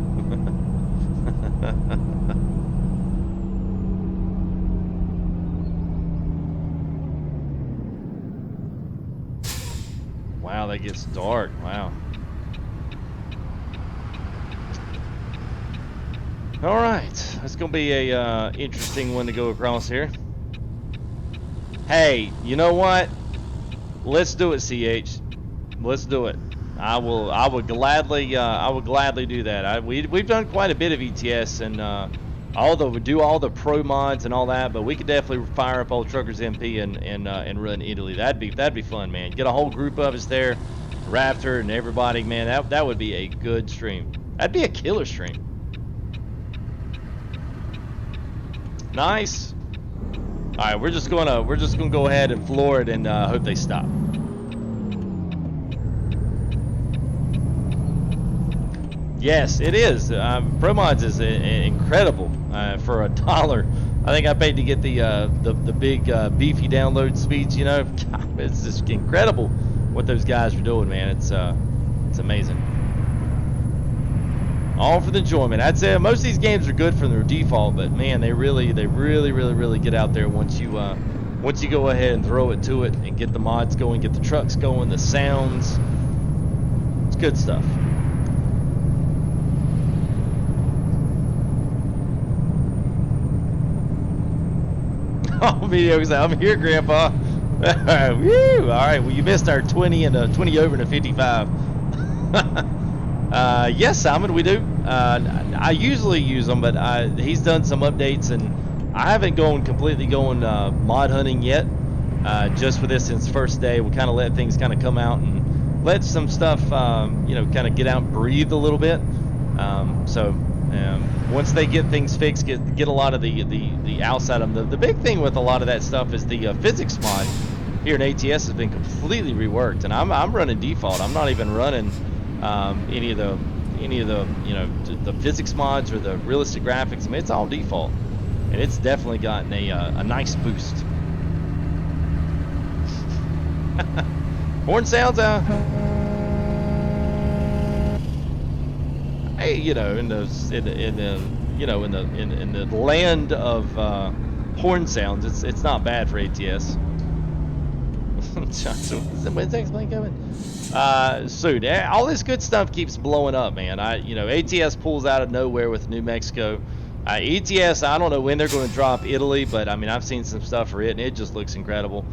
Wow, that gets dark. Wow. All right, that's gonna be a interesting one to go across here. Hey, you know what? Let's do it, CH. Let's do it. I would gladly do that. We've done quite a bit of ETS and we do all the pro mods and all that, but we could definitely fire up old Truckers MP and run Italy. That'd be fun, man. Get a whole group of us there, Raptor and everybody, man. That would be a good stream. That'd be a killer stream. Nice. All right, we're just gonna go ahead and floor it and hope they stop. Yes, it is. Pro Mods is incredible for $1. I think I paid to get the big beefy download speeds. God, it's just incredible what those guys are doing, man. It's amazing. All for the enjoyment. I'd say most of these games are good for their default, but man, they really get out there once you go ahead and throw it to it and get the mods going, get the trucks going, the sounds. It's good stuff. Oh, videos. I'm here, Grandpa. Woo! All right. Well, you missed our 20 and a 20 over and a 55. Yes, Simon, we do. I usually use them, but he's done some updates, and I haven't completely going mod hunting yet. Just for this, since first day, we kind of let things kind of come out and let some stuff, you know, kind of get out and breathe a little bit. Once they get things fixed, get a lot of the outside of them. The big thing with a lot of that stuff is the physics mod here in ATS has been completely reworked, and I'm running default. I'm not even running any of the you know the physics mods or the realistic graphics. I mean, it's all default, and it's definitely gotten a nice boost. Horn sounds hey, you know, in the land of horn sounds, it's not bad for ATS. When's next plane coming? Soon. All this good stuff keeps blowing up, man. ATS pulls out of nowhere with New Mexico. ETS, I don't know when they're going to drop Italy, but I mean, I've seen some stuff for it, and it just looks incredible.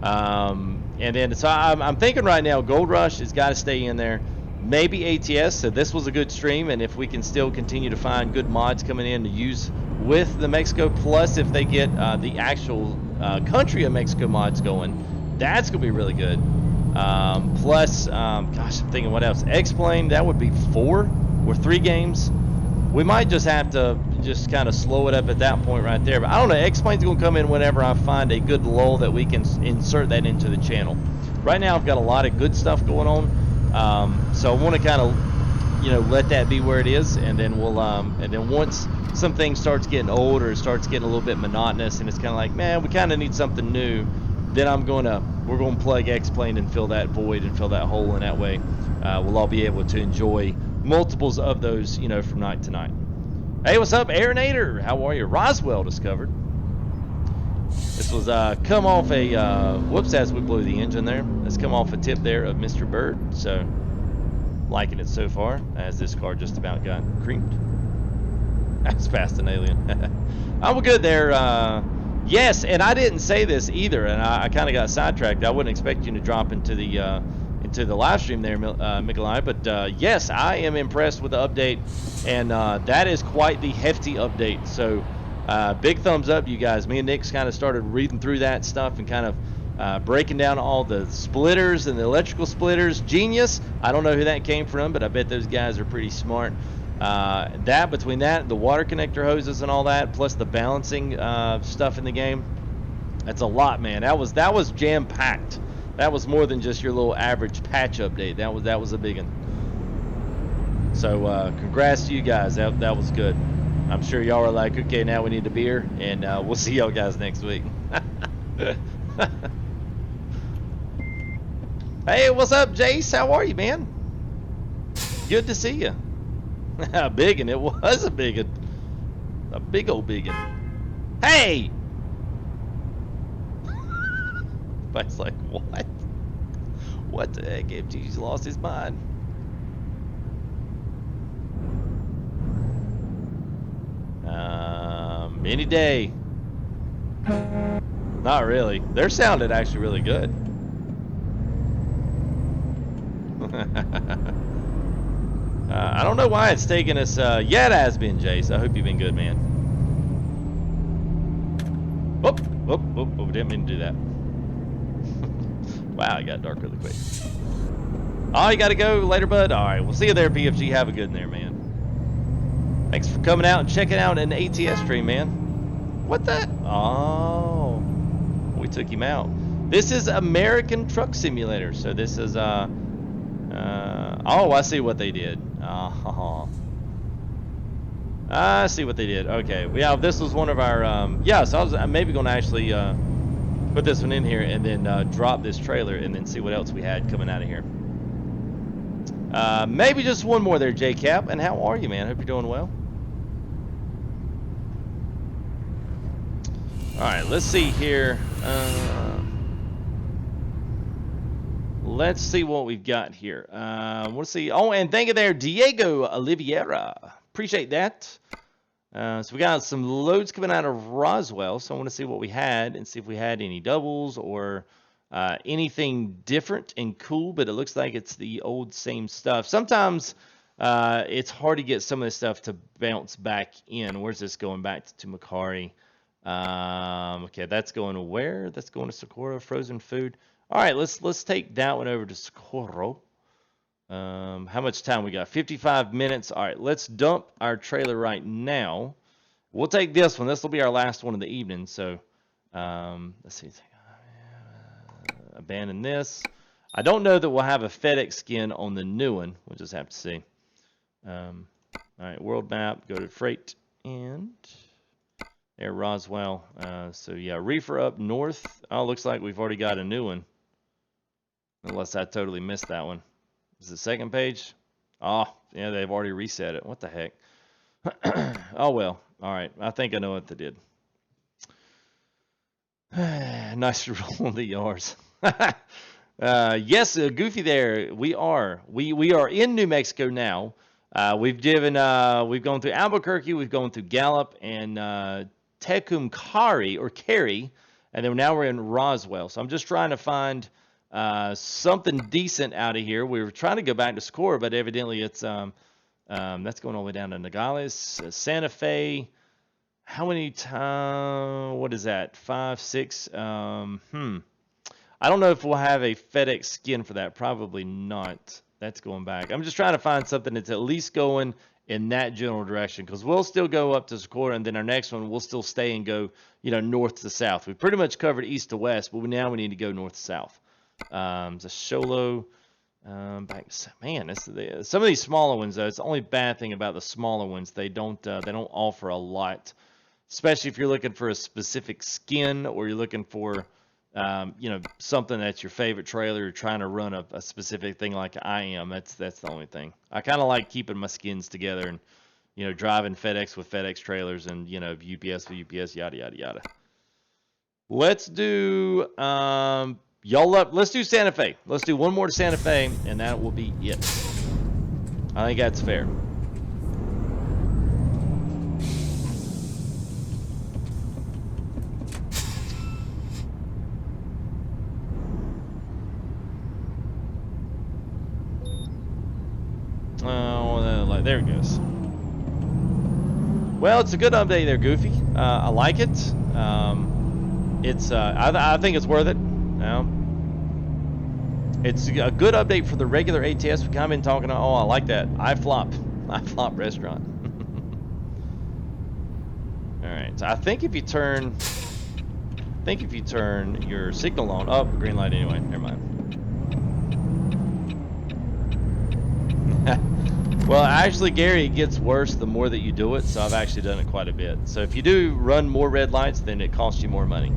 And then, so I'm thinking right now, Gold Rush has got to stay in there. Maybe ATS. So this was a good stream, and if we can still continue to find good mods coming in to use with the Mexico, plus if they get the actual country of Mexico mods going, that's gonna be really good. Gosh, I'm thinking what else? X-Plane, that would be 4 or 3 games. We might just have to just kind of slow it up at that point right there. But I don't know, X-Plane's gonna come in whenever I find a good lull that we can insert that into the channel. Right now I've got a lot of good stuff going on. So I want to kind of, you know, let that be where it is, and then we'll, and then once something starts getting old or it starts getting a little bit monotonous, and it's kind of like, man, we kind of need something new, then we're gonna plug X-Plane and fill that void and fill that hole, and that way, we'll all be able to enjoy multiples of those, you know, from night to night. Hey, what's up, Aaronator? How are you? Roswell discovered. This was come off a whoops, as we blew the engine there. Let's come off a tip there of Mr. Bird. So liking it so far, as this car just about got creamed. That's fast an alien. I'm good there. Yes, and I didn't say this either, and I kind of got sidetracked. I wouldn't expect you to drop into the live stream there, Mikolai, but yes, I am impressed with the update, and that is quite the hefty update. So big thumbs up, you guys. Me and Nick's kind of started reading through that stuff and kind of breaking down all the splitters and the electrical splitters. Genius. I don't know who that came from, but I bet those guys are pretty smart. Between that, the water connector hoses and all that, plus the balancing stuff in the game, that's a lot, man. That was jam-packed. That was more than just your little average patch update. That was a big one. So congrats to you guys. That was good. I'm sure y'all are like, okay, now we need a beer, and we'll see y'all guys next week. Hey, what's up, Jace? How are you, man? Good to see you. Biggin, it was a biggin. A big old biggin. Hey! Everybody's like, what? What the heck? MTG's lost his mind. Any day. Not really. Their sounded actually really good. I don't know why it's taking us. Yeah, it has been, Jace. I hope you've been good, man. Whoop, whoop, whoop, whoop. Didn't mean to do that. Wow, it got dark really quick. Oh, you got to go later, bud? All right, we'll see you there, PFG. Have a good one there, man. Thanks for coming out and checking out an ATS stream, man. What the? Oh, we took him out. This is American Truck Simulator. So this is, oh, I see what they did. I see what they did. Okay, yeah, this was one of our, yeah, so I'm maybe going to actually put this one in here and then drop this trailer and then see what else we had coming out of here. Maybe just one more there, J-Cap. And how are you, man? Hope you're doing well. All right, let's see here. Let's see what we've got here. We'll see. Oh, and thank you there, Diego Oliveira. Appreciate that. So we got some loads coming out of Roswell. So I want to see what we had and see if we had any doubles or anything different and cool. But it looks like it's the old same stuff. Sometimes it's hard to get some of this stuff to bounce back in. Where's this going back to Macari? Okay, that's going to where? That's going to Socorro, frozen food. All right, let's take that one over to Socorro. How much time we got? 55 minutes. All right, let's dump our trailer right now. We'll take this one. This will be our last one of the evening. So, let's see. Abandon this. I don't know that we'll have a FedEx skin on the new one. We'll just have to see. All right, world map. Go to freight and there, Roswell. So yeah, reefer up north. Oh, looks like we've already got a new one. Unless I totally missed that one. Is the second page? Oh, yeah, they've already reset it. What the heck? Oh well. All right, I think I know what they did. Nice roll on the yards. Yes, Goofy there. We are in New Mexico now. We've gone through Albuquerque, we've gone through Gallup and Tecumcari or Cary, and then now we're in Roswell. So I'm just trying to find something decent out of here. We were trying to go back to Socorro, but evidently it's that's going all the way down to Nogales, Santa Fe. How many times? What is that? 5, 6. I don't know if we'll have a FedEx skin for that. Probably not. That's going back. I'm just trying to find something that's at least going in that general direction, because we'll still go up to Socorro, and then our next one we'll still stay and go, north to south. We've pretty much covered east to west, but now we need to go north to south. The Sholo, back. Man, some of these smaller ones though. It's the only bad thing about the smaller ones. They don't offer a lot, especially if you're looking for a specific skin or you're looking for something that's your favorite trailer. You're trying to run a specific thing like I am. That's the only thing. I kind of like keeping my skins together and, driving FedEx with FedEx trailers and, UPS with UPS, yada, yada, yada. Let's do, let's do Santa Fe. Let's do one more to Santa Fe, and that will be it. I think that's fair. There it goes. Well, it's a good update there, Goofy. I like it. I think it's worth it. It's a good update for the regular ATS. We've kind of been talking. Oh, I like that. I flop restaurant. All right. So I think if you turn your signal on. Oh, green light anyway. Never mind. Well, actually, Gary, it gets worse the more that you do it, so I've actually done it quite a bit. So if you do run more red lights, then it costs you more money.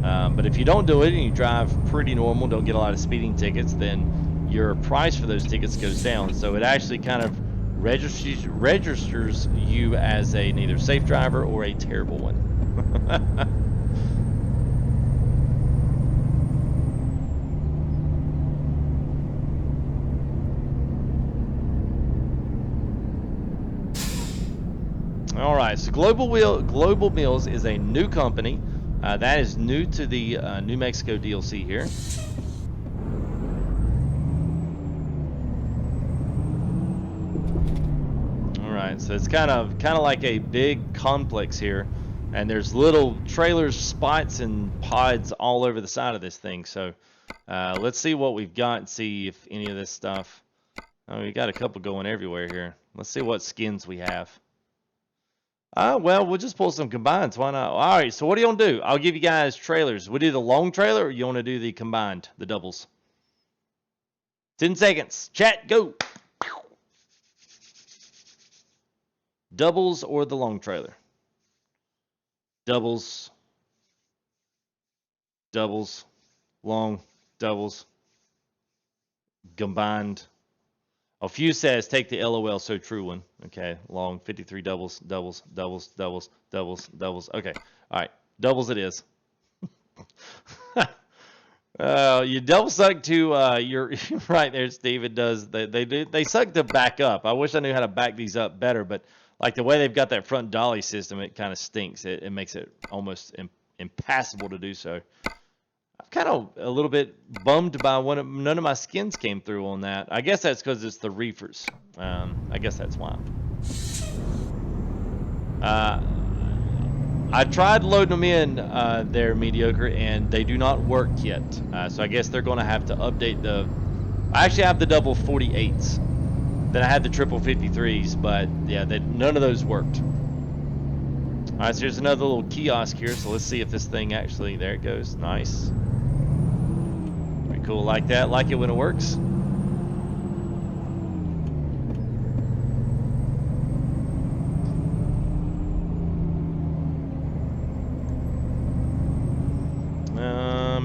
But if you don't do it and you drive pretty normal, don't get a lot of speeding tickets, then your price for those tickets goes down. So it actually kind of registers you as a neither safe driver or a terrible one. All right, so Global Meals is a new company. That is new to the New Mexico DLC here. All right, so it's kind of like a big complex here, and there's little trailers, spots, and pods all over the side of this thing. So let's see what we've got and see if any of this stuff. Oh, we got a couple going everywhere here. Let's see what skins we have. Well, we'll just pull some combines. Why not? All right, so what do you want to do? I'll give you guys trailers. We do the long trailer, or you want to do the combined, the doubles? 10 seconds. Chat, go. Doubles or the long trailer? Doubles. Doubles. Long. Doubles. Combined. A few says take the LOL so true one. Okay, long 53 doubles. Okay, all right, doubles it is. You double suck to you're right there, Steve. It does. They suck to back up. I wish I knew how to back these up better, but like the way they've got that front dolly system, it kind of stinks. It makes it almost impassable to do so. I've kind of a little bit bummed by none of my skins came through on that. I guess that's because it's the reefers. I guess that's why. I tried loading them in there, Mediocre, and they do not work yet. So I guess they're going to have to update the... I actually have the double 48s. Then I had the triple 53s, but yeah, none of those worked. All right, so here's another little kiosk here. So let's see if this thing actually... There it goes. Nice. Pretty cool like that. Like it when it works.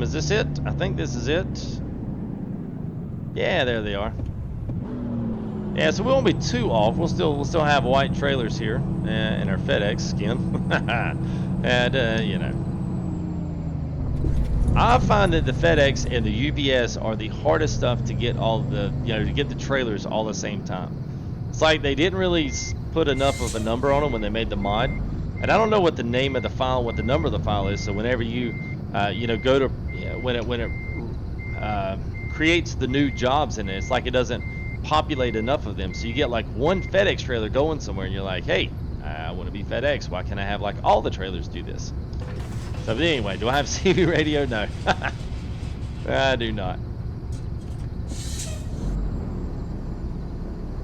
Is this it? I think this is it. Yeah, there they are. Yeah, so we won't be too off. We'll still have white trailers here in our FedEx skin. And you know, I find that the FedEx and the UPS are the hardest stuff to get to get the trailers all at the same time. It's like they didn't really put enough of a number on them when they made the mod. And I don't know what the name of the file, what the number of the file is. So whenever you go to when it creates the new jobs in it, it's like it doesn't populate enough of them. So you get like one FedEx trailer going somewhere, and you're like, hey, I want to be FedEx. Why can't I have like all the trailers do this? So but anyway, do I have CB radio? No, I do not.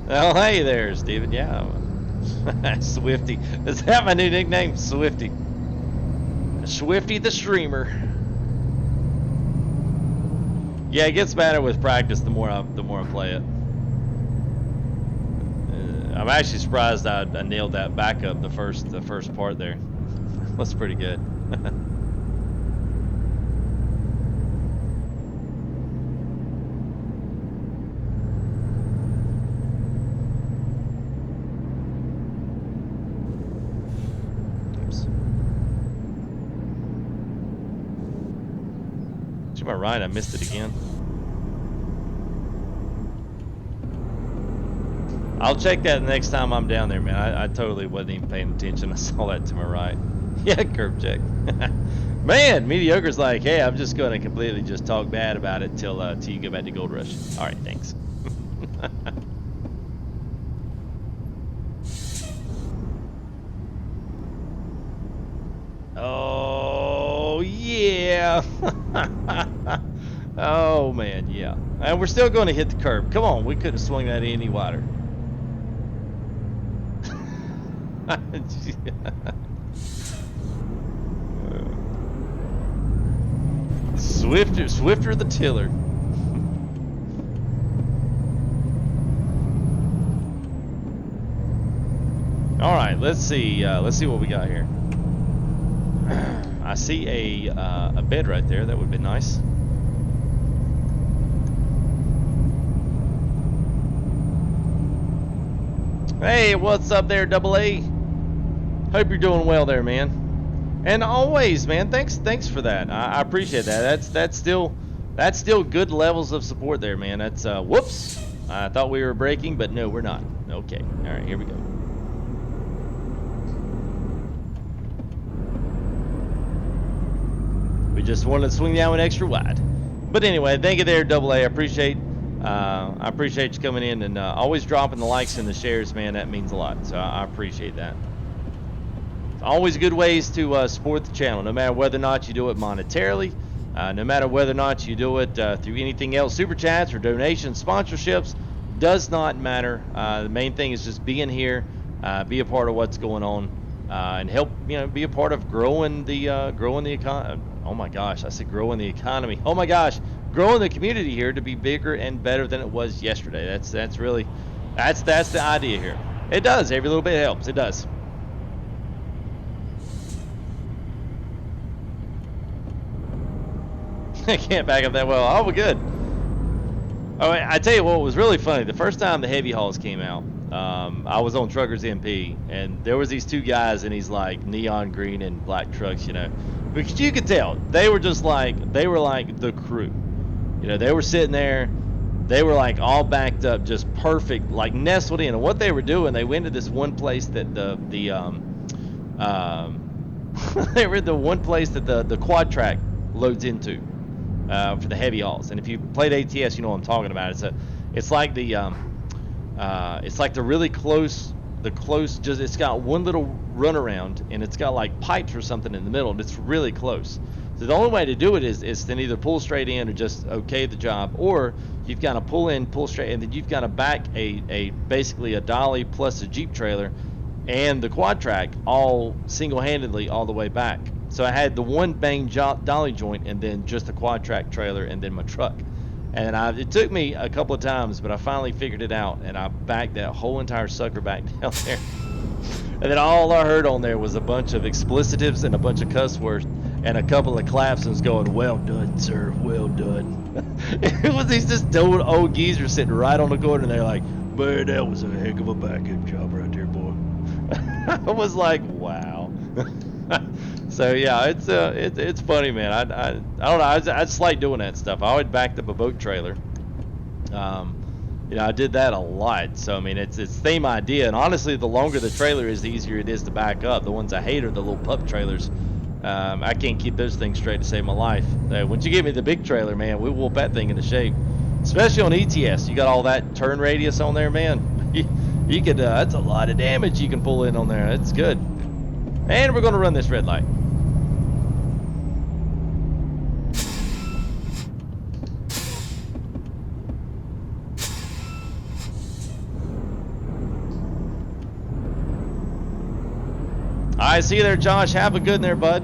Oh, hey there, Steven. Yeah, Swifty. Is that my new nickname? Swifty. Swifty the streamer. Yeah, it gets better with practice the more I play it. I'm actually surprised I nailed that backup the first part there. That's pretty good. To my right, I missed it again. I'll check that next time I'm down there, man. I totally wasn't even paying attention. I saw that to my right. Yeah, curb check. Man, Mediocre's like, hey, I'm just going to completely just talk bad about it till you go back to Gold Rush. All right, thanks. Oh, yeah. Oh, man, yeah. And we're still going to hit the curb. Come on, we couldn't have swung that any wider. Swifter the tiller. All right, let's see what we got here. I see a bed right there. That would be nice. Hey, what's up there, Double A? Hope you're doing well there, man. And always, man, thanks for that. I appreciate that. That's still good levels of support there, man. That's whoops. I thought we were breaking, but no, we're not. Okay. All right, here we go. We just wanted to swing that one extra wide. But anyway, thank you there, Double A. I appreciate you coming in and always dropping the likes and the shares, man. That means a lot. So I appreciate that. Always good ways to support the channel, no matter whether or not you do it monetarily, no matter whether or not you do it through anything else, super chats or donations, sponsorships, does not matter. The main thing is just being here, be a part of what's going on, and help, be a part of growing the economy. Oh my gosh, I said growing the economy. Oh my gosh, growing the community here to be bigger and better than it was yesterday. That's the idea here. It does. Every little bit helps. It does. I can't back up that well. Oh, we're good. Oh, I tell you what was really funny. The first time the heavy hauls came out, I was on Truckers MP, and there was these two guys in these like neon green and black trucks, because you could tell they were like the crew. They were sitting there, they were like all backed up, just perfect, like nestled in. And what they were doing, they went to this one place that they were the one place that the quad track loads into. for the heavy hauls. And if you played ATS, you know what I'm talking about. It's like the really close, just it's got one little runaround, and it's got like pipes or something in the middle, and it's really close. So the only way to do it is to either pull straight in or just okay the job, or you've got to pull in, pull straight, and then you've got to back basically a dolly plus a Jeep trailer and the quad track all single-handedly all the way back. So I had the one bang dolly joint and then just the quad track trailer and then my truck. And it took me a couple of times, but I finally figured it out, and I backed that whole entire sucker back down there. And then all I heard on there was a bunch of explicitives and a bunch of cuss words and a couple of clapsons going, "Well done, sir, well done." It was these just old geezers sitting right on the corner, and they're like, "Man, that was a heck of a backup job right there, boy." I was like, wow. So yeah, it's funny, man. I don't know. I just like doing that stuff. I always backed up a boat trailer. You know, I did that a lot. So I mean, it's the same idea. And honestly, the longer the trailer is, the easier it is to back up. The ones I hate are the little pup trailers. I can't keep those things straight to save my life. Once you give me the big trailer, man, we whoop that thing into shape. Especially on ETS, you got all that turn radius on there, man. You could, that's a lot of damage you can pull in on there. That's good. And we're going to run this red light. All right, see you there, Josh. Have a good one there, bud.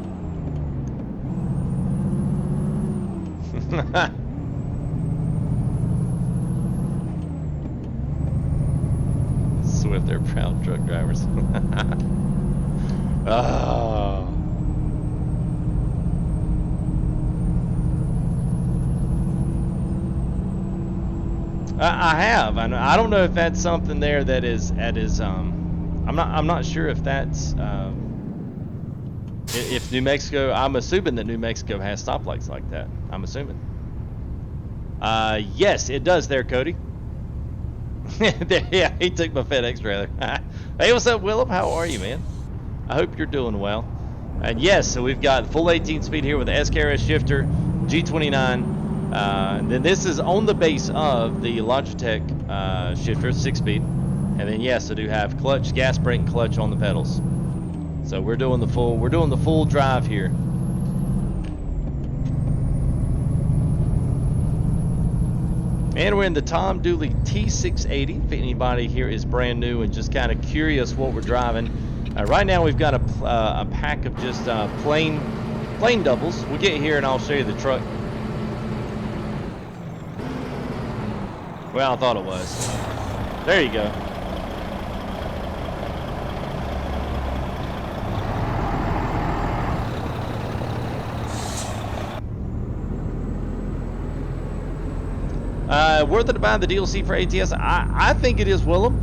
Swift, they're proud truck drivers. Oh. I have. I don't know if that's something there that is I'm not sure if that's if New Mexico. I'm assuming that New Mexico has stoplights like that. I'm assuming. Yes, it does there, Cody. Yeah, he took my FedEx trailer. Hey, what's up, Willem? How are you, man? I hope you're doing well. And yes, so we've got full 18 speed here with the SKRS shifter, G29. And then this is on the base of the Logitech shifter, 6-speed. And then yes, I do have clutch, gas, brake, and clutch on the pedals. So we're doing the full drive here. And we're in the Tom Dooley T680. If anybody here is brand new and just kind of curious what we're driving, right now we've got a pack of just plain doubles. We'll get here and I'll show you the truck. Well, I thought it was. There you go. Worth it to buy the DLC for ATS? I think it is, Willem.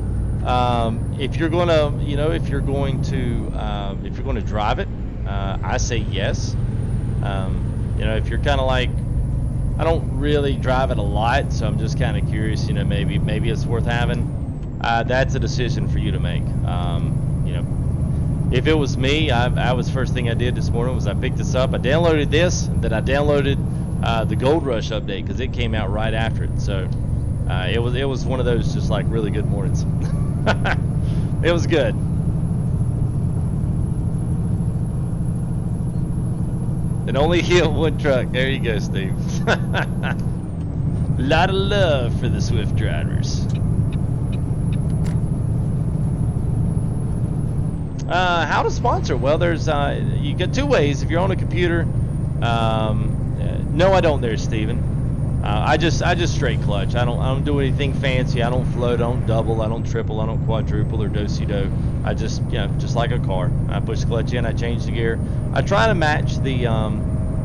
If you're gonna, if you're going to drive it, I say yes. If you're kind of like, I don't really drive it a lot, so I'm just kind of curious. Maybe it's worth having. That's a decision for you to make. If it was me, I was first thing I did this morning was I picked this up. I downloaded this, and then I downloaded the Gold Rush update because it came out right after it. So it was one of those just like really good mornings. It was good. And only hit one truck. There you go, Steve. Lot of love for the Swift drivers. How to sponsor? Well, there's you got two ways. If you're on a computer, no, I don't. There, Steven. I just straight clutch. I don't do anything fancy. I don't float. I don't double. I don't triple. I don't quadruple or do-si-do. I just just like a car. I push clutch in. I change the gear. I try to match the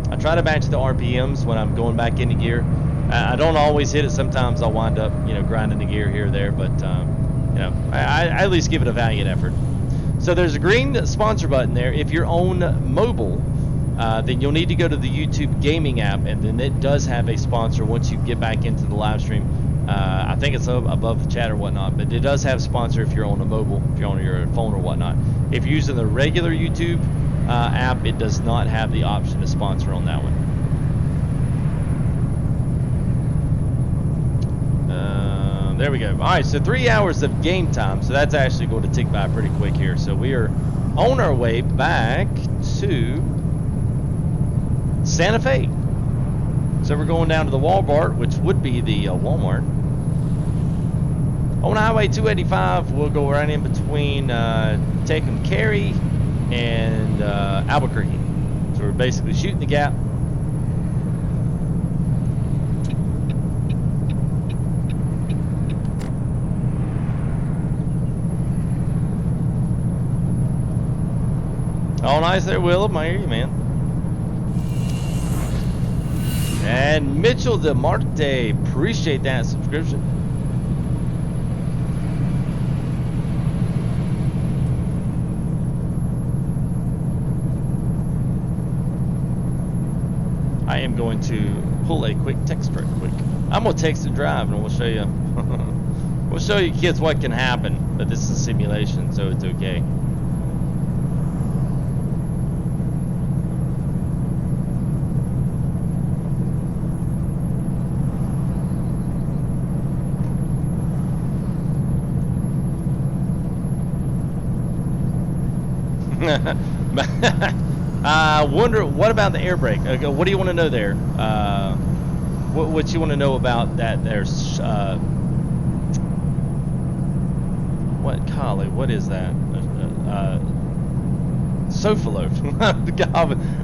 RPMs when I'm going back into gear. I don't always hit it. Sometimes I'll wind up grinding the gear here or there, but I at least give it a valiant effort. So there's a green sponsor button there. If you're on mobile, then you'll need to go to the YouTube gaming app, and then it does have a sponsor once you get back into the live stream. I think it's above the chat or whatnot, but it does have sponsor if you're on a mobile, if you're on your phone or whatnot. If you're using the regular YouTube app, it does not have the option to sponsor on that one. There we go. All right, so 3 hours of game time. So that's actually going to tick by pretty quick here. So we are on our way back to Santa Fe. So we're going down to the Walmart, which would be the Walmart. On Highway 285, we'll go right in between Tecum Cary and Albuquerque. So we're basically shooting the gap. Oh, nice there, Willem. I hear you, man. And Mitchell De Marte, appreciate that subscription. I am going to pull a quick text right quick. I'm gonna text and drive, and we'll show you. We'll show you kids what can happen, but this is a simulation, so it's okay. I wonder, what about the air brake? Okay, what do you want to know there? What you want to know about that? There's what, golly, what is that? Sofa loaf.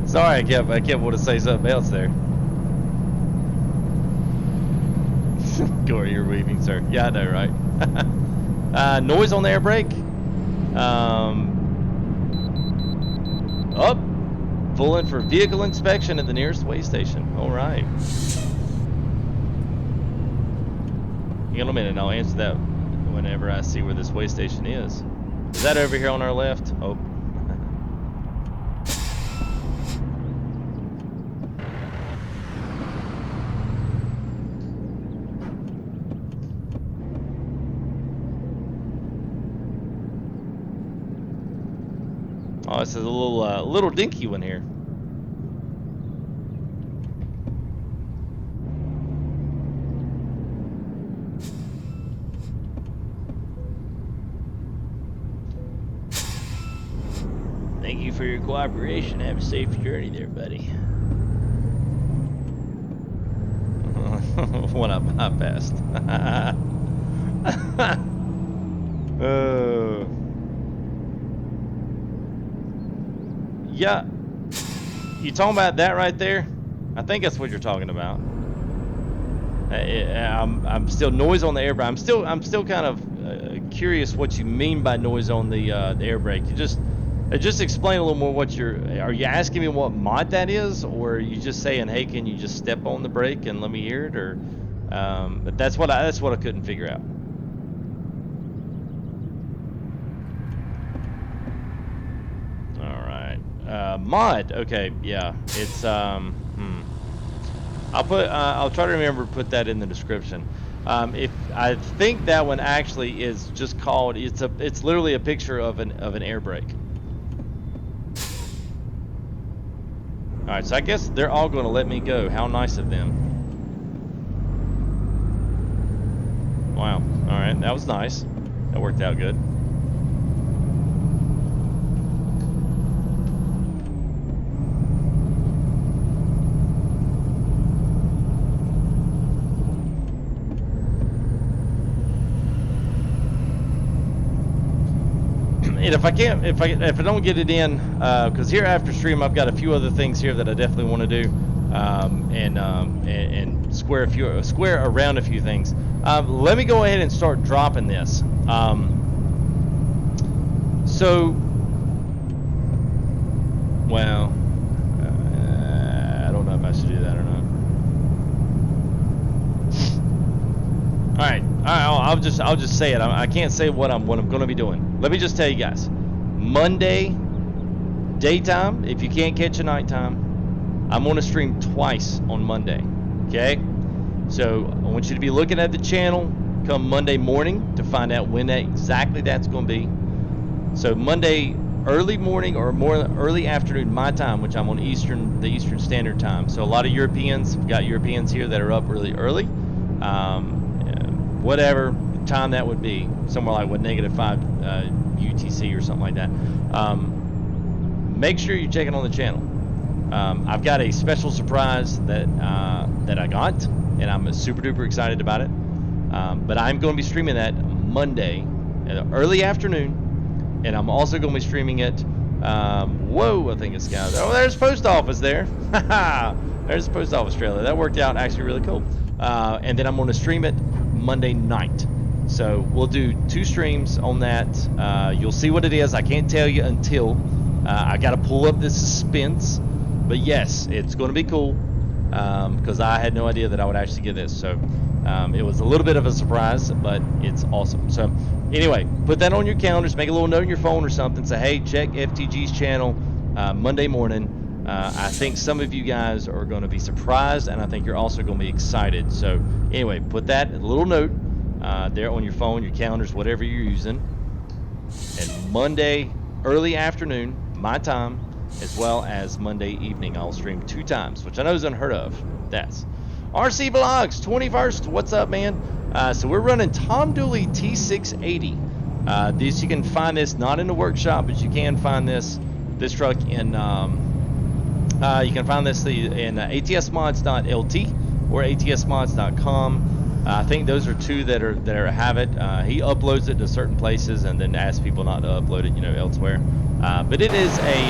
Sorry, I kept wanting to say something else there. Corey, you're weaving, sir. Yeah, I know, right? Noise on the air brake. Up. Full in for vehicle inspection at the nearest way station. All right. Hang on a minute, and I'll answer that whenever I see where this way station is. Is that over here on our left? Oh. Oh, this is a little dinky one here. Thank you for your cooperation. Have a safe journey there, buddy. What I bypassed. Yeah, you talking about that right there? I think that's what you're talking about. I'm still noise on the air brake. I'm still kind of curious what you mean by noise on the air brake. You just explain a little more what are you asking me what mod that is, or are you just saying, hey, can you just step on the brake and let me hear it, or but that's what I couldn't figure out. Mod, okay, yeah, it's I'll try to remember to put that in the description. If I think that one actually is just called, it's literally a picture of an air brake. All right, so I guess they're all going to let me go. How nice of them. Wow. All right, that was nice. That worked out good. And if I don't get it in, because here after stream I've got a few other things here that I definitely want to do, and square around a few things. Let me go ahead and start dropping this. Well, I don't know if I should do that or not. All right, I'll just say it. I can't say what I'm going to be doing. Let me just tell you guys. Monday daytime, if you can't catch a nighttime, I'm going to stream twice on Monday. Okay? So I want you to be looking at the channel come Monday morning to find out when exactly that's going to be. So Monday early morning or more early afternoon my time, which I'm on the Eastern Standard Time. So a lot of Europeans, we've got Europeans here that are up really early. whatever time that would be, somewhere like what -5 UTC or something like that. Make sure you check it on the channel. I've got a special surprise that I got, and I'm super duper excited about it. But I'm going to be streaming that Monday, early afternoon, and I'm also going to be streaming it. Whoa, I think it's got. Oh, there's post office there. There's the post office trailer. That worked out actually really cool. And then I'm going to stream it Monday night. So we'll do 2 streams on that. You'll see what it is. I can't tell you until I got to pull up the suspense. But yes, it's going to be cool because I had no idea that I would actually get this. So it was a little bit of a surprise, but it's awesome. So anyway, put that on your calendars. Make a little note on your phone or something. Say, hey, check FTG's channel Monday morning. I think some of you guys are going to be surprised, and I think you're also going to be excited. So anyway, put that little note there on your phone, your calendars, whatever you're using. And Monday early afternoon, my time, as well as Monday evening, I'll stream 2 times, which I know is unheard of. That's RC Vlogs 21st. What's up, man? So we're running Tom Dooley T680. This, you can find this not in the workshop, but you can find this truck in you can find this in atsmods.lt or atsmods.com. I think those are 2 that have it. He uploads it to certain places and then asks people not to upload it, elsewhere. But it is a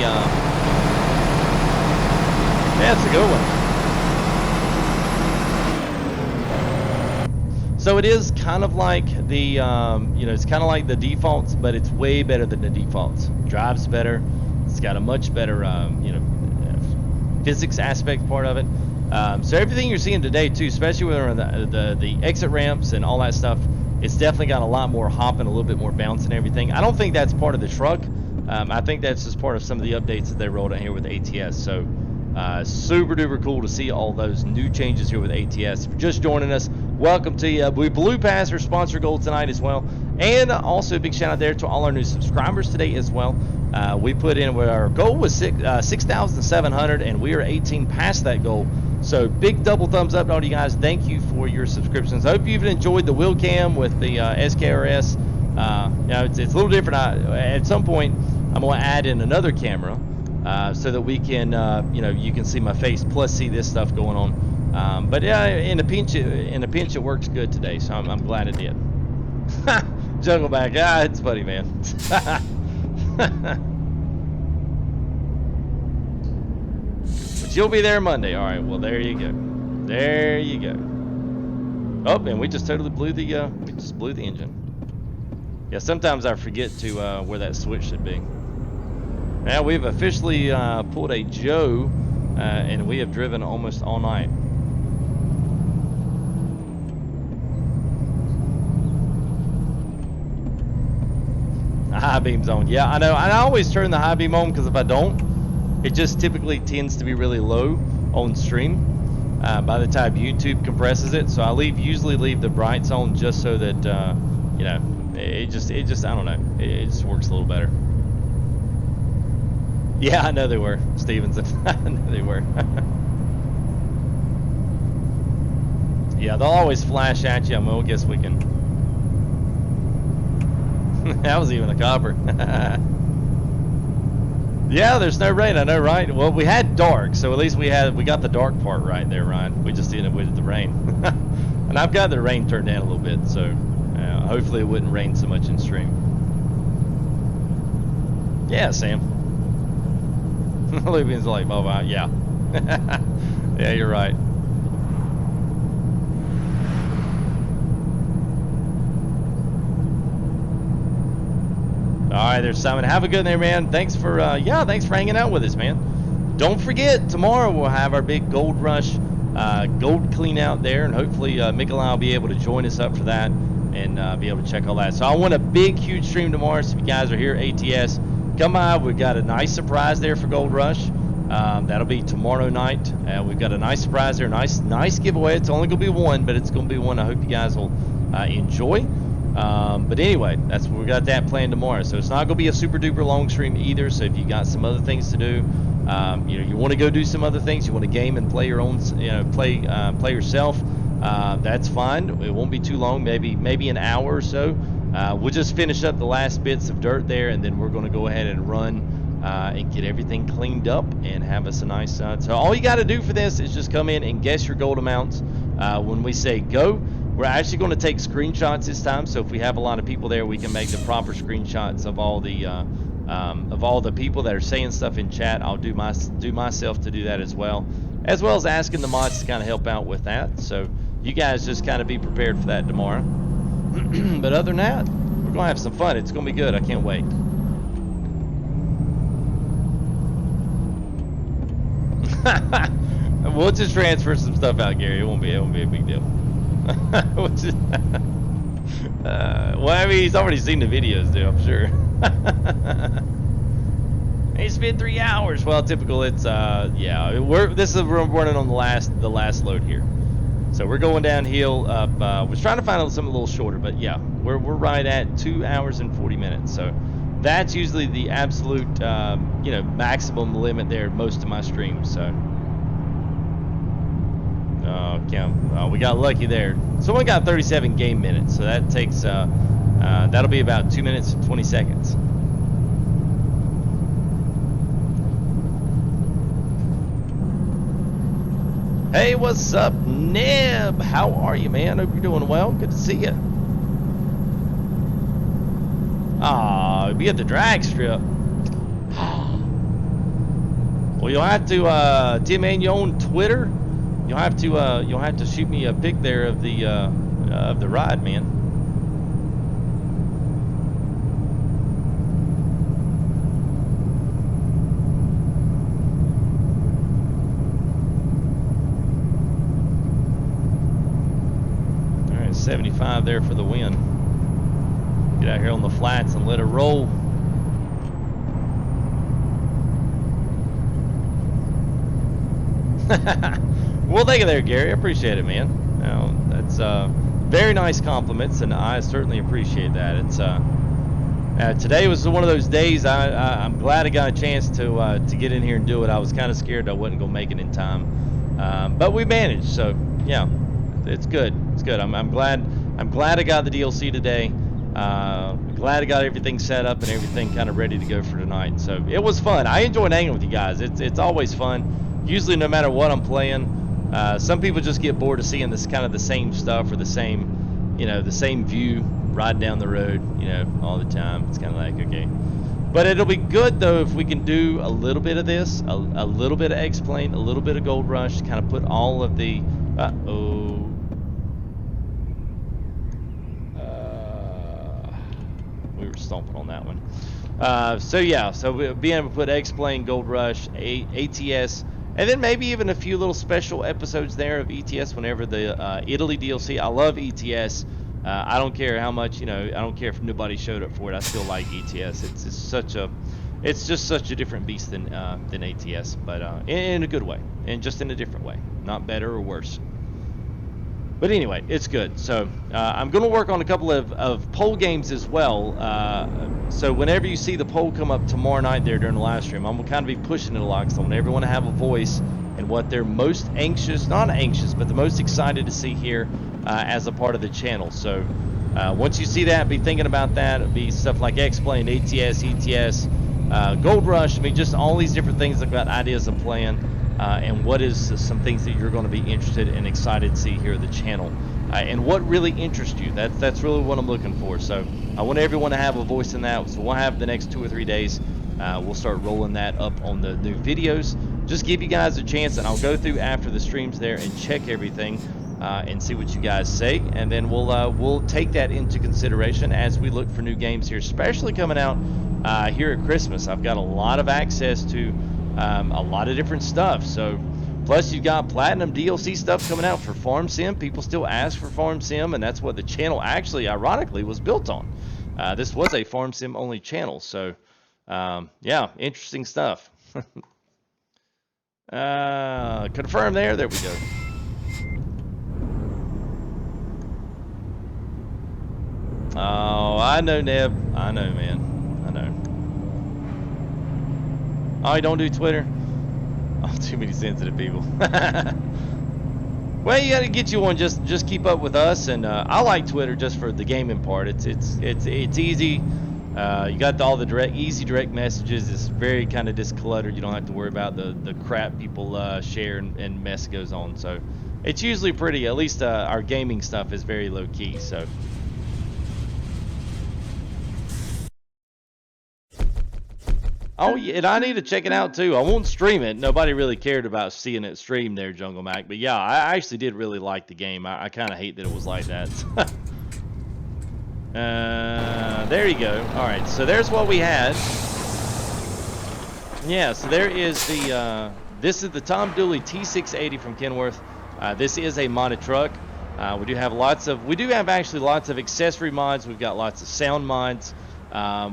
yeah, it's a good one. So it is kind of like the it's kind of like the defaults, but it's way better than the defaults. Drives better. It's got a much better physics aspect part of it. So everything you're seeing today too, especially with the exit ramps and all that stuff, it's definitely got a lot more hop and a little bit more bounce and everything. I don't think that's part of the truck. I think that's just part of some of the updates that they rolled out here with ATS. So super duper cool to see all those new changes here with ATS. If you're just joining us, welcome to you. We blew past our sponsor goal tonight as well. And also a big shout out there to all our new subscribers today as well. We put in where our goal was 6,700, and we are 18 past that goal. So big double thumbs up to all you guys. Thank you for your subscriptions. I hope you've enjoyed the Wheelcam with the SKRS. It's a little different. At some point, I'm going to add in another camera so that we can, you can see my face plus see this stuff going on. But yeah, in a pinch, it works good today. So I'm glad it did. Juggle back. It's funny, man. But you'll be there Monday. All right. Well, there you go. There you go. Oh, and we just totally blew the engine. Yeah. Sometimes I forget to where that switch should be. Now we've officially pulled a Joe, and we have driven almost all night. High beam's on. Yeah, I know. I always turn the high beam on because if I don't, it just typically tends to be really low on stream by the time YouTube compresses it. So I usually leave the brights on just so that it just I don't know, it just works a little better. Yeah, I know they were, Stevenson. I know they were. Yeah, they'll always flash at you. Well, I guess we can. That was even a copper. Yeah, there's no rain, I know, right? Well, we had dark, so at least we got the dark part right there, Ryan. We just didn't avoid the rain. And I've got the rain turned down a little bit, so hopefully it wouldn't rain so much in stream. Yeah, Sam. Lubian's like, oh, wow, yeah. Yeah, you're right. All right, there's Simon. Have a good day, man. Thanks for thanks for hanging out with us, man. Don't forget, tomorrow we'll have our big Gold Rush gold clean out there, and hopefully Mikolai will be able to join us up for that and be able to check all that. So I want a big, huge stream tomorrow. So if you guys are here at ATS, come by. We've got a nice surprise there for Gold Rush. That'll be tomorrow night. We've got a nice surprise there, nice giveaway. It's only gonna be one, but it's gonna be one I hope you guys will enjoy. But anyway, we got that planned tomorrow. So it's not gonna be a super duper long stream either. So if you got some other things to do, you want to go do some other things, you want to game and play your own, play yourself, that's fine. It won't be too long, maybe an hour or so. We'll just finish up the last bits of dirt there, and then we're going to go ahead and run and get everything cleaned up and have us a nice. So all you got to do for this is just come in and guess your gold amounts. When we say go, we're actually going to take screenshots this time. So if we have a lot of people there, we can make the proper screenshots of all the people that are saying stuff in chat. I'll do myself to do that as well as asking the mods to kind of help out with that. So you guys just kind of be prepared for that tomorrow. But other than that, we're gonna have some fun. It's gonna be good. I can't wait. We'll just transfer some stuff out, Gary. It won't be a big deal. Well, I mean, he's already seen the videos, dude. I'm sure. It's been 3 hours. Well, typical. It's yeah. We're running on the last load here. So we're going downhill up. We're trying to find something a little shorter, but yeah, we're right at 2 hours and 40 minutes. So that's usually the absolute maximum limit there most of my streams. So we got lucky there. Someone got 37 game minutes, so that takes that'll be about 2 minutes and 20 seconds. Hey, what's up, Neb? How are you, man? Hope you're doing well. Good to see you. We at the drag strip. Well, you'll have to, Tim, man, you on Twitter? You'll have to shoot me a pic there of the ride, man. All right, 75 there for the win. Get out here on the flats and let it roll. Well, thank you there, Gary. I appreciate it, man. That's very nice compliments, and I certainly appreciate that. It's today was one of those days. I'm glad I got a chance to get in here and do it. I was kind of scared I wasn't gonna make it in time, but we managed. So yeah, it's good. It's good. I'm glad I got the DLC today. Glad I got everything set up and everything kind of ready to go for tonight. So it was fun. I enjoyed hanging with you guys. It's always fun. Usually, no matter what I'm playing, some people just get bored of seeing this kind of the same stuff or the same view riding down the road, all the time. It's kind of like, okay. But it'll be good though if we can do a little bit of this, a little bit of X-Plane, a little bit of Gold Rush, kind of put all of the. We were stomping on that one. So yeah, so we'll be able to put X-Plane, Gold Rush, ATS. And then maybe even a few little special episodes there of ETS whenever the Italy DLC. I love ETS. I don't care how much, I don't care if nobody showed up for it. I still like ETS. It's just such a different beast than ATS, but in a good way, and just in a different way, not better or worse. But anyway, it's good. So I'm going to work on a couple of poll games as well. So whenever you see the poll come up tomorrow night there during the live stream, I'm going to kind of be pushing it a lot because I want everyone to have a voice in what they're most not anxious, but the most excited to see here as a part of the channel. So once you see that, be thinking about that. It'll be stuff like X-Plane, ATS, ETS, Gold Rush. I mean, just all these different things. I've got ideas of playing. And what is some things that you're going to be interested and excited to see here at the channel, and what really interests you. That's really what I'm looking for. So I want everyone to have a voice in that. So we'll have the next 2 or 3 days. We'll start rolling that up on the new videos. Just give you guys a chance, and I'll go through after the streams there and check everything and see what you guys say, and then we'll take that into consideration as we look for new games here, especially coming out here at Christmas. I've got a lot of access to a lot of different stuff. So plus you've got platinum DLC stuff coming out for Farm Sim. People still ask for Farm Sim, and that's what the channel actually ironically was built on. This was a Farm Sim only channel. So yeah, interesting stuff. Confirm there we go. Oh, I know, Neb. I know, man. I know. Oh, you don't do Twitter? Oh, too many sensitive people. Well, you got to get you one. Just keep up with us, and I like Twitter just for the gaming part. It's easy. You got all the easy direct messages. It's very kind of discluttered. You don't have to worry about the crap people share and mess goes on. So it's usually pretty. At least our gaming stuff is very low key. So. Oh, yeah, and I need to check it out too. I won't stream it. Nobody really cared about seeing it streamed there, Jungle Mac. But yeah, I actually did really like the game. I kind of hate that it was like that. There you go. All right, so there's what we had. Yeah, so there is the, this is the Tom Dooley T680 from Kenworth. This is a modded truck. We do have actually lots of accessory mods. We've got lots of sound mods.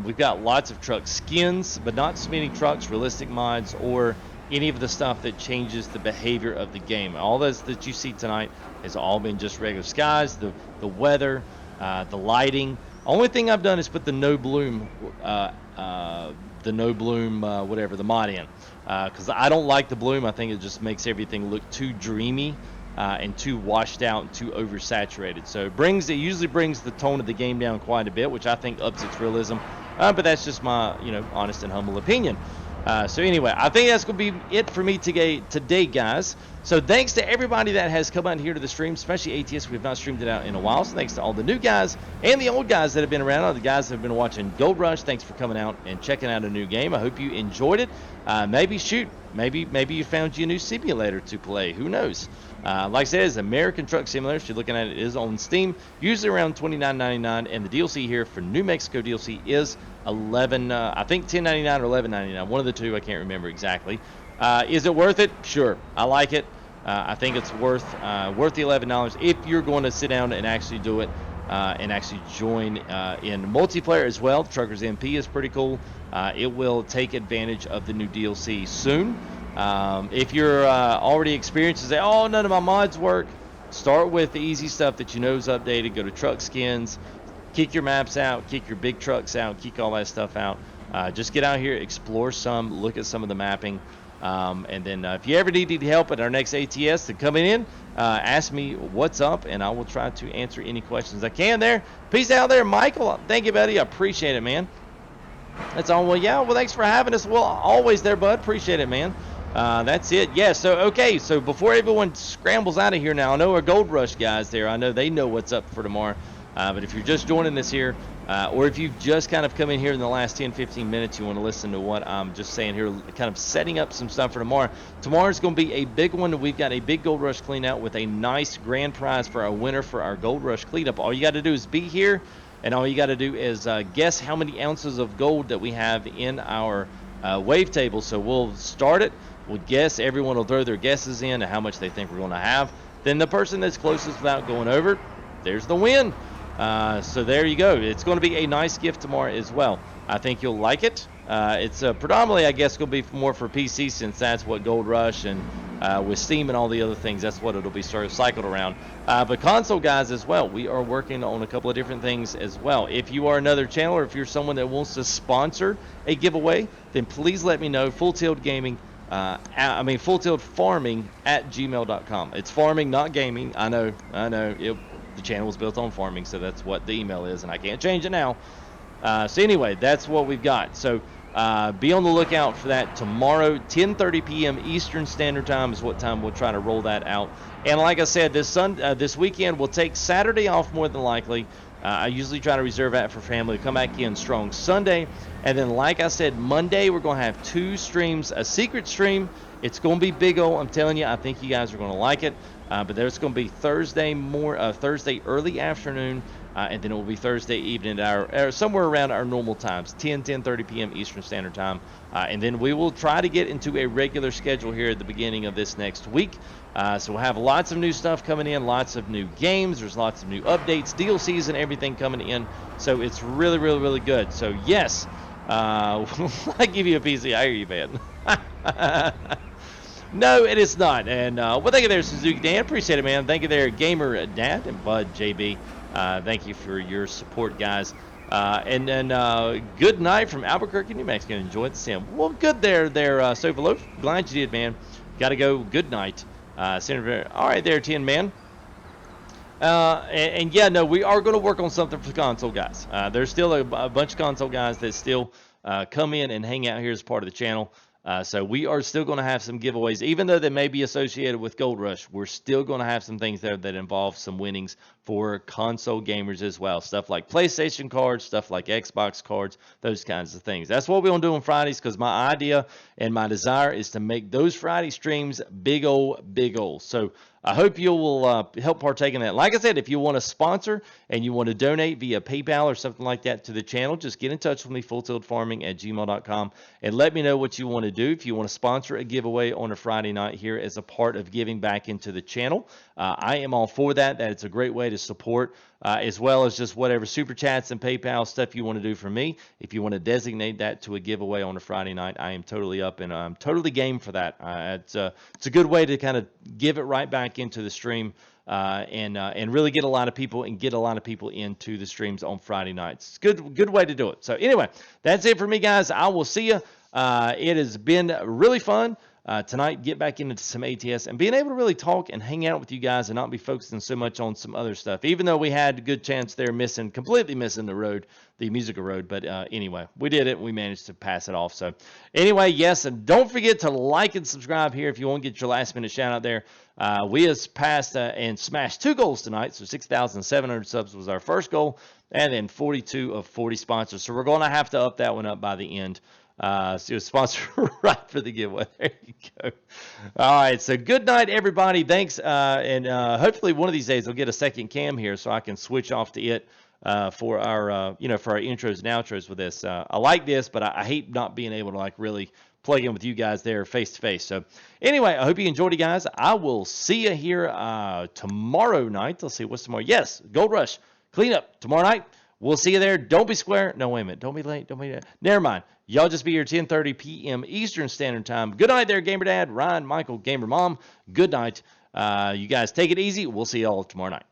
We've got lots of truck skins, but not so many trucks, realistic mods, or any of the stuff that changes the behavior of the game. All this that you see tonight has all been just regular skies, the weather, the lighting. Only thing I've done is put the no bloom, whatever, the mod in, because I don't like the bloom. I think it just makes everything look too dreamy. And too washed out and too oversaturated. So it usually brings the tone of the game down quite a bit, which I think ups its realism. But that's just my, honest and humble opinion. So anyway, I think that's going to be it for me today, guys. So thanks to everybody that has come out here to the stream, especially ATS. We've not streamed it out in a while. So thanks to all the new guys and the old guys that have been around. All the guys that have been watching Gold Rush. Thanks for coming out and checking out a new game. I hope you enjoyed it. Maybe you found you a new simulator to play. Who knows? Like I said, it's American Truck Simulator. So you're looking at it is on Steam, usually around $29.99, and the DLC here for New Mexico DLC is I think $10.99 or $11.99, one of the two. I can't remember exactly. Is it worth it? Sure, I like it. I think it's worth the $11 if you're going to sit down and actually do it. And actually join in multiplayer as well. Truckers MP is pretty cool. It will take advantage of the new DLC soon. If you're already experienced and say, oh, none of my mods work, start with the easy stuff that you know is updated. Go to truck skins, kick your maps out, kick your big trucks out, kick all that stuff out. Just get out here, explore some, look at some of the mapping. And then if you ever need help at our next ATS, then coming in, ask me what's up, and I will try to answer any questions I can there. Peace out there, Michael. Thank you, buddy. I appreciate it, man. That's all. Well, yeah, well, thanks for having us. Well, always there, bud. Appreciate it, man. That's it. Yeah, so before everyone scrambles out of here now, I know our Gold Rush guys there, I know they know what's up for tomorrow. But if you're just joining us here, or if you've just kind of come in here in the last 10-15 minutes, you want to listen to what I'm just saying here, kind of setting up some stuff for tomorrow. Tomorrow's going to be a big one. We've got a big Gold Rush clean out with a nice grand prize for our winner for our Gold Rush cleanup. All you got to do is be here, and all you got to do is guess how many ounces of gold that we have in our wave table. So we'll start it. We'll guess. Everyone will throw their guesses in and how much they think we're going to have. Then the person that's closest without going over, there's the win. So there you go. It's going to be a nice gift tomorrow as well. I think you'll like it. It's predominantly, I guess, going to be more for PC, since that's what Gold Rush and with Steam and all the other things, that's what it'll be sort of cycled around. But console guys as well, we are working on a couple of different things as well. If you are another channel, or if you're someone that wants to sponsor a giveaway, then please let me know. Full Tilt Gaming. Full Tilt Farming at gmail.com. It's farming, not gaming. I know. The channel was built on farming, so that's what the email is, and I can't change it now. So anyway, that's what we've got. So be on the lookout for that tomorrow, 10:30 p.m. Eastern Standard Time is what time we'll try to roll that out. And like I said, this weekend we'll take Saturday off more than likely. I usually try to reserve that for family. Come back in strong Sunday. And then, like I said, Monday we're going to have 2 streams, a secret stream. It's going to be big old. I'm telling you, I think you guys are going to like it. But there's going to be Thursday early afternoon, and then it will be Thursday evening at somewhere around our normal times, 10:30 p.m. Eastern Standard Time. And then we will try to get into a regular schedule here at the beginning of this next week. So we'll have lots of new stuff coming in, lots of new games. There's lots of new updates, DLCs, and everything coming in. So it's really, really, really good. So yes, I give you a PC. I hear you, man. No, it is not. And well, thank you there, Suzuki Dan. Appreciate it, man. Thank you there, Gamer Dad and Bud JB. Thank you for your support, guys. And then good night from Albuquerque, New Mexico. Enjoy the sim. Well, good there, Sofa Loaf. Glad you did, man. Got to go. Good night. Senator, all right there, 10 man. And yeah, no, we are going to work on something for the console guys. There's still a bunch of console guys that still come in and hang out here as part of the channel. So we are still going to have some giveaways, even though they may be associated with Gold Rush. We're still going to have some things there that involve some winnings for console gamers as well. Stuff like PlayStation cards, stuff like Xbox cards, those kinds of things. That's what we're going to do on Fridays, because my idea and my desire is to make those Friday streams big old. So I hope you will help partake in that. Like I said, if you want to sponsor and you want to donate via PayPal or something like that to the channel, just get in touch with me, fulltiltfarming@gmail.com, and let me know what you want to do. If you want to sponsor a giveaway on a Friday night here as a part of giving back into the channel, I am all for that. It's a great way to support, as well as just whatever super chats and PayPal stuff you want to do for me. If you want to designate that to a giveaway on a Friday night, I am totally up, and I'm totally game for that. It's a good way to kind of give it right back into the stream, and really get a lot of people into the streams on Friday nights. It's good way to do it. So anyway, that's it for me, guys. I will see you. It has been really fun. Tonight, get back into some ATS and being able to really talk and hang out with you guys and not be focusing so much on some other stuff, even though we had a good chance there completely missing the musical road. But anyway, we did it. We managed to pass it off. So anyway, yes, and don't forget to like and subscribe here if you want to get your last minute shout out there. We have passed and smashed 2 goals tonight. So 6,700 subs was our first goal, and then 42 of 40 sponsors. So we're going to have to up that one up by the end. So sponsor right for the giveaway. There you go. All right. So good night, everybody. Thanks. And hopefully one of these days I'll get a second cam here so I can switch off to it for our, for our intros and outros with this. I like this, but I hate not being able to really plug in with you guys there face to face. So anyway, I hope you enjoyed it, guys. I will see you here tomorrow night. Let's see, what's tomorrow? Yes, Gold Rush cleanup tomorrow night. We'll see you there. Don't be square. No, wait a minute. Don't be late. Don't be late. Never mind. Y'all just be here 10:30 p.m. Eastern Standard Time. Good night there, Gamer Dad, Ryan, Michael, Gamer Mom. Good night. You guys take it easy. We'll see y'all tomorrow night.